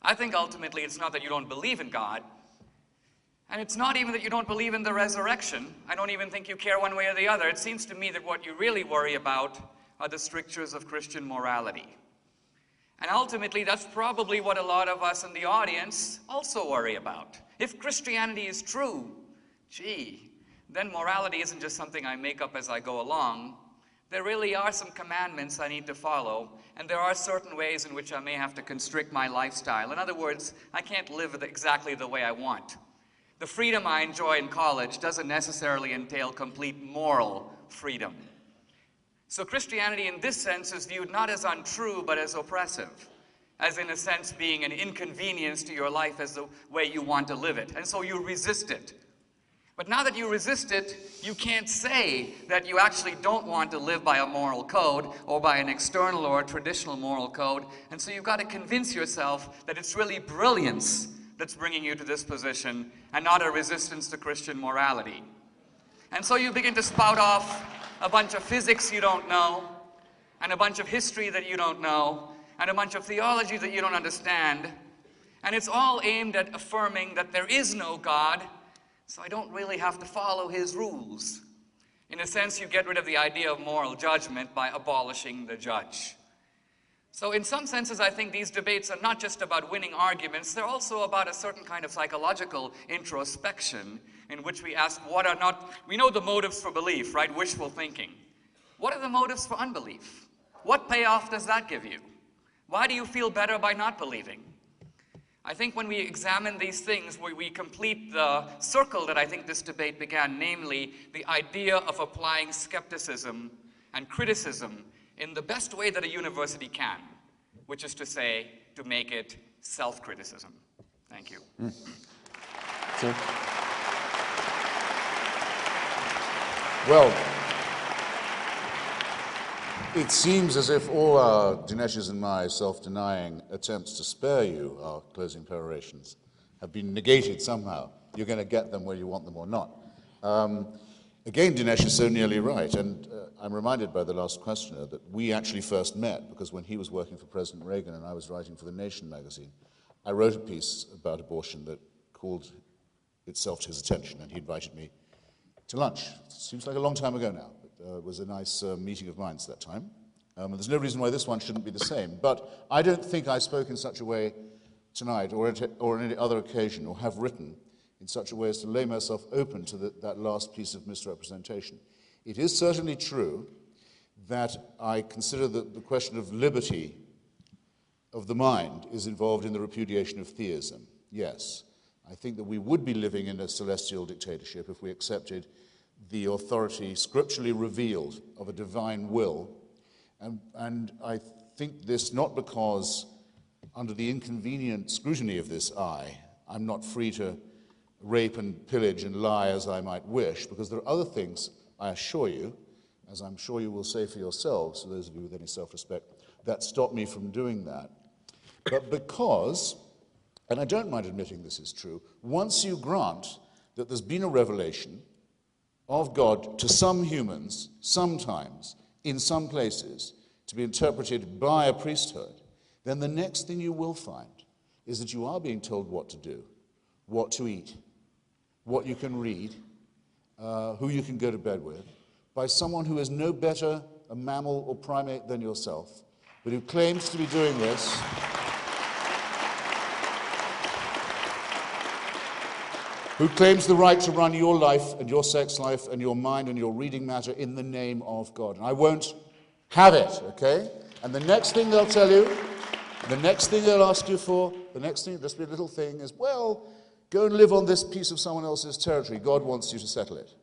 I think ultimately it's not that you don't believe in God, and it's not even that you don't believe in the resurrection. I don't even think you care one way or the other. It seems to me that what you really worry about are the strictures of Christian morality. And ultimately, that's probably what a lot of us in the audience also worry about. If Christianity is true, gee, then morality isn't just something I make up as I go along. There really are some commandments I need to follow, and there are certain ways in which I may have to constrict my lifestyle. In other words, I can't live exactly the way I want. The freedom I enjoy in college doesn't necessarily entail complete moral freedom. So Christianity in this sense is viewed not as untrue, but as oppressive, as in a sense being an inconvenience to your life as the way you want to live it. And so you resist it. But now that you resist it, you can't say that you actually don't want to live by a moral code or by an external or a traditional moral code. And so you've got to convince yourself that it's really brilliance that's bringing you to this position and not a resistance to Christian morality. And so you begin to spout off a bunch of physics you don't know, and a bunch of history that you don't know, and a bunch of theology that you don't understand. And it's all aimed at affirming that there is no God, so I don't really have to follow his rules. In a sense, you get rid of the idea of moral judgment by abolishing the judge. So in some senses, I think these debates are not just about winning arguments, they're also about a certain kind of psychological introspection in which we ask we know the motives for belief, right? Wishful thinking. What are the motives for unbelief? What payoff does that give you? Why do you feel better by not believing? I think when we examine these things, we complete the circle that I think this debate began, namely the idea of applying skepticism and criticism in the best way that a university can, which is to say, to make it self-criticism. Thank you. Well, it seems as if all our, Dinesh's and my, self-denying attempts to spare you our closing perorations have been negated somehow. You're going to get them whether you want them or not. Again, Dinesh is so nearly right, and I'm reminded by the last questioner that we actually first met because when he was working for President Reagan and I was writing for The Nation magazine, I wrote a piece about abortion that called itself to his attention, and he invited me to lunch. Seems like a long time ago now, but it was a nice meeting of minds that time. And there's no reason why this one shouldn't be the same, but I don't think I spoke in such a way tonight or on any other occasion or have written in such a way as to lay myself open to that last piece of misrepresentation. It is certainly true that I consider that the question of liberty of the mind is involved in the repudiation of theism. Yes, I think that we would be living in a celestial dictatorship if we accepted the authority scripturally revealed of a divine will. And I think this not because under the inconvenient scrutiny of this eye, I'm not free to rape and pillage and lie as I might wish, because there are other things, I assure you, as I'm sure you will say for yourselves, those of you with any self-respect, that stop me from doing that. But because, and I don't mind admitting this is true, once you grant that there's been a revelation of God to some humans, sometimes, in some places, to be interpreted by a priesthood, then the next thing you will find is that you are being told what to do, what to eat, what you can read, who you can go to bed with, by someone who is no better a mammal or primate than yourself, but who claims to be doing this who claims the right to run your life and your sex life and your mind and your reading matter in the name of God. And I won't have it, okay? And the next thing they'll tell you, the next thing they'll ask you for, the next thing, just be a little thing, is, well, go and live on this piece of someone else's territory. God wants you to settle it.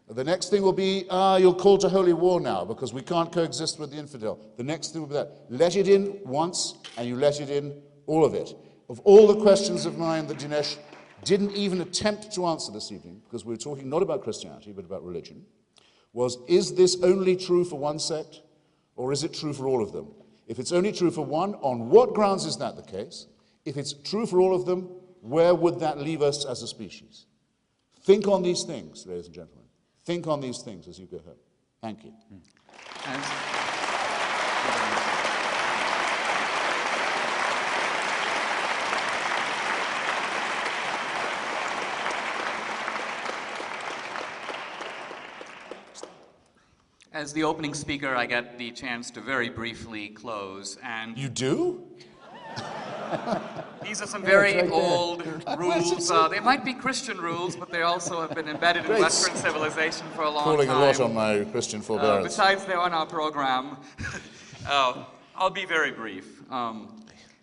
The next thing will be, you're called to holy war now because we can't coexist with the infidel. The next thing will be that. Let it in once, and you let it in, all of it. Of all the questions of mine that Dinesh didn't even attempt to answer this evening, because we were talking not about Christianity, but about religion, was, is this only true for one sect, or is it true for all of them? If it's only true for one, on what grounds is that the case? If it's true for all of them, where would that leave us as a species? Think on these things, ladies and gentlemen. Think on these things as you go home. Thank you. As the opening speaker, I get the chance to very briefly close, and... You do? These are some very old rules. They might be Christian rules, but they also have been embedded in Western civilization for a long time. Calling a lot on my Christian forbearance. Besides, they're on our program. I'll be very brief.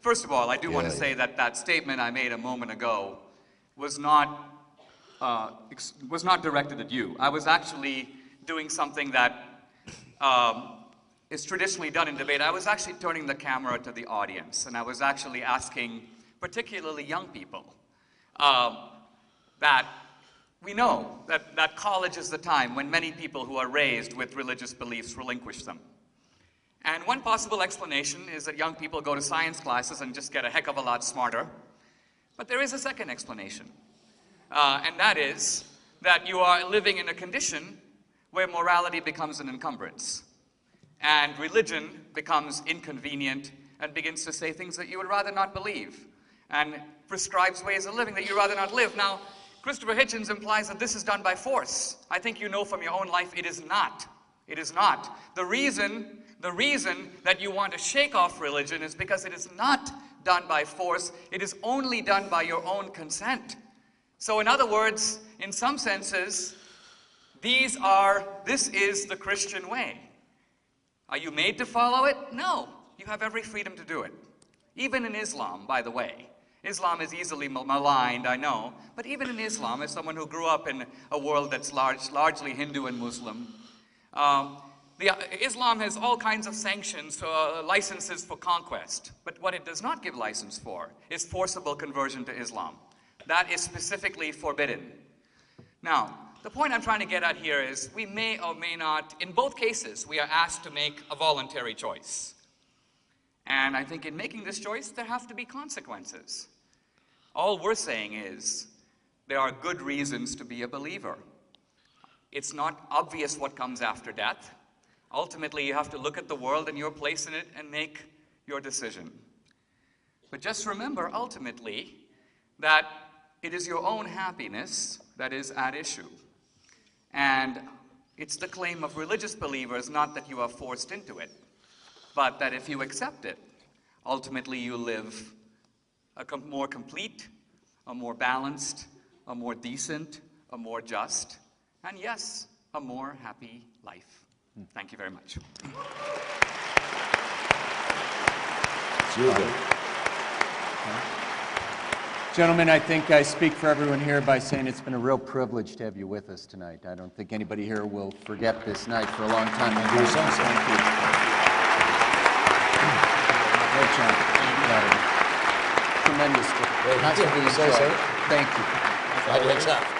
First of all, I do want to say that that statement I made a moment ago was not directed at you. I was actually doing something that is traditionally done in debate. I was actually turning the camera to the audience, and I was actually asking, particularly young people, that we know that college is the time when many people who are raised with religious beliefs relinquish them. And one possible explanation is that young people go to science classes and just get a heck of a lot smarter. But there is a second explanation, and that is that you are living in a condition where morality becomes an encumbrance, and religion becomes inconvenient and begins to say things that you would rather not believe, and prescribes ways of living that you'd rather not live. Now, Christopher Hitchens implies that this is done by force. I think you know from your own life it is not. It is not. The reason that you want to shake off religion is because it is not done by force. It is only done by your own consent. So in other words, in some senses, this is the Christian way. Are you made to follow it? No. You have every freedom to do it. Even in Islam, by the way. Islam is easily maligned, I know. But even in Islam, as someone who grew up in a world that's largely Hindu and Muslim, Islam has all kinds of sanctions, licenses for conquest. But what it does not give license for is forcible conversion to Islam. That is specifically forbidden. Now, the point I'm trying to get at here is we may or may not, in both cases, we are asked to make a voluntary choice. And I think in making this choice, there have to be consequences. All we're saying is there are good reasons to be a believer. It's not obvious what comes after death. Ultimately, you have to look at the world and your place in it and make your decision. But just remember, ultimately, that it is your own happiness that is at issue. And it's the claim of religious believers, not that you are forced into it, but that if you accept it, ultimately you live a more complete, a more balanced, a more decent, a more just, and yes, a more happy life. Thank you very much. Gentlemen, I think I speak for everyone here by saying it's been a real privilege to have you with us tonight. I don't think anybody here will forget this night for a long time. Thank you. Great job. Tremendous. Thank you. Thank you. Great job.